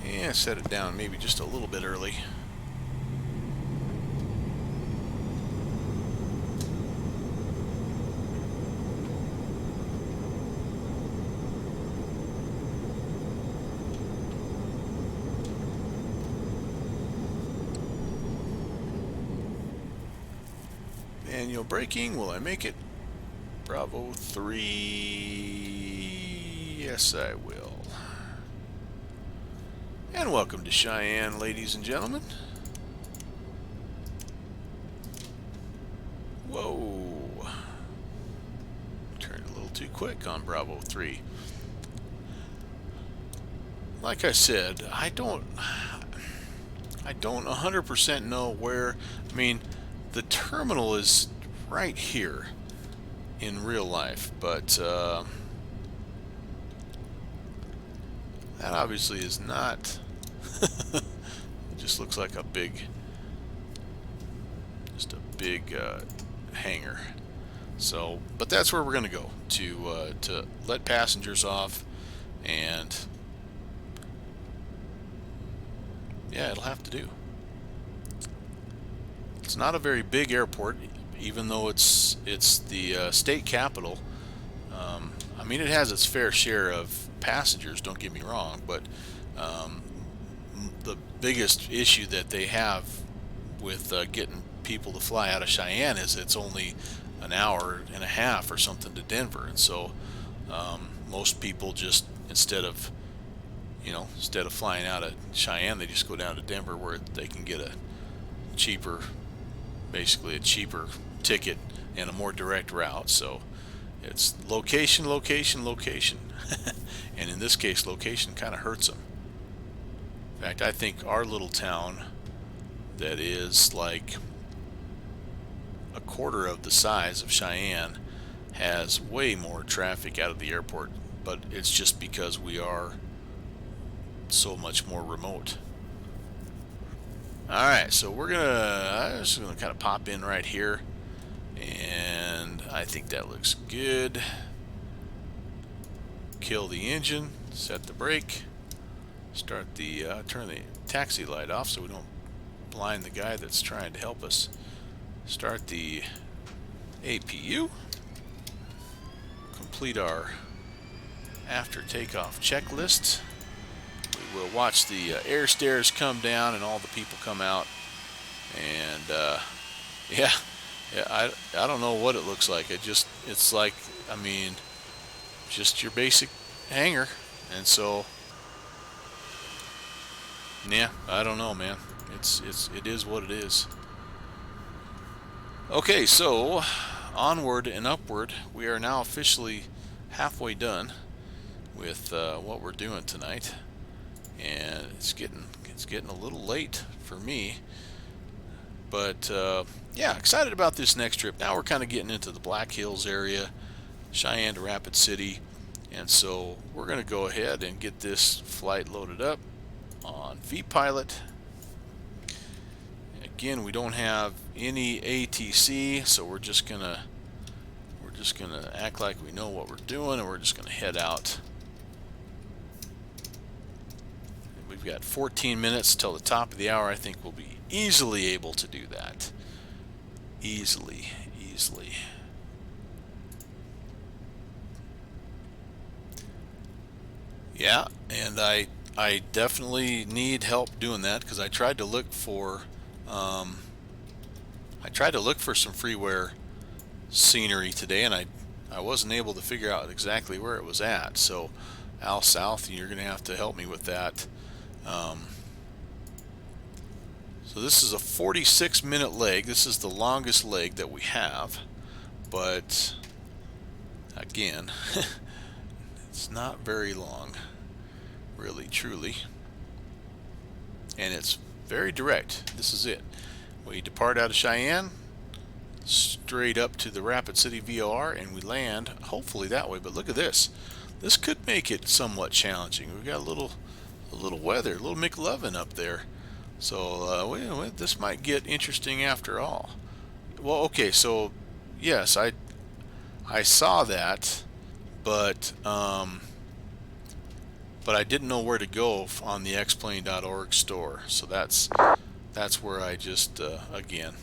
Speaker 1: And set it down maybe just a little bit early. Manual braking, will I make it? Bravo 3. Yes, I will. And welcome to Cheyenne, ladies and gentlemen. Whoa. Turned a little too quick on Bravo 3. Like I said, I don't 100% know where. I mean, the terminal is right here in real life, but that obviously is not. It just looks like a big, hangar. So, but that's where we're going to go to let passengers off, and yeah, it'll have to do. It's not a very big airport, even though it's the state capital. I mean, it has its fair share of passengers, don't get me wrong, but the biggest issue that they have with getting people to fly out of Cheyenne is it's only an hour and a half or something to Denver, and so most people just instead of flying out of Cheyenne, they just go down to Denver, where they can get basically a cheaper ticket and a more direct route. So it's location, location, location. And in this case, location kind of hurts them. fact, I think our little town that is like a quarter of the size of Cheyenne has way more traffic out of the airport, but it's just because we are so much more remote. Alright, so I'm just gonna kind of pop in right here, and I think that looks good. Kill the engine, set the brake, start the turn the taxi light off so we don't blind the guy that's trying to help us. Start the APU, complete our after takeoff checklist. We will watch the air stairs come down and all the people come out, and yeah, I don't know what it looks like. It's like, I mean, just your basic hangar. And so yeah, I don't know, man. It is what it is. Okay, so onward and upward. We are now officially halfway done with what we're doing tonight, and it's getting a little late for me. But yeah, excited about this next trip. Now we're kind of getting into the Black Hills area, Cheyenne to Rapid City, and so we're going to go ahead and get this flight loaded up on vPilot. Again, we don't have any ATC, so we're just gonna act like we know what we're doing, and we're just gonna head out. We've got 14 minutes till the top of the hour. I think we'll be easily able to do that. Easily. Yeah, and I definitely need help doing that, because I tried to look for some freeware scenery today, and I wasn't able to figure out exactly where it was at. So Al South, you're gonna have to help me with that. So this is a 46-minute leg. This is the longest leg that we have, but again, it's not very long, really, truly, and it's very direct. This is it. We depart out of Cheyenne, straight up to the Rapid City VOR, and we land hopefully that way. But look at this. This could make it somewhat challenging. We've got a little weather, a little McLovin up there. So this might get interesting after all. Well, okay, so yes, I saw that, but I didn't know where to go on the xplane.org store. So that's where I just again.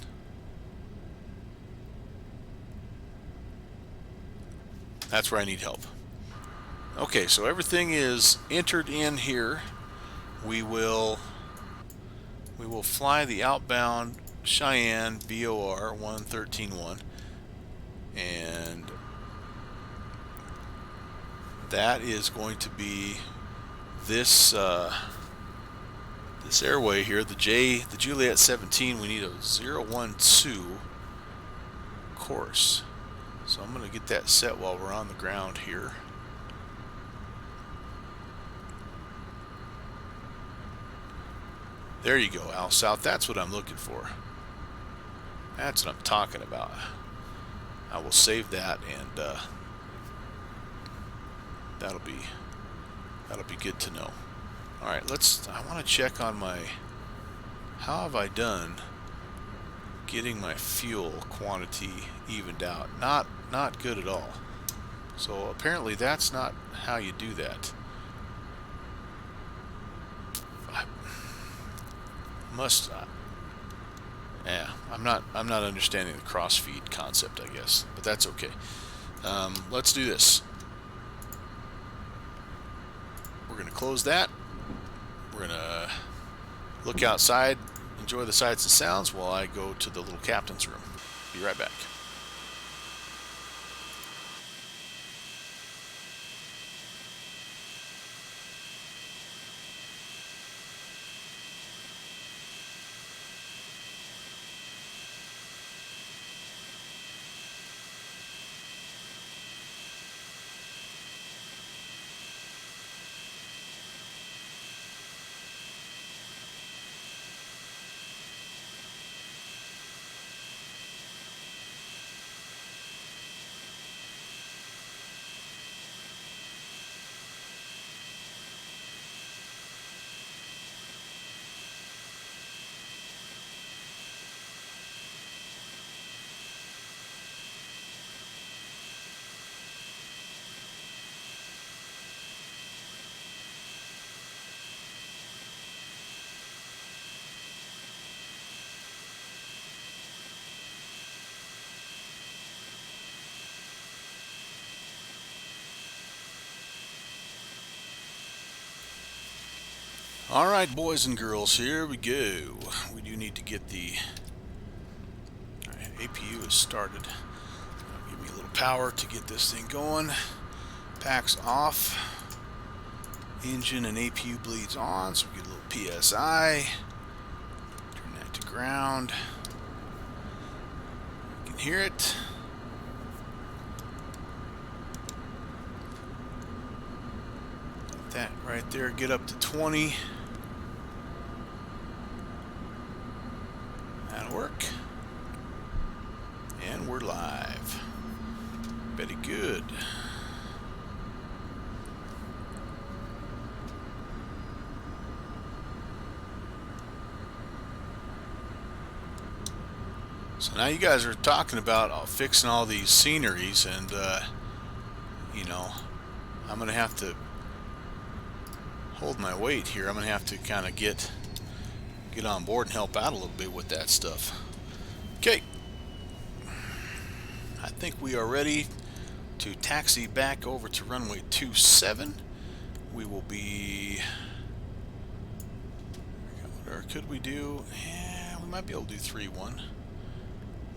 Speaker 1: That's where I need help. Okay, so everything is entered in here. We will fly the outbound Cheyenne VOR 1131, and that is going to be this this airway here, the Juliet 17. We need a 012 course. So I'm going to get that set while we're on the ground here. There you go, Al South. That's what I'm looking for. That's what I'm talking about. I will save that, and that'll be good to know. All right, I want to check on how have I done getting my fuel quantity evened out. Not good at all. So apparently that's not how you do that. Yeah, I'm not understanding the cross-feed concept, I guess, but that's okay. Let's do this. We're going to close that. We're going to look outside, enjoy the sights and sounds while I go to the little captain's room. Be right back. Alright, boys and girls, here we go. We do need to get the APU is started. Give me a little power to get this thing going. Packs off. Engine and APU bleeds on, so we get a little PSI. Turn that to ground. You can hear it. Let that right there get up to 20. That'll work. And we're live. Very good. So now you guys are talking about fixing all these sceneries, and you know, I'm gonna have to hold my weight here. I'm gonna have to kind of get on board and help out a little bit with that stuff. Okay, I think we are ready to taxi back over to runway 27. We will be, or could we do, yeah, we might be able to do 3-1.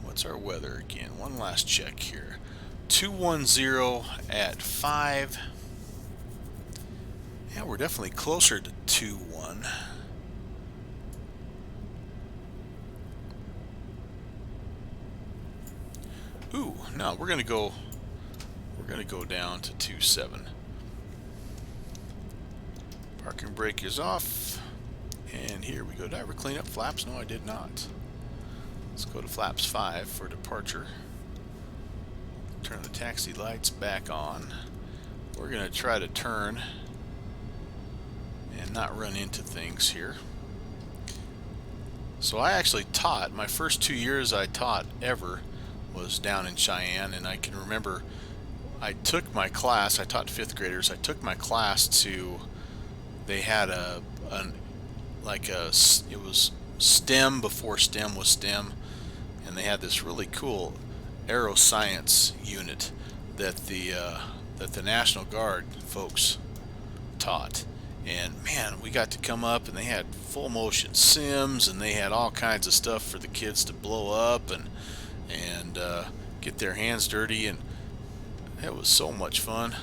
Speaker 1: What's our weather again? One last check here. 210 at 5. Yeah, we're definitely closer to 2-1. Ooh, no, we're gonna go down to 2-7. Parking brake is off. And here we go. Did I ever clean up flaps? No, I did not. Let's go to flaps 5 for departure. Turn the taxi lights back on. We're going to try to turn and not run into things here. So I actually taught, my first 2 years I taught ever was down in Cheyenne, and I can remember I took my class, I taught 5th graders, I took my class to, they had it was STEM before STEM was STEM. And they had this really cool aeroscience unit that the National Guard folks taught. And man, we got to come up, and they had full motion sims, and they had all kinds of stuff for the kids to blow up and get their hands dirty, and it was so much fun.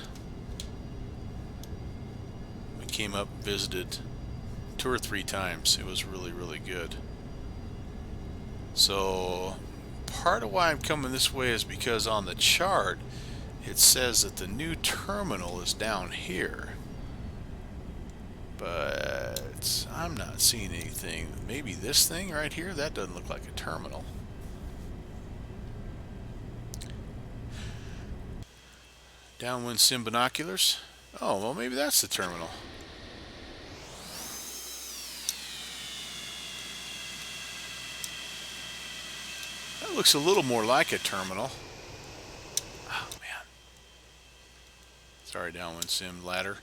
Speaker 1: We came up and visited 2 or 3 times. It was really, really good. So part of why I'm coming this way is because on the chart it says that the new terminal is down here, but I'm not seeing anything. Maybe this thing right here, that doesn't look like a terminal. Downwind sim binoculars. Oh, well, maybe that's the terminal. That looks a little more like a terminal. Oh, man. Sorry, downwind sim ladder.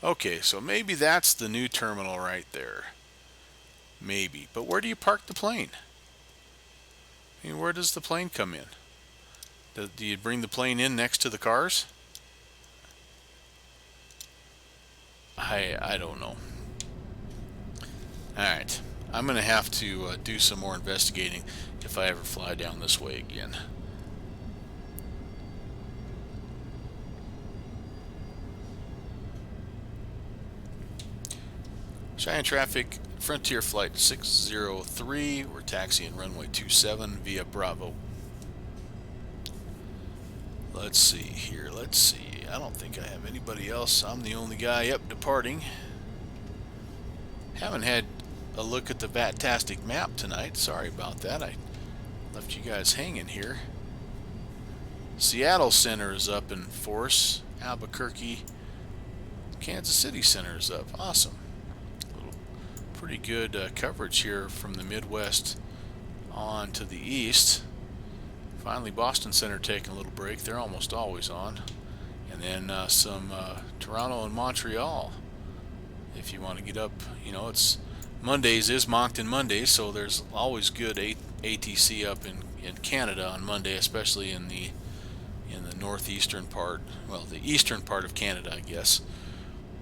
Speaker 1: Okay, so maybe that's the new terminal right there. Maybe. But where do you park the plane? I mean, where does the plane come in? Do you bring the plane in next to the cars? I don't know. Alright. I'm going to have to do some more investigating if I ever fly down this way again. Cheyenne traffic, Frontier Flight 603. We're taxiing runway 27 via Bravo. Let's see here. Let's see. I don't think I have anybody else. I'm the only guy up departing. Haven't had a look at the Vatastic map tonight. Sorry about that. I left you guys hanging here. Seattle Center is up in force. Albuquerque, Kansas City Center is up. Awesome. Pretty good coverage here from the Midwest on to the east. Finally, Boston Center taking a little break. They're almost always on. And then some Toronto and Montreal. If you want to get up, you know, it's Mondays is Moncton Mondays, so there's always good ATC up in Canada on Monday, especially in the northeastern part, well, the eastern part of Canada, I guess,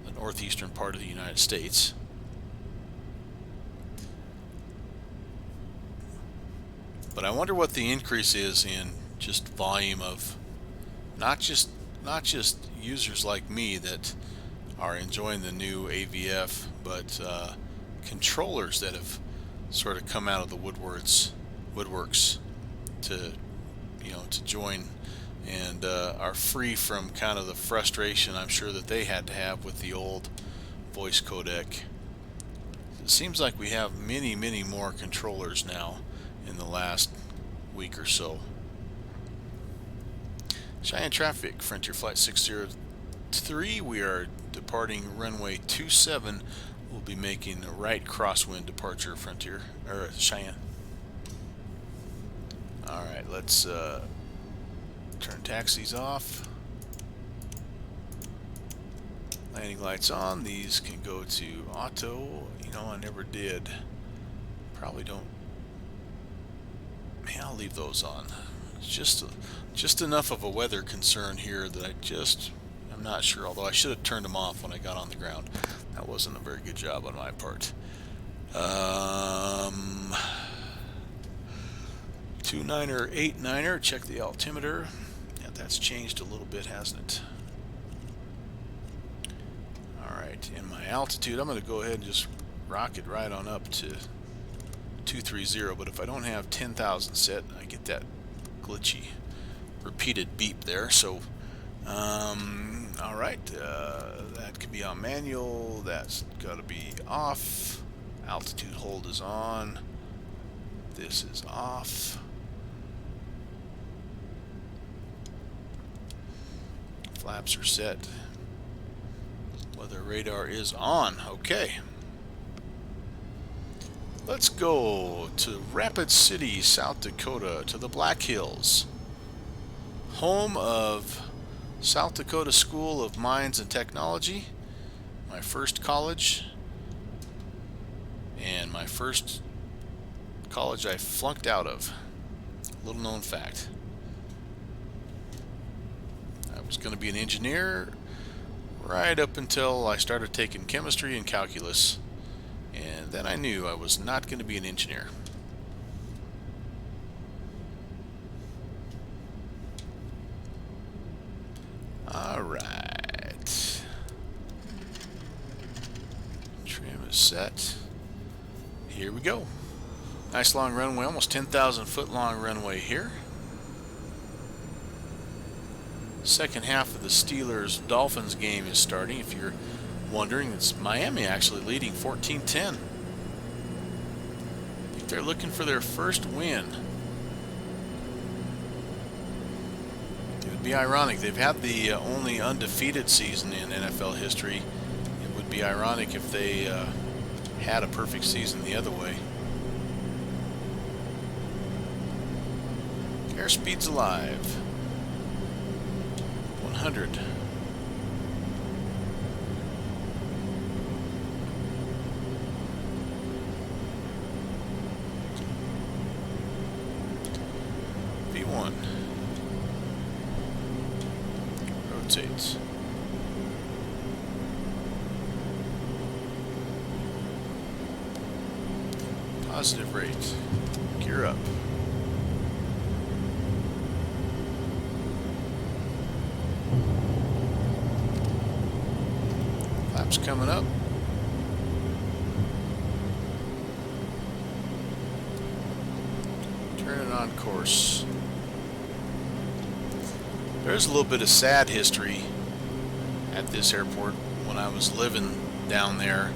Speaker 1: the northeastern part of the United States. But I wonder what the increase is in just volume of not just users like me that are enjoying the new AVF, but controllers that have sort of come out of the woodworks to to join and are free from kind of the frustration I'm sure that they had to have with the old voice codec. It seems like we have many more controllers now in the last week or so. Cheyenne traffic, Frontier Flight 603, we are departing runway 27. We'll be making a right crosswind departure, Frontier, or Cheyenne. Alright, let's turn taxis off. Landing lights on. These can go to auto. You know, I never did. Probably don't. Man, I'll leave those on. It's just enough of a weather concern here that I'm not sure, although I should have turned them off when I got on the ground. That wasn't a very good job on my part. 29er, 89er, check the altimeter. Yeah, that's changed a little bit, hasn't it? Alright, in my altitude, I'm going to go ahead and just rocket right on up to 230, but if I don't have 10,000 set, I get that glitchy repeated beep there. So alright, that could be on manual, that's got to be off, altitude hold is on, this is off, flaps are set, weather radar is on. Okay, let's go to Rapid City, South Dakota, to the Black Hills, home of South Dakota School of Mines and Technology, my first college, and my first college I flunked out of. Little known fact. I was going to be an engineer right up until I started taking chemistry and calculus, and then I knew I was not going to be an engineer. Alright. Trim is set. Here we go. Nice long runway, almost 10,000 foot long runway here. Second half of the Steelers-Dolphins game is starting. If you're wondering, it's Miami actually leading 14-10. I think they're looking for their first win. It would be ironic. They've had the only undefeated season in NFL history. It would be ironic if they had a perfect season the other way. Airspeed's alive. 100. V1. Rotates. Positive rate. Gear up. Flaps coming up. Turning on course. There's a little bit of sad history at this airport. When I was living down there,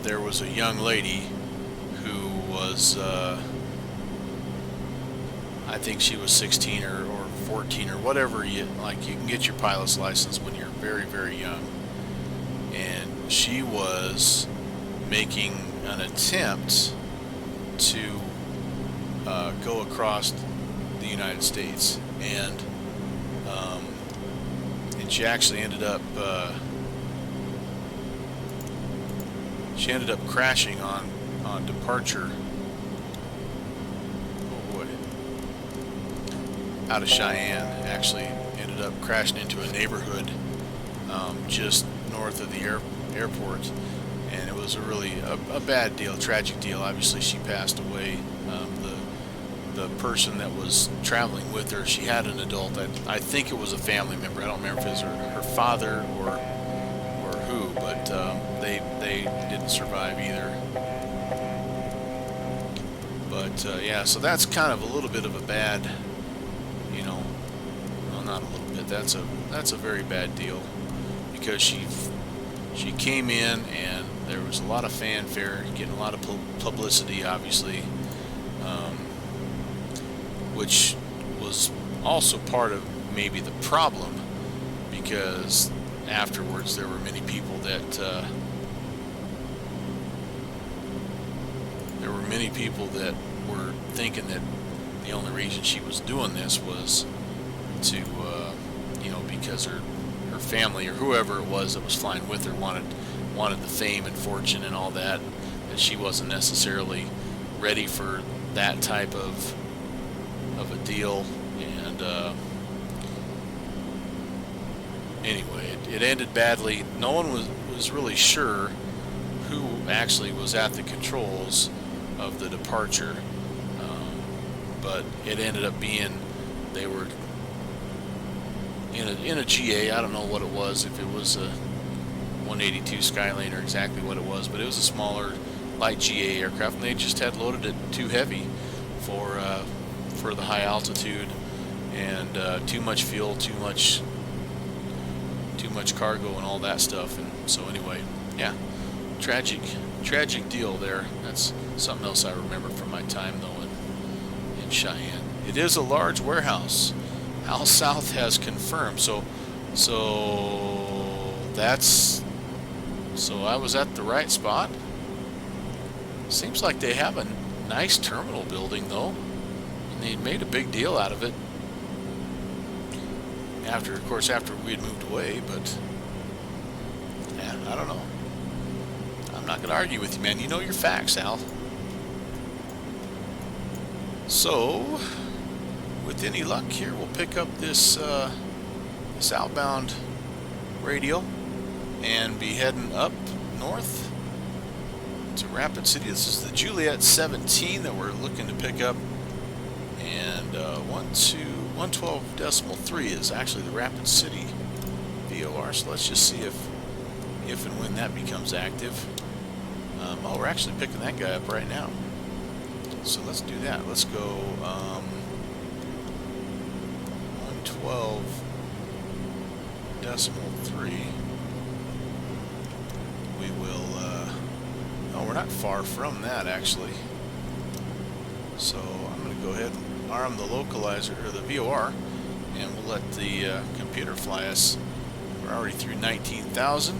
Speaker 1: there was a young lady who was, I think she was 16 or 14 or whatever. You can get your pilot's license when you're very young. And she was making an attempt to go across the United States, and she actually ended up crashing on departure. Oh boy! Out of Cheyenne, actually ended up crashing into a neighborhood just north of the airport, and it was a really a bad deal, tragic deal. Obviously, she passed away. the person that was traveling with her, she had an adult. I think it was a family member. I don't remember if it was her father or who, but they didn't survive either. But yeah, so that's kind of a little bit of a bad, you know, well, not a little bit. That's a very bad deal, because she came in and there was a lot of fanfare, getting a lot of publicity, obviously, which was also part of maybe the problem, because afterwards there were many people that were thinking that the only reason she was doing this was to you know, because her family or whoever it was that was flying with her wanted the fame and fortune and all that she wasn't necessarily ready for that type of a deal. And anyway, it ended badly. No one was really sure who actually was at the controls of the departure, but it ended up being they were in a GA. I don't know what it was, if it was a 182 Skylane or exactly what it was, but it was a smaller light GA aircraft, and they just had loaded it too heavy for the high altitude, and too much fuel, too much cargo and all that stuff. And so anyway, yeah, tragic deal there. That's something else I remember from my time though in Cheyenne. It is a large warehouse, Al South has confirmed. So I was at the right spot. Seems like they have a nice terminal building though, and they made a big deal out of it after we had moved away. But yeah, I don't know. I'm not gonna argue with you, man. You know your facts, Al. So with any luck here, we'll pick up this outbound radio and be heading up north to Rapid City. This is the Juliet 17 that we're looking to pick up, and 112.3 is actually the Rapid City VOR. So let's just see if and when that becomes active. Oh, we're actually picking that guy up right now. So let's do that. Let's go 112.3. We will, oh, we're not far from that actually. So I'm going to go ahead and arm the localizer, or the VOR, and we'll let the computer fly us. We're already through 19,000.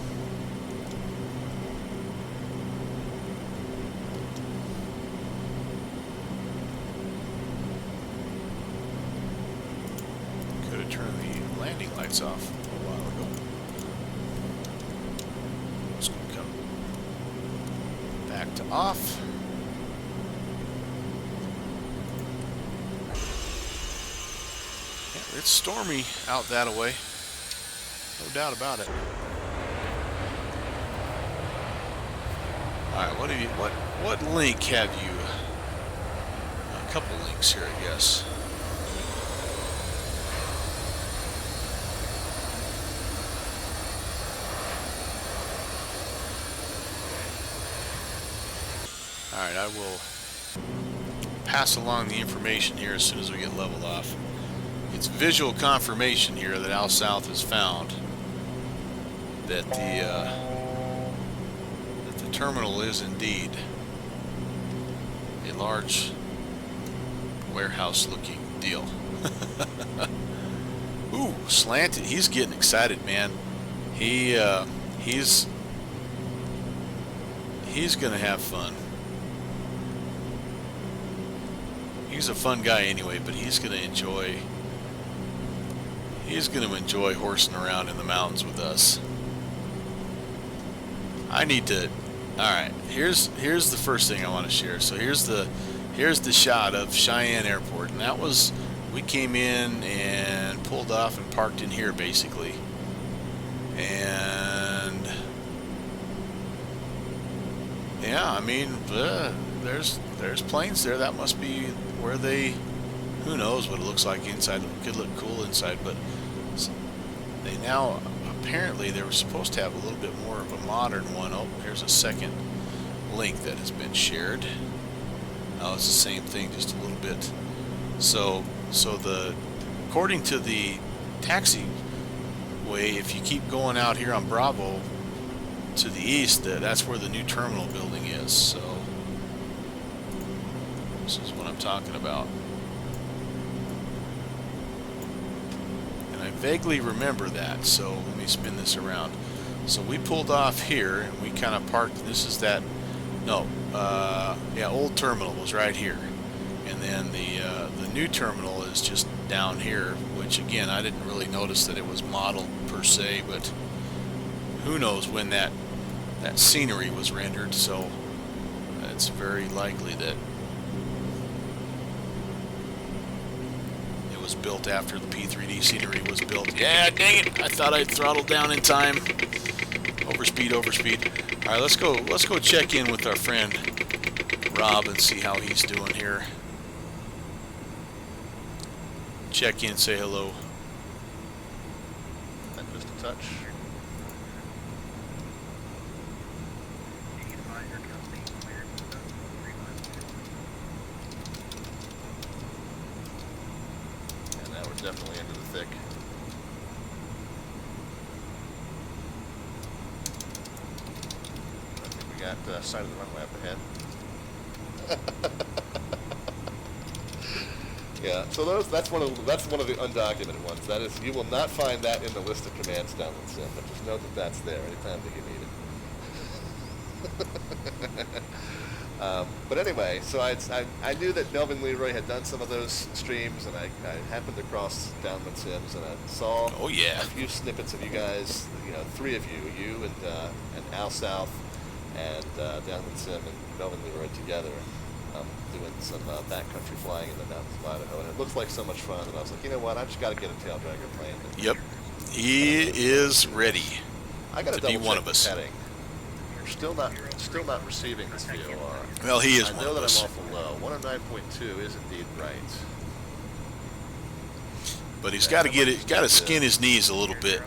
Speaker 1: Could have turned the landing lights off a while ago. Just going to come back to off. Yeah, it's stormy out that way, no doubt about it. All right, what link have you? A couple links here, I guess. Alright, I will pass along the information here as soon as we get leveled off. It's visual confirmation here that Al South has found that the terminal is indeed a large warehouse looking deal. Ooh, slanted. He's getting excited, man. He's gonna have fun. He's a fun guy anyway, but he's gonna enjoy horsing around in the mountains with us. I need to. All right, here's the first thing I want to share. So here's the shot of Cheyenne Airport, and that was, we came in and pulled off and parked in here basically, and yeah, I mean, there's planes there. That must be where they, who knows what it looks like inside. It could look cool inside, but they now, apparently they were supposed to have a little bit more of a modern one. Oh, here's a second link that has been shared. Oh, it's the same thing, just a little bit. So according to the taxiway, if you keep going out here on Bravo to the east, that's where the new terminal building is. So this is what I'm talking about. And I vaguely remember that, so let me spin this around. So we pulled off here and we kind of parked. This is that, no, yeah, old terminal was right here, and then the new terminal is just down here, which again I didn't really notice that it was modeled per se, but who knows when that scenery was rendered, so it's very likely that it was built after the P3D scenery was built. Yeah, dang it, I thought I'd throttled down in time. Overspeed. All right, let's go check in with our friend Rob and see how he's doing here. Check in, say hello.
Speaker 6: Just a touch. And now we're definitely into the thick. I think we got side of the runway up ahead. Yeah, so that's one of the undocumented ones. That is, you will not find that in the list of commands down in Sim, but just note that that's there anytime that you need it. But anyway, so I knew that Melvin Leroy had done some of those streams, and I happened across Downwind Sims, and I saw a few snippets of you guys, you know, three of you and Al South, and Downwind Sim and Melvin Leroy together. Doing some backcountry flying in the mountains of Idaho, and it looks like so much fun. And I was like, you know what? I just got to get a tail dragger plane.
Speaker 1: Yep, he is ready.
Speaker 6: I got
Speaker 1: to be one of us.
Speaker 6: Heading. We're still not receiving this VOR.
Speaker 1: Well, he is
Speaker 6: I
Speaker 1: one
Speaker 6: know
Speaker 1: of
Speaker 6: that
Speaker 1: us.
Speaker 6: I'm awful low. 109.2 is indeed right.
Speaker 1: But he's got to get it. Got to skin his knees a little bit.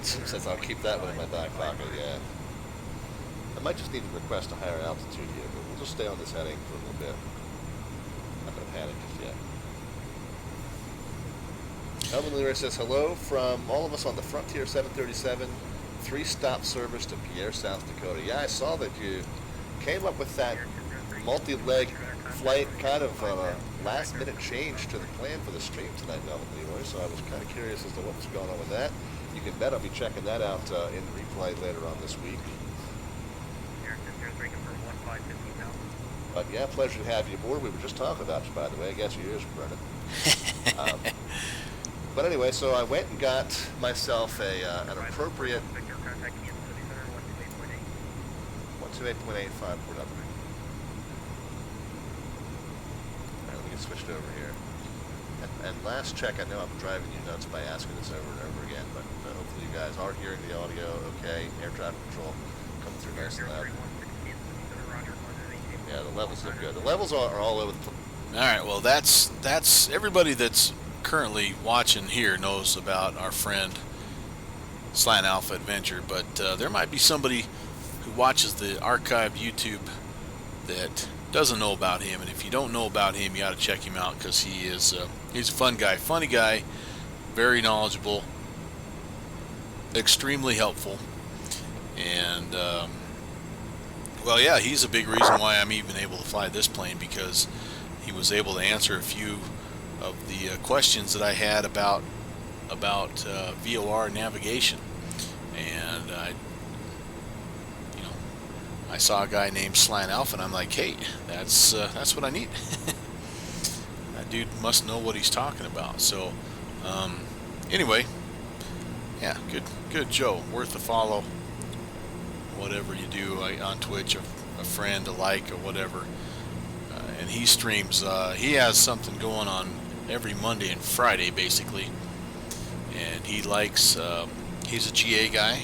Speaker 6: Says I'll keep that one in my back pocket. Yeah. I might just need to request a higher altitude here, but we'll just stay on this heading for a little bit. I'm not going to panic just yet. Elvin Leroy says, hello from all of us on the Frontier 737, 3-stop service to Pierre, South Dakota. Yeah, I saw that you came up with that multi-leg flight, kind of last-minute change to the plan for the stream tonight, Elvin Leroy, so I was kind of curious as to what was going on with that. You can bet I'll be checking that out in replay later on this week. But yeah, pleasure to have you aboard. We were just talking about you, by the way. I guess your ears were burning. But anyway, so I went and got myself an appropriate 128.85 port up. Alright, let me get switched over here. And last check, I know I'm driving you nuts by asking this over and over again, but hopefully you guys are hearing the audio okay. Air traffic control coming through nice and loud. Yeah, the levels look good. The levels are all over the place.
Speaker 1: All right, well, that's everybody that's currently watching here knows about our friend Slant Alpha Adventure, but there might be somebody who watches the archived YouTube that doesn't know about him, and if you don't know about him, you got to check him out because he's a fun guy, funny guy, very knowledgeable, extremely helpful, and well, yeah, he's a big reason why I'm even able to fly this plane, because he was able to answer a few of the questions that I had about VOR navigation, and I saw a guy named Slant Alpha, and I'm like, hey, that's what I need. That dude must know what he's talking about. So anyway, yeah, good Joe, worth a follow. Whatever you do on Twitch, a friend, a like, or whatever, and he streams. He has something going on every Monday and Friday, basically, and he likes. He's a GA guy,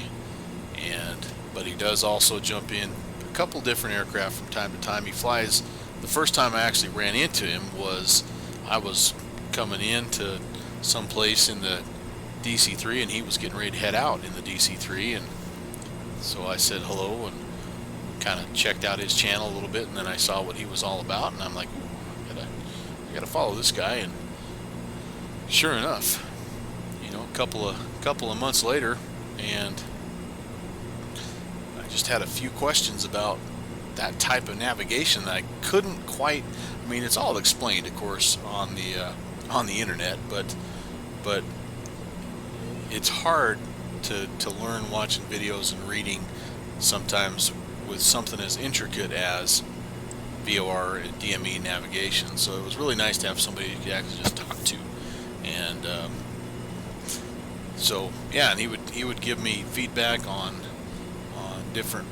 Speaker 1: but he does also jump in couple different aircraft from time to time. He flies. The first time I actually ran into him was I was coming into some place in the DC-3, and he was getting ready to head out in the DC-3, and so I said hello and kind of checked out his channel a little bit, and then I saw what he was all about, and I'm like, ooh, I gotta follow this guy. And sure enough, you know, a couple of months later, and I just had a few questions about that type of navigation that I couldn't quite. I mean, it's all explained, of course, on the internet, but it's hard to learn watching videos and reading sometimes with something as intricate as VOR and DME navigation. So it was really nice to have somebody you could actually just talk to, and so yeah, and he would give me feedback on different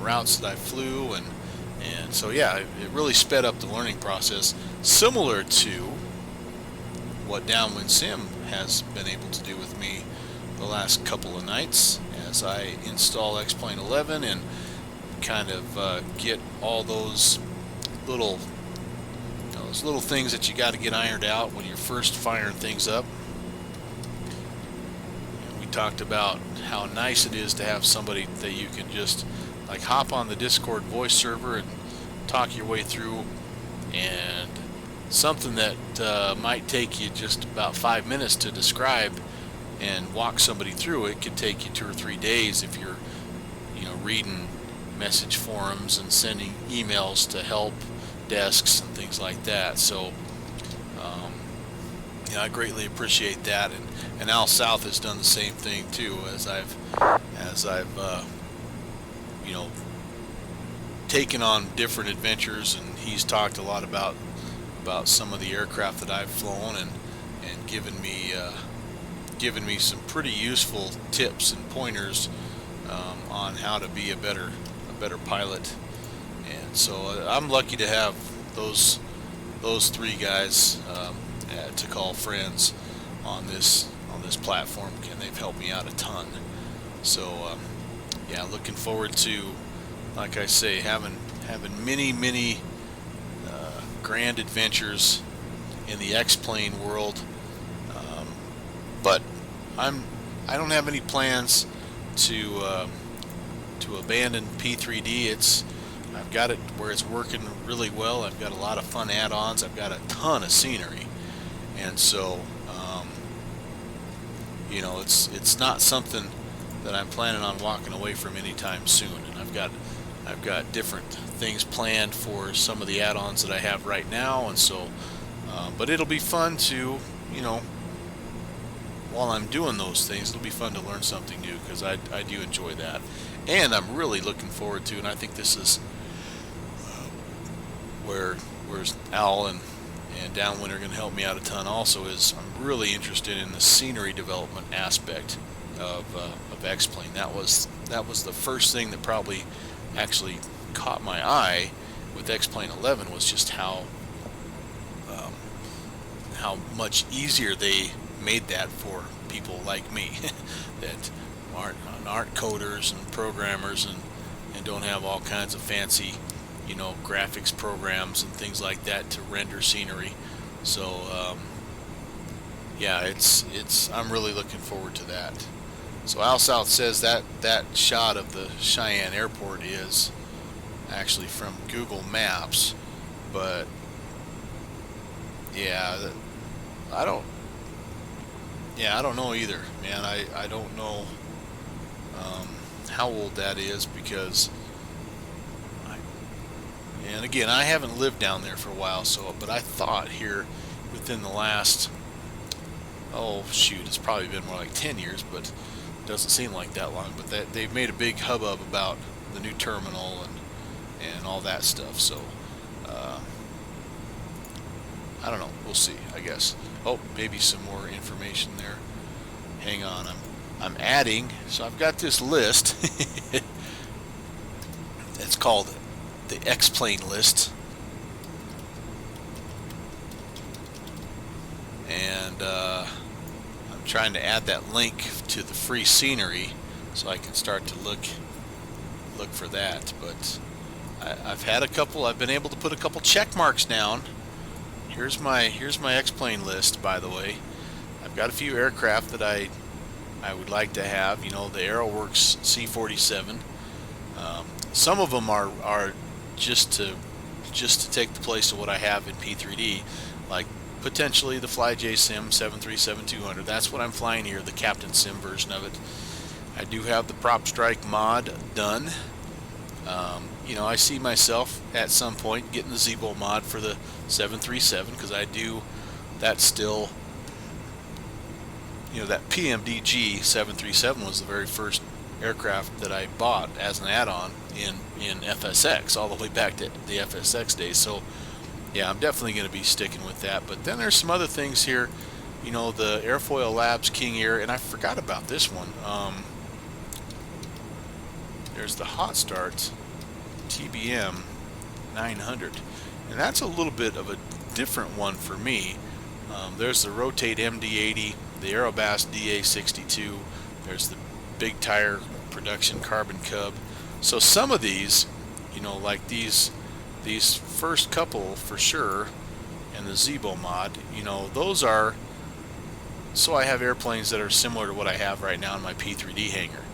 Speaker 1: routes that I flew, and so yeah, it really sped up the learning process, similar to what Downwind Sim has been able to do with me the last couple of nights as I install X-Plane 11 and kind of get all those little things that you got to get ironed out when you're first firing things up. And we talked about how nice it is to have somebody that you can just like hop on the Discord voice server and talk your way through, and something that might take you just about 5 minutes to describe and walk somebody through it could take you 2 or 3 days if you're, you know, reading message forums and sending emails to help desks and things like that. So you know, I greatly appreciate that, and Al South has done the same thing too, as I've you know, taken on different adventures, and he's talked a lot about some of the aircraft that I've flown, and given me some pretty useful tips and pointers on how to be a better pilot. And so I'm lucky to have those three guys to call friends on this platform, and they've helped me out a ton. So yeah, looking forward to, like I say, having many grand adventures in the X-Plane world. But I don't have any plans to abandon P3D. I've got it where it's working really well. I've got a lot of fun add-ons. I've got a ton of scenery, and so you know, it's not something that I'm planning on walking away from anytime soon. And I've got different things planned for some of the add-ons that I have right now, and so but it'll be fun to, you know, while I'm doing those things, it'll be fun to learn something new, because I do enjoy that. And I'm really looking forward to, and I think this is where Al and Downwind are going to help me out a ton also, is I'm really interested in the scenery development aspect of X-Plane. That was the first thing that probably actually caught my eye with X-Plane 11, was just how much easier they made that for people like me that aren't coders and programmers and don't have all kinds of fancy, you know, graphics programs and things like that to render scenery. So yeah, I'm really looking forward to that. So Al South says that shot of the Cheyenne airport is actually from Google Maps, but yeah, I don't know either, man. I don't know how old that is, because and again, I haven't lived down there for a while, but I thought here within the last, oh shoot, it's probably been more like 10 years, but it doesn't seem like that long. But that they've made a big hubbub about the new terminal and all that stuff. So I don't know. We'll see, I guess. Oh, maybe some more information there. Hang on, I'm adding. So I've got this list. It's called the X-Plane list, and I'm trying to add that link to the free scenery so I can start to look look for that. But I've had a couple. I've been able to put a couple check marks down. Here's my X-plane list, by the way. I've got a few aircraft that I would like to have. You know, the AeroWorks C-47. Some of them are just to take the place of what I have in P3D, like potentially the FlyJ Sim 737-200. That's what I'm flying here, the Captain Sim version of it. I do have the Prop Strike mod done. You know, I see myself at some point getting the Zebo mod for the 737, because I do. That's still, you know, that PMDG 737 was the very first aircraft that I bought as an add-on in FSX, all the way back to the FSX days. So yeah, I'm definitely going to be sticking with that. But then there's some other things here. You know, the Airfoil Labs King Air, and I forgot about this one. There's the Hot Start TBM 900, and that's a little bit of a different one for me. There's the Rotate MD80, the Aerobas DA62, there's the Big Tire Production Carbon Cub. So some of these, you know, like these first couple for sure, and the Zebo mod, you know, those are, so I have airplanes that are similar to what I have right now in my P3D hangar.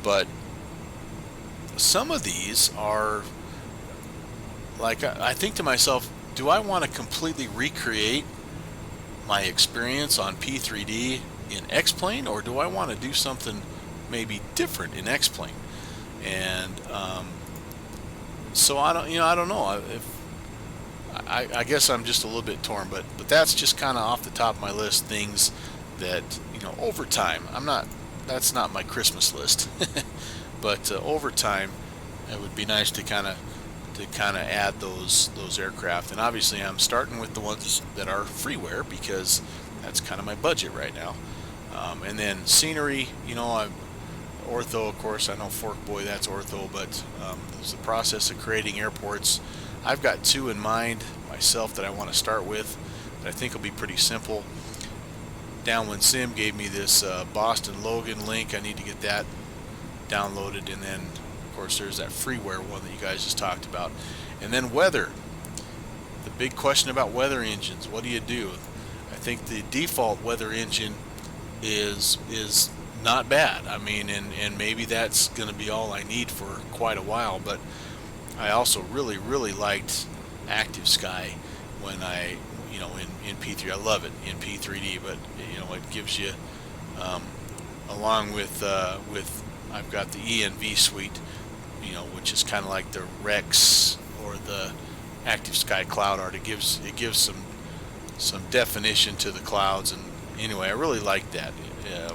Speaker 1: But some of these are, like, I think to myself, do I want to completely recreate my experience on P3D in X-plane, or do I want to do something maybe different in X-plane? And so I don't know. I guess I'm just a little bit torn, but that's just kind of off the top of my list, things that, you know, over time, that's not my Christmas list. But over time, it would be nice to kind of add those aircraft. And obviously, I'm starting with the ones that are freeware, because that's kind of my budget right now. And then scenery, you know, ortho, of course. I know Fork Boy, that's ortho, but there's the process of creating airports. I've got two in mind myself that I want to start with that I think will be pretty simple. Downwind Sim gave me this Boston Logan link. I need to get that downloaded, and then of course there's that freeware one that you guys just talked about. And then weather, the big question about weather engines. What do you do? I think the default weather engine is not bad. I mean, and maybe that's going to be all I need for quite a while. But I also really liked Active Sky when I, you know, in P3. I love it in P3D, but you know, it gives you along with I've got the ENV suite, you know, which is kind of like the Rex or the Active Sky Cloud Art. It gives some definition to the clouds, and anyway, I really like that.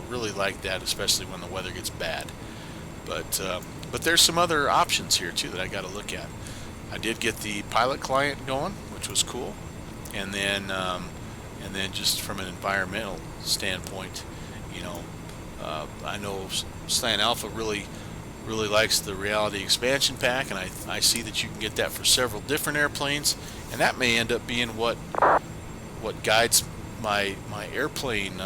Speaker 1: Really like that, especially when the weather gets bad. But there's some other options here too that I got to look at. I did get the pilot client going, which was cool, and then just from an environmental standpoint, you know, I know Slant Alpha really likes the Reality Expansion Pack, and I see that you can get that for several different airplanes, and that may end up being what guides my airplane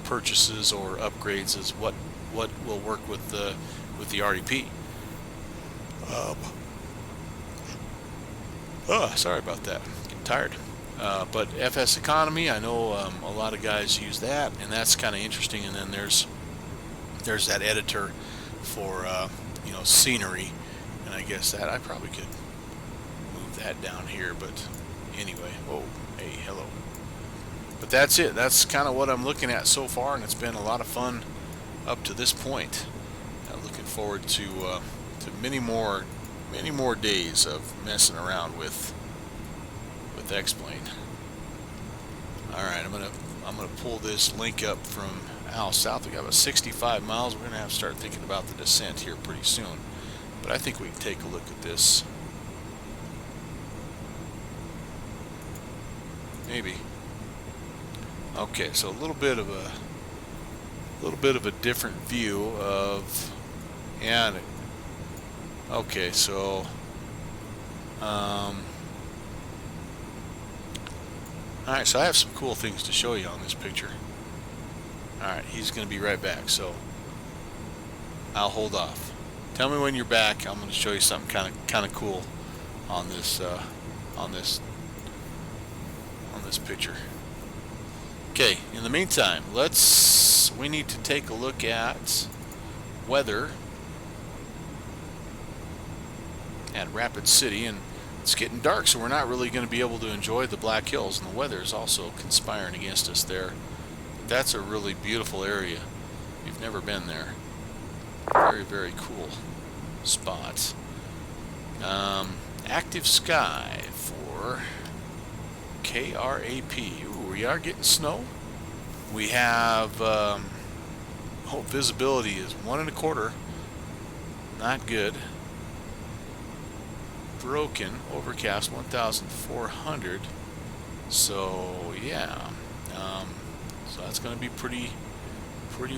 Speaker 1: purchases or upgrades, is what will work with the REP. Sorry about that. Getting tired. But FS Economy, I know a lot of guys use that, and that's kind of interesting. And then there's that editor for you know, scenery, and I guess that I probably could move that down here. But anyway, oh, hey, hello. But that's it. That's kind of what I'm looking at so far, and it's been a lot of fun up to this point. Looking forward to many more days of messing around with X-plane. All right, I'm gonna pull this link up from Al South. We got about 65 miles. We're gonna have to start thinking about the descent here pretty soon. But I think we can take a look at this. Maybe. Okay, so a little bit of a different view of, and okay, so alright, so I have some cool things to show you on this picture. Alright, he's going to be right back, so I'll hold off. Tell me when you're back. I'm going to show you something kind of cool on this picture. Okay. In the meantime, we need to take a look at weather at Rapid City, and it's getting dark, so we're not really going to be able to enjoy the Black Hills, and the weather is also conspiring against us there. But that's a really beautiful area. If you've never been there, very, very cool spot. Active sky for KRAP. Ooh, we are getting snow. We have visibility is 1 1/4. Not good. Broken, overcast 1,400. So yeah, so that's going to be pretty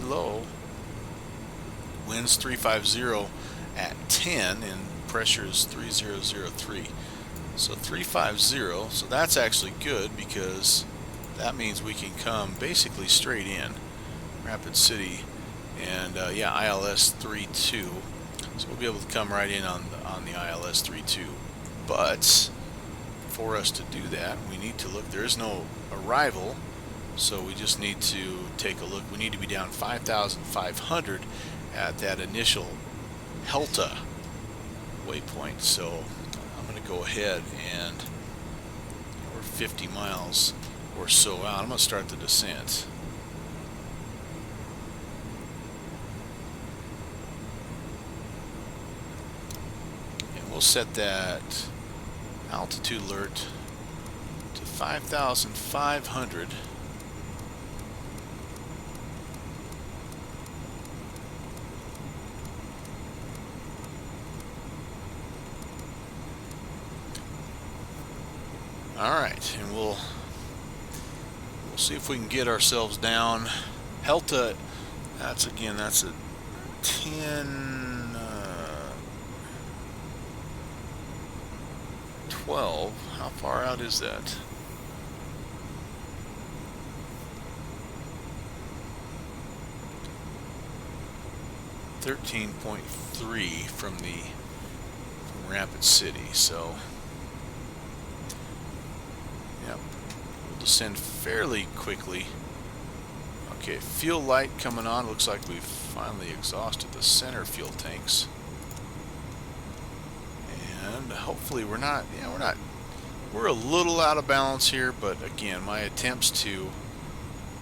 Speaker 1: low. Winds 350 at 10, and pressure is 3003. So 350. So that's actually good, because that means we can come basically straight in Rapid City, and yeah, ILS 32. So we'll be able to come right in on the ILS 32. But for us to do that, we need to look. There is no arrival, so we just need to take a look. We need to be down 5,500 at that initial Helta waypoint. So I'm going to go ahead, and we're 50 miles or so out. I'm going to start the descent. We'll set that altitude alert to 5,500. All right, and we'll see if we can get ourselves down. Helta, that's a 10. 12. How far out is that? .3 from Rapid City. So, yep, we'll descend fairly quickly. Okay, fuel light coming on. Looks like we've finally exhausted the center fuel tanks. And hopefully we're a little out of balance here, but again, my attempts to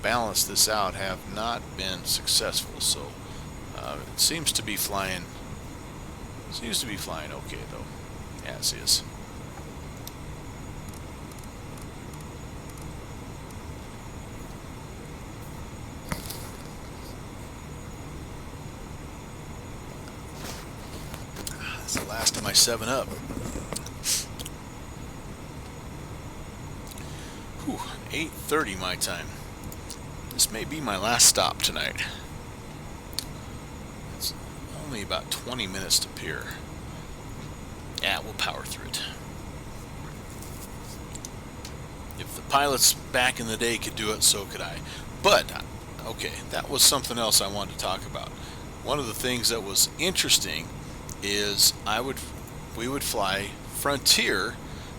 Speaker 1: balance this out have not been successful. So it seems to be flying okay though, as is. That's the last of my 7-Up. 8:30 my time. This may be my last stop tonight. It's only about 20 minutes to pier. Yeah, we'll power through it. If the pilots back in the day could do it, so could I. But, okay, that was something else I wanted to talk about. One of the things that was interesting is we would fly Frontier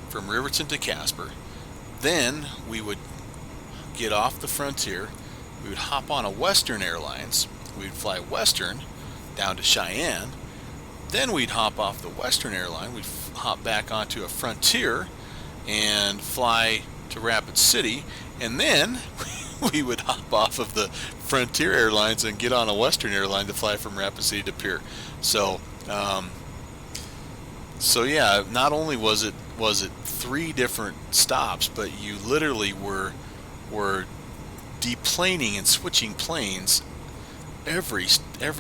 Speaker 1: from Riverton to Casper. Then we would get off the Frontier. We would hop on a Western Airlines. We'd fly Western down to Cheyenne. Then we'd hop off the Western Airline. We'd hop back onto a Frontier and fly to Rapid City. And then we would hop off of the Frontier Airlines and get on a Western Airline to fly from Rapid City to Pier. So, yeah, not only was it 3 different stops, but you literally were deplaning and switching planes every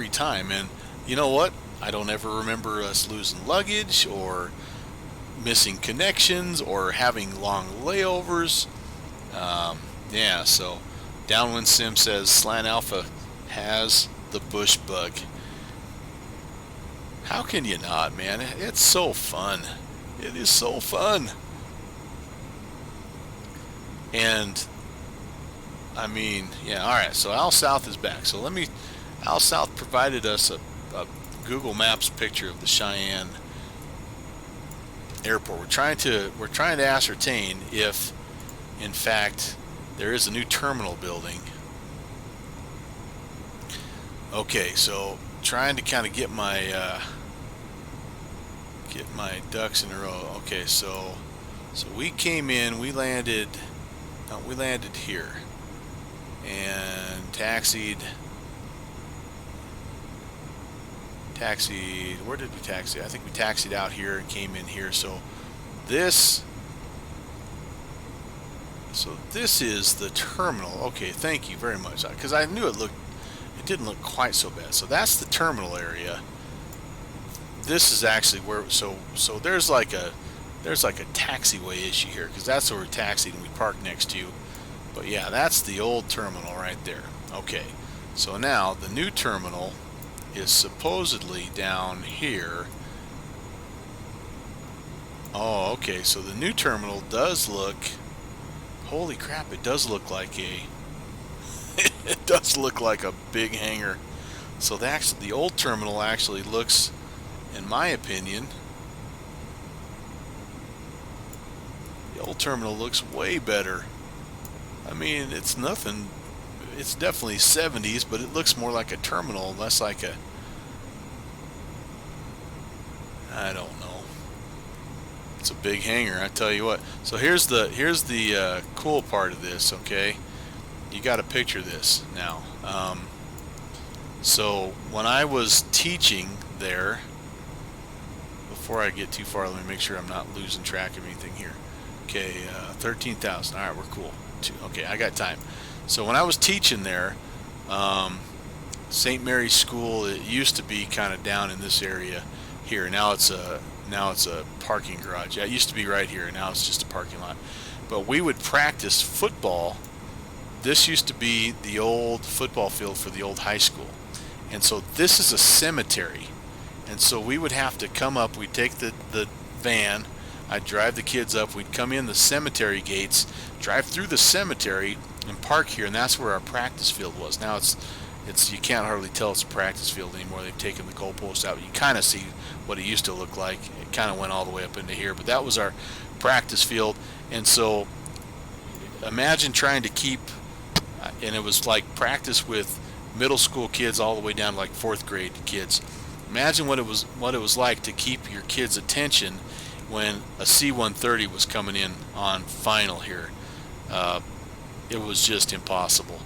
Speaker 1: time. And you know what? I don't ever remember us losing luggage or missing connections or having long layovers. Yeah, so Downwind Sim says Slant Alpha has the bush bug. How can you not, man? It's so fun. It is so fun. And I mean, yeah, all right, so Al South is back. So Al South provided us a Google Maps picture of the Cheyenne airport. We're trying to ascertain if, in fact, there is a new terminal building. Okay, so trying to kind of get my ducks in a row. Okay, so we came in, we landed here and taxied. Where did we taxi? I think we taxied out here and came in here. So this is the terminal. Okay, thank you very much, because I knew it didn't look quite so bad. So that's the terminal area. This is actually where, so there's like a taxiway issue here, because that's where we taxied and we parked next to. But yeah, that's the old terminal right there. Okay, so now the new terminal is supposedly down here. Oh, okay, so the new terminal does look, holy crap, it does look like it does look like a big hangar. So the old terminal actually looks, in my opinion, the old terminal looks way better. I mean, it's nothing, it's definitely 70s, but it looks more like a terminal, less like a, I don't know. It's a big hangar, I tell you what. So here's the cool part of this, okay? You got to picture this now. So when I was teaching there, before I get too far, let me make sure I'm not losing track of anything here. Okay, 13,000. All right, we're cool. Okay, I got time. So when I was teaching there, St. Mary's School, it used to be kind of down in this area here. Now it's a parking garage. Yeah, it used to be right here. Now it's just a parking lot. But we would practice football. This used to be the old football field for the old high school. And so this is a cemetery. And so we would have to come up, we'd take the van, I'd drive the kids up, we'd come in the cemetery gates, drive through the cemetery and park here, and that's where our practice field was. Now it's you can't hardly tell it's a practice field anymore. They've taken the goalposts out. You kind of see what it used to look like. It kind of went all the way up into here, but that was our practice field. And so imagine trying to keep, and it was like practice with middle school kids all the way down to like 4th grade kids. Imagine what it was like to keep your kids' attention when a C-130 was coming in on final here. It was just impossible.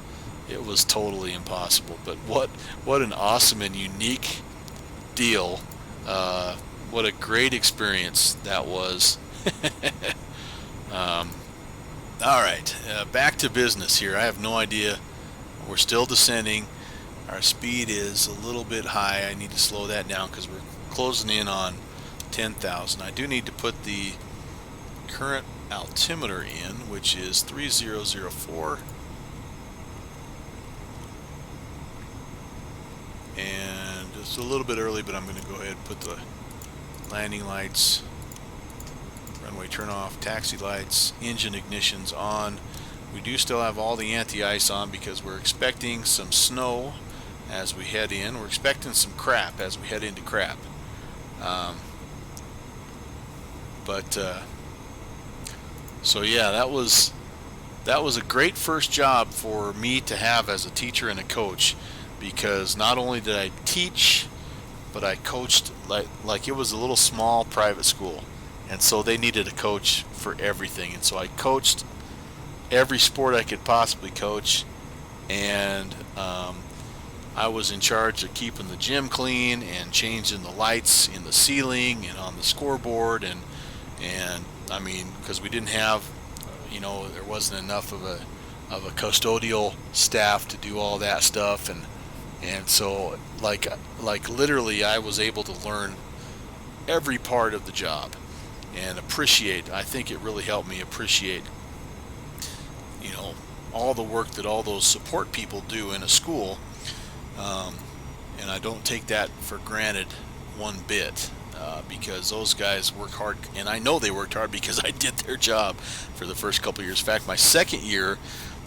Speaker 1: It was totally impossible. But what an awesome and unique deal. What a great experience that was. All right, back to business here. I have no idea. We're still descending. Our speed is a little bit high. I need to slow that down because we're closing in on 10,000. I do need to put the current altimeter in, which is 3004. And it's a little bit early, but I'm going to go ahead and put the landing lights, runway turn off, taxi lights, engine ignitions on. We do still have all the anti-ice on because we're expecting some snow as we head in. We're expecting some crap as we head into crap. So yeah, that was a great first job for me to have as a teacher and a coach, because not only did I teach, but I coached like it was a little small private school, and so they needed a coach for everything. And so I coached every sport I could possibly coach, and I was in charge of keeping the gym clean and changing the lights in the ceiling and on the scoreboard, and I mean, because we didn't have, there wasn't enough of a custodial staff to do all that stuff, and so like literally I was able to learn every part of the job and appreciate. I think it really helped me appreciate all the work that all those support people do in a school, and I don't take that for granted one bit, because those guys work hard, and I know they worked hard because I did their job for the first couple of years. In fact, my second year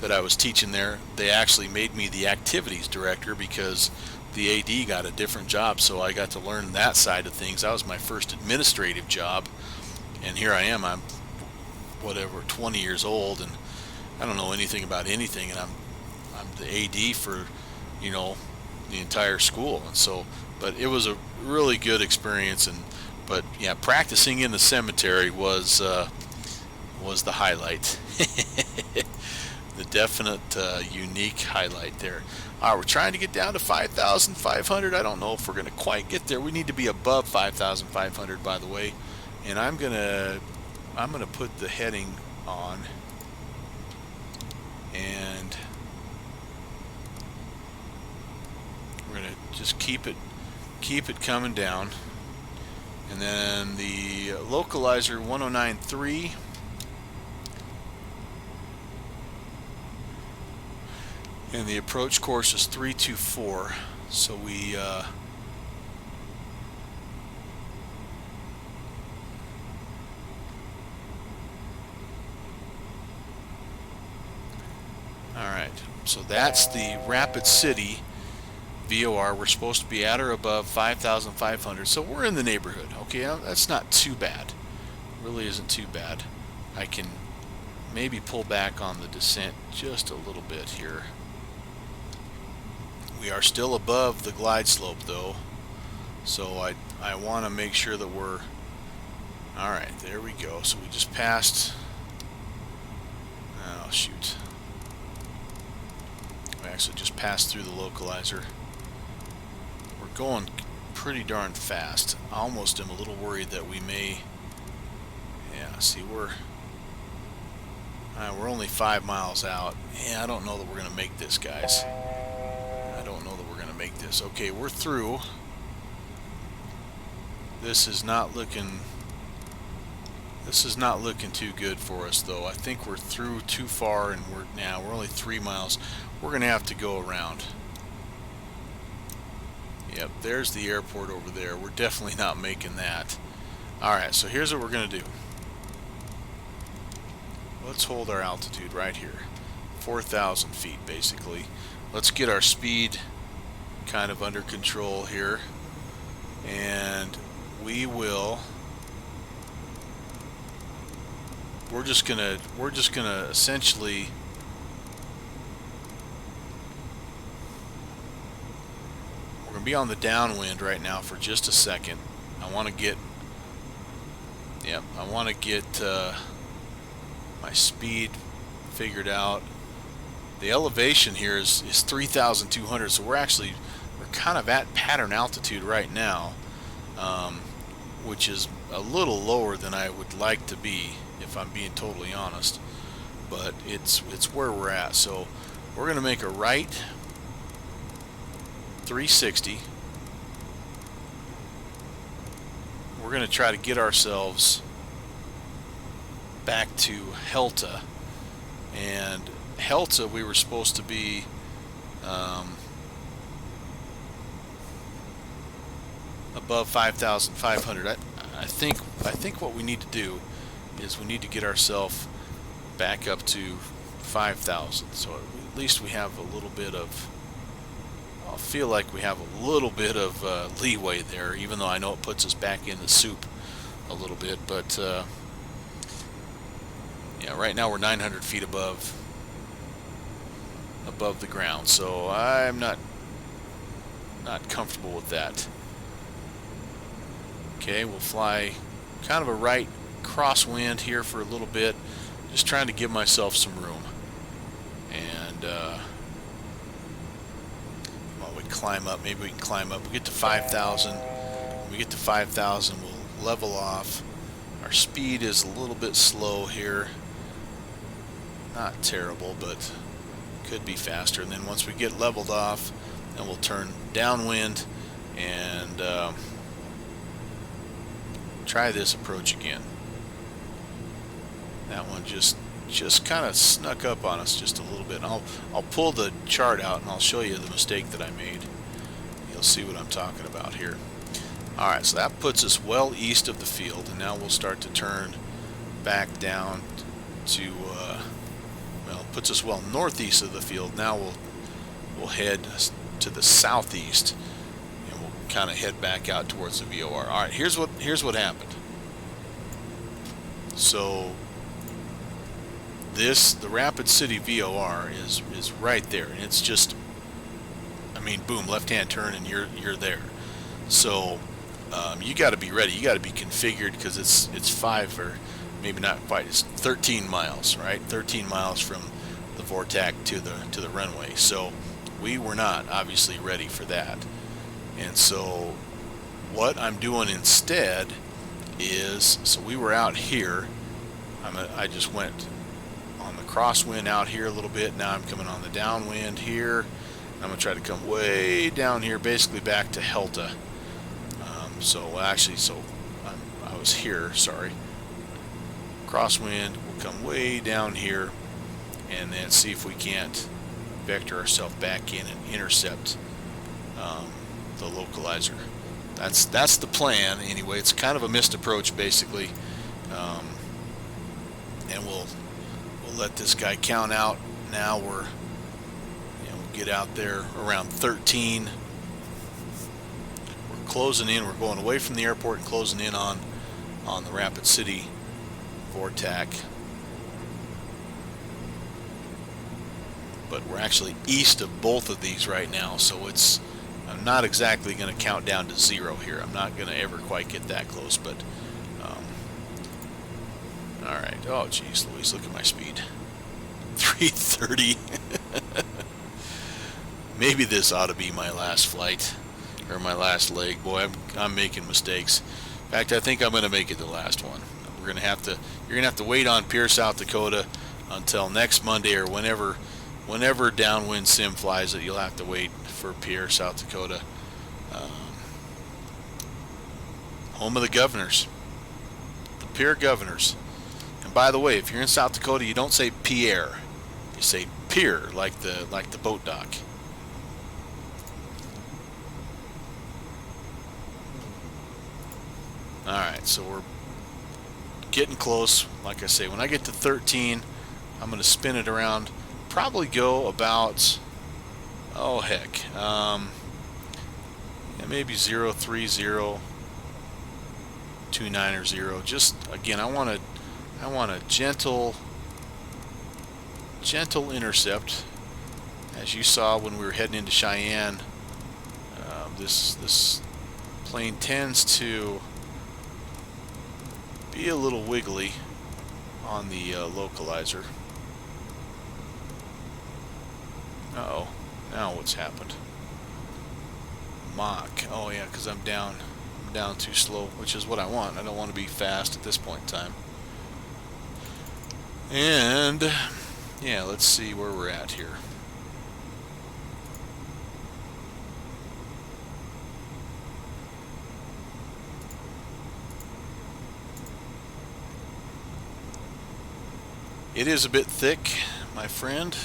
Speaker 1: that I was teaching there, they actually made me the activities director because the AD got a different job, so I got to learn that side of things. That was my first administrative job, and here I am. I'm whatever 20 years old, and I don't know anything about anything, and I'm the AD for, you know, the entire school. And so, but it was a really good experience. And but yeah, practicing in the cemetery was the highlight. The definite unique highlight there. All right, we're trying to get down to 5,500. I don't know if we're going to quite get there. We need to be above 5,500, by the way. And I'm gonna put the heading on, and we're gonna just keep it coming down. And then the localizer 1093. And the approach course is 324. So we alright, so that's the Rapid City VOR. We're supposed to be at or above 5,500, so we're in the neighborhood. Okay, that's not too bad. Really isn't too bad. I can maybe pull back on the descent just a little bit here. We are still above the glide slope though, so I want to make sure that we're alright. There we go. So we just passed. Oh shoot, we actually just passed through the localizer. We're going pretty darn fast. I almost am a little worried that we may, yeah, see, we're only 5 miles out. Yeah, I don't know that we're going to make this, guys. I don't know that we're going to make this. Okay, we're through. This is not looking too good for us, though. I think we're through too far, and we're only 3 miles. We're going to have to go around. Yep, there's the airport over there. We're definitely not making that. Alright, so here's what we're going to do. Let's hold our altitude right here. 4,000 feet, basically. Let's get our speed kind of under control here. And we will... We're just gonna essentially... We're gonna be on the downwind right now for just a second. I want to get... Yep, I want to get my speed figured out. The elevation here is 3,200, so we're kind of at pattern altitude right now, which is a little lower than I would like to be, if I'm being totally honest. But it's where we're at. So we're going to make a right 360. We're going to try to get ourselves back to Helta, and Helta we were supposed to be above 5,500. I think what we need to do is we need to get ourselves back up to 5,000, so at least we have a little bit of, I feel like we have a little bit of leeway there, even though I know it puts us back in the soup a little bit. But yeah, right now we're 900 feet above the ground, so I'm not comfortable with that. Okay, we'll fly kind of a right crosswind here for a little bit, just trying to give myself some room. And while we climb up, maybe we can climb up. We get to 5,000. When we get to 5,000, we'll level off. Our speed is a little bit slow here. Not terrible, but could be faster. And then once we get leveled off, then we'll turn downwind and try this approach again. That one just kind of snuck up on us just a little bit. And I'll pull the chart out and I'll show you the mistake that I made. You'll see what I'm talking about here. Alright, so that puts us well east of the field, and now we'll start to turn back down to well, puts us well northeast of the field. Now we'll head to the southeast, and we'll kind of head back out towards the VOR. All right, here's what happened. So the Rapid City VOR is right there, and it's just, I mean, boom, left-hand turn, and you're there. So you got to be ready. You got to be configured, because it's 5, or maybe not quite. It's 13 miles, right? 13 miles from the Vortac to the runway. So we were not obviously ready for that. And so what I'm doing instead is, so we were out here. I just went on the crosswind out here a little bit. Now I'm coming on the downwind here. I'm going to try to come way down here, basically back to Helta. I was here, sorry. Crosswind, we'll come way down here, and then see if we can't vector ourselves back in and intercept the localizer. That's the plan anyway. It's kind of a missed approach, basically. And we'll let this guy count out. Now we'll get out there around 13. We're closing in. We're going away from the airport and closing in on the Rapid City Vortac. But we're actually east of both of these right now, so I'm not exactly going to count down to 0 here. I'm not going to ever quite get that close, but all right. Oh, geez, Louise, look at my speed. 330. Maybe this ought to be my last flight, or my last leg. Boy, I'm making mistakes. In fact, I think I'm going to make it the last one. You're going to have to wait on Pierre, South Dakota until next Monday, or whenever Downwind Sim flies it. You'll have to wait for Pierre, South Dakota. Home of the governors, the Pierre governors. And by the way, if you're in South Dakota, you don't say Pierre, you say Pierre, like the boat dock. All right, so we're getting close. Like I say, when I get to 13, I'm going to spin it around. Probably go about, oh heck, maybe 030, 29 or 0. Just again, I want a gentle intercept. As you saw when we were heading into Cheyenne, this plane tends to be a little wiggly on the localizer. Uh-oh, now what's happened? Mach. Oh yeah, because I'm down too slow, which is what I want. I don't want to be fast at this point in time. And yeah, let's see where we're at here. It is a bit thick, my friend,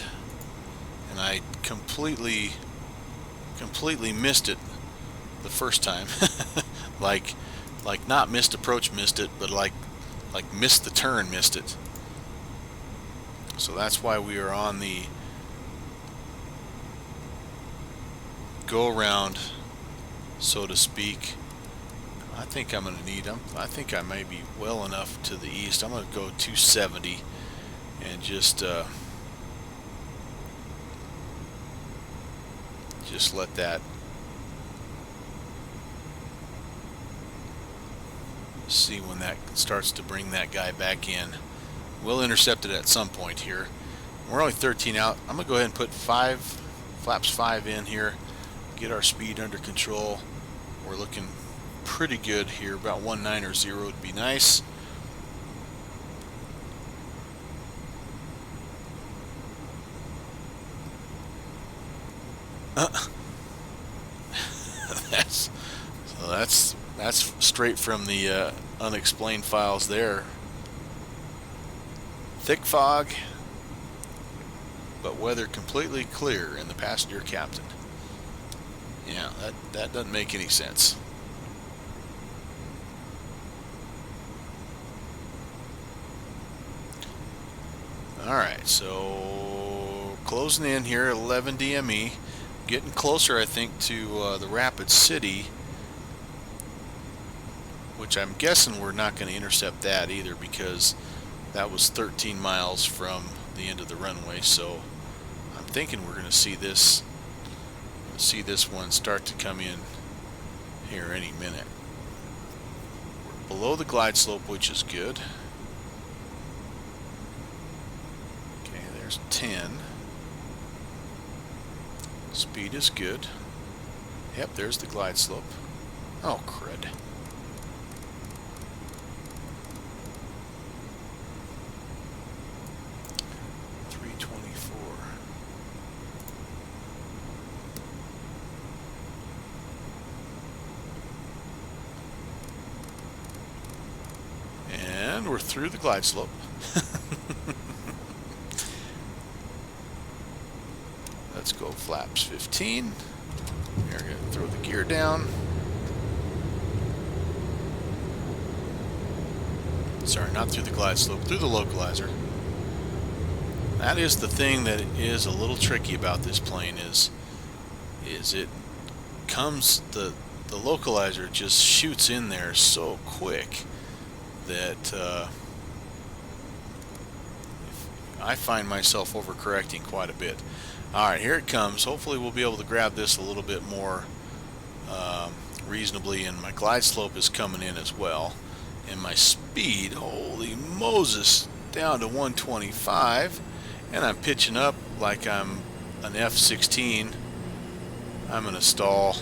Speaker 1: and I completely missed it the first time. like not missed approach, missed it, but like missed the turn, missed it. So that's why we are on the go around, so to speak. I think I'm going to need them. I think I may be well enough to the east. I'm going to go 270 and just let that see when that starts to bring that guy back in. We'll intercept it at some point here. We're only 13 out. I'm going to go ahead and put flaps 5 in here, get our speed under control. We're looking pretty good here. About 19 or 0 would be nice. That's straight from the unexplained files there. Thick fog, but weather completely clear in the passenger captain. Yeah, that doesn't make any sense. Alright, so closing in here, 11 DME. getting closer, I think, to the Rapid City, which I'm guessing we're not going to intercept that either, because that was 13 miles from the end of the runway. So I'm thinking we're going to see this one start to come in here any minute. We're below the glide slope, which is good. Okay, there's 10. Speed is good. Yep, there's the glide slope. Oh, crud. And we're through the glide slope. Let's go flaps 15. We're going to throw the gear down. Sorry, not through the glide slope, through the localizer. That is the thing that is a little tricky about this plane is it comes, the localizer just shoots in there so quick that I find myself overcorrecting quite a bit. Alright, here it comes. Hopefully we'll be able to grab this a little bit more reasonably, and my glide slope is coming in as well. And my speed, holy Moses, down to 125, and I'm pitching up like I'm an F-16. I'm going to stall.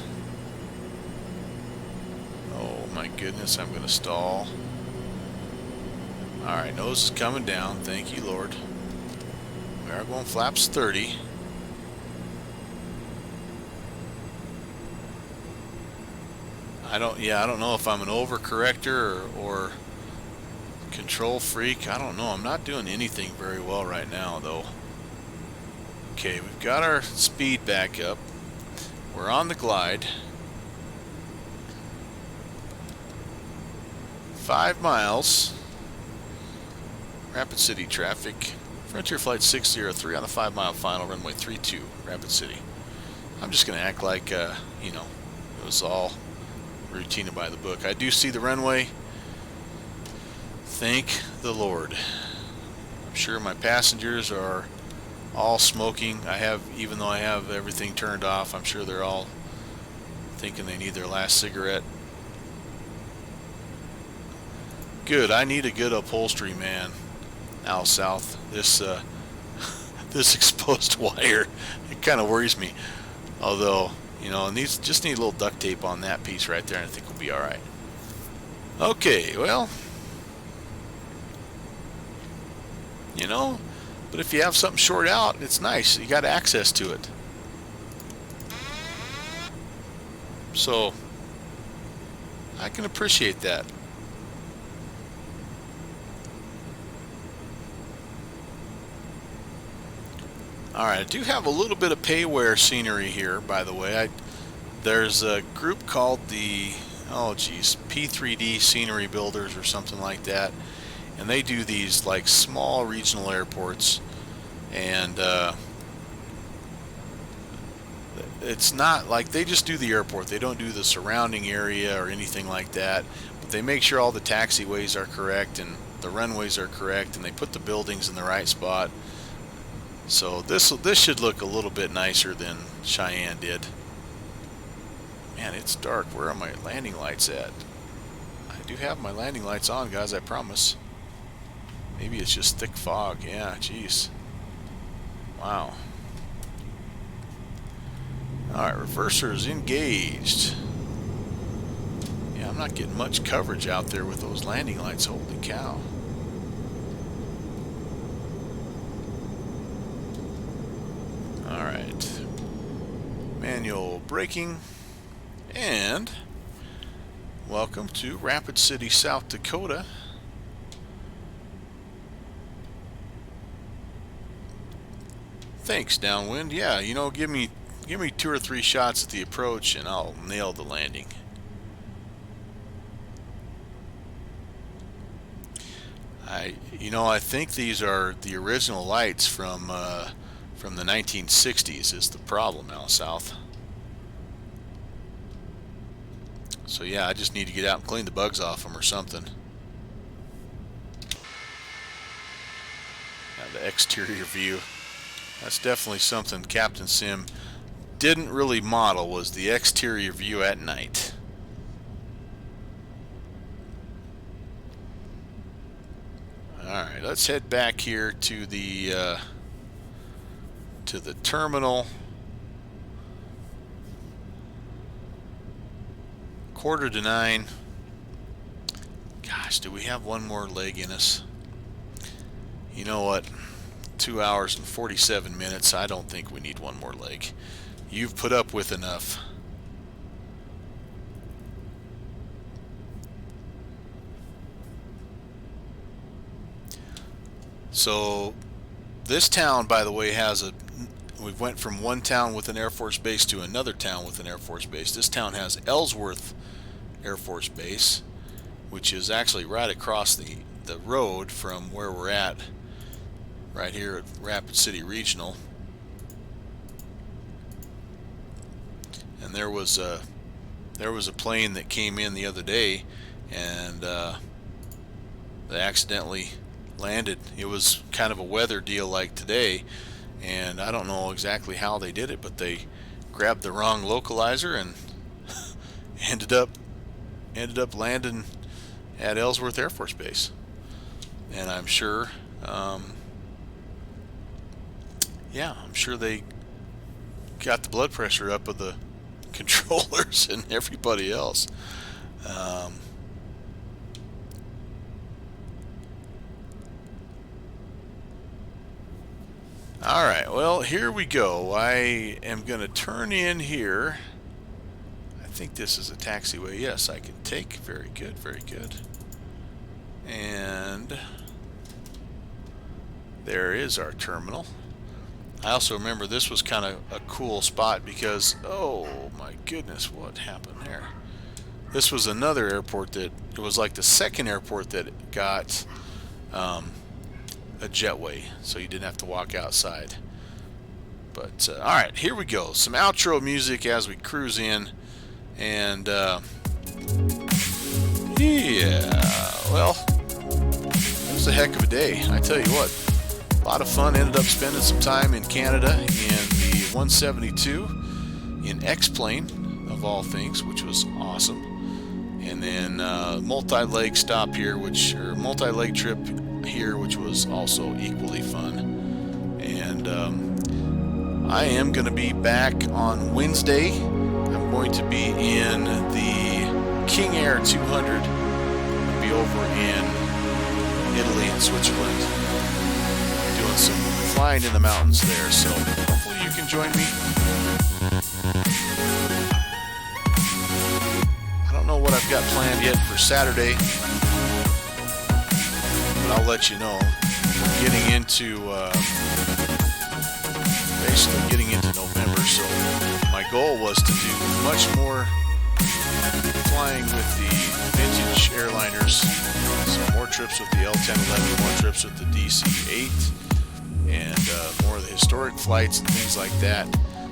Speaker 1: Oh my goodness, I'm going to stall. Alright, nose is coming down. Thank you, Lord. We are going flaps 30. I don't know if I'm an overcorrector or control freak. I don't know. I'm not doing anything very well right now, though. Okay, we've got our speed back up. We're on the glide. 5 miles. Rapid City traffic. Frontier Flight 603 on the 5-mile final, runway 32, Rapid City. I'm just going to act like, you know, it was all routine by the book. I do see the runway. Thank the Lord. I'm sure my passengers are all smoking. Even though I have everything turned off, I'm sure they're all thinking they need their last cigarette. Good. I need a good upholstery, man. Now south, this this exposed wire, it kind of worries me. Although, you know, these just need a little duct tape on that piece right there, and I think we'll be all right. Okay, well, you know, but if you have something short out, it's nice. You got access to it. So I can appreciate that. Alright, I do have a little bit of payware scenery here, by the way. There's a group called the, P3D Scenery Builders or something like that. And they do these like small regional airports. And it's not like they just do the airport. They don't do the surrounding area or anything like that. But they make sure all the taxiways are correct and the runways are correct, and they put the buildings in the right spot. So this should look a little bit nicer than Cheyenne did. Man, it's dark. Where are my landing lights at? I do have my landing lights on, guys, I promise. Maybe it's just thick fog. Yeah, jeez. Wow. Alright, reversers engaged. Yeah, I'm not getting much coverage out there with those landing lights. Holy cow. Alright, manual braking, and welcome to Rapid City, South Dakota. Thanks, downwind. Yeah, you know, give me 2 or 3 shots at the approach and I'll nail the landing. I think these are the original lights from from the 1960s is the problem out south. So yeah, I just need to get out and clean the bugs off them or something. Now the exterior view. That's definitely something Captain Sim didn't really model, was the exterior view at night. Alright, let's head back here to the terminal. 8:45. Gosh, do we have one more leg in us? You know what? 2 hours and 47 minutes. I don't think we need one more leg. You've put up with enough. So this town, by the way, we went from one town with an Air Force base to another town with an Air Force base. This town has Ellsworth Air Force Base, which is actually right across the road from where we're at, right here at Rapid City Regional. And there was a plane that came in the other day, and they accidentally landed. It was kind of a weather deal like today, and I don't know exactly how they did it, but they grabbed the wrong localizer and ended up landing at Ellsworth Air Force Base. And I'm sure I'm sure they got the blood pressure up of the controllers and everybody else. Alright, well, here we go. I am going to turn in here. I think this is a taxiway. Yes, I can take. Very good, very good. And there is our terminal. I also remember this was kind of a cool spot because, oh my goodness, what happened there? This was another airport that, it was like the second airport that got a jetway, so you didn't have to walk outside. But alright, here we go. Some outro music as we cruise in. And yeah, well, it was a heck of a day, I tell you what. A lot of fun. Ended up spending some time in Canada in the 172 in X-Plane, of all things, which was awesome. And then multi-leg stop here, multi-leg trip here, which was also equally fun. And I am going to be back on Wednesday. I'm going to be in the King Air 200. I'll be over in Italy and Switzerland, doing some flying in the mountains there. So hopefully you can join me. I don't know what I've got planned yet for Saturday, but I'll let you know. We're getting into basically getting into November, so my goal was to do much more flying with the vintage airliners, some more trips with the L1011, more trips with the DC-8, and more of the historic flights and things like that.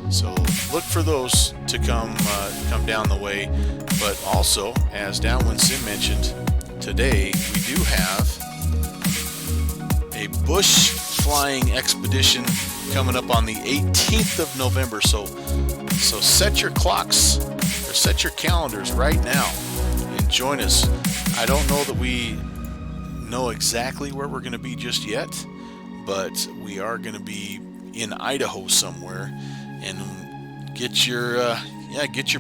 Speaker 1: So look for those to come down the way. But also, as Downwind Sim mentioned, today we do have a bush flying expedition coming up on the 18th of November. So set your clocks or set your calendars right now and join us. I don't know that we know exactly where we're going to be just yet, but we are going to be in Idaho somewhere. And get your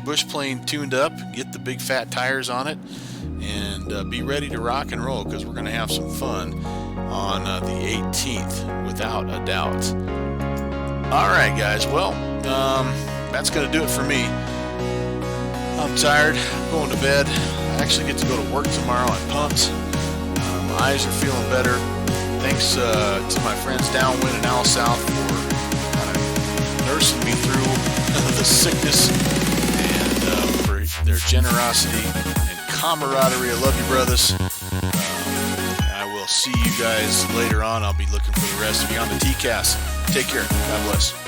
Speaker 1: bush plane tuned up, get the big fat tires on it, and be ready to rock and roll, because we're going to have some fun on the 18th without a doubt. Alright guys, well, that's going to do it for me. I'm tired, I'm going to bed. I actually get to go to work tomorrow. I'm pumped. My eyes are feeling better. Thanks to my friends Downwind and Al South for nursing me through the sickness, and for their generosity and camaraderie. I love you, brothers. I will will see you guys later on. I'll be looking for the rest of you on the TCAS. Take care. God bless.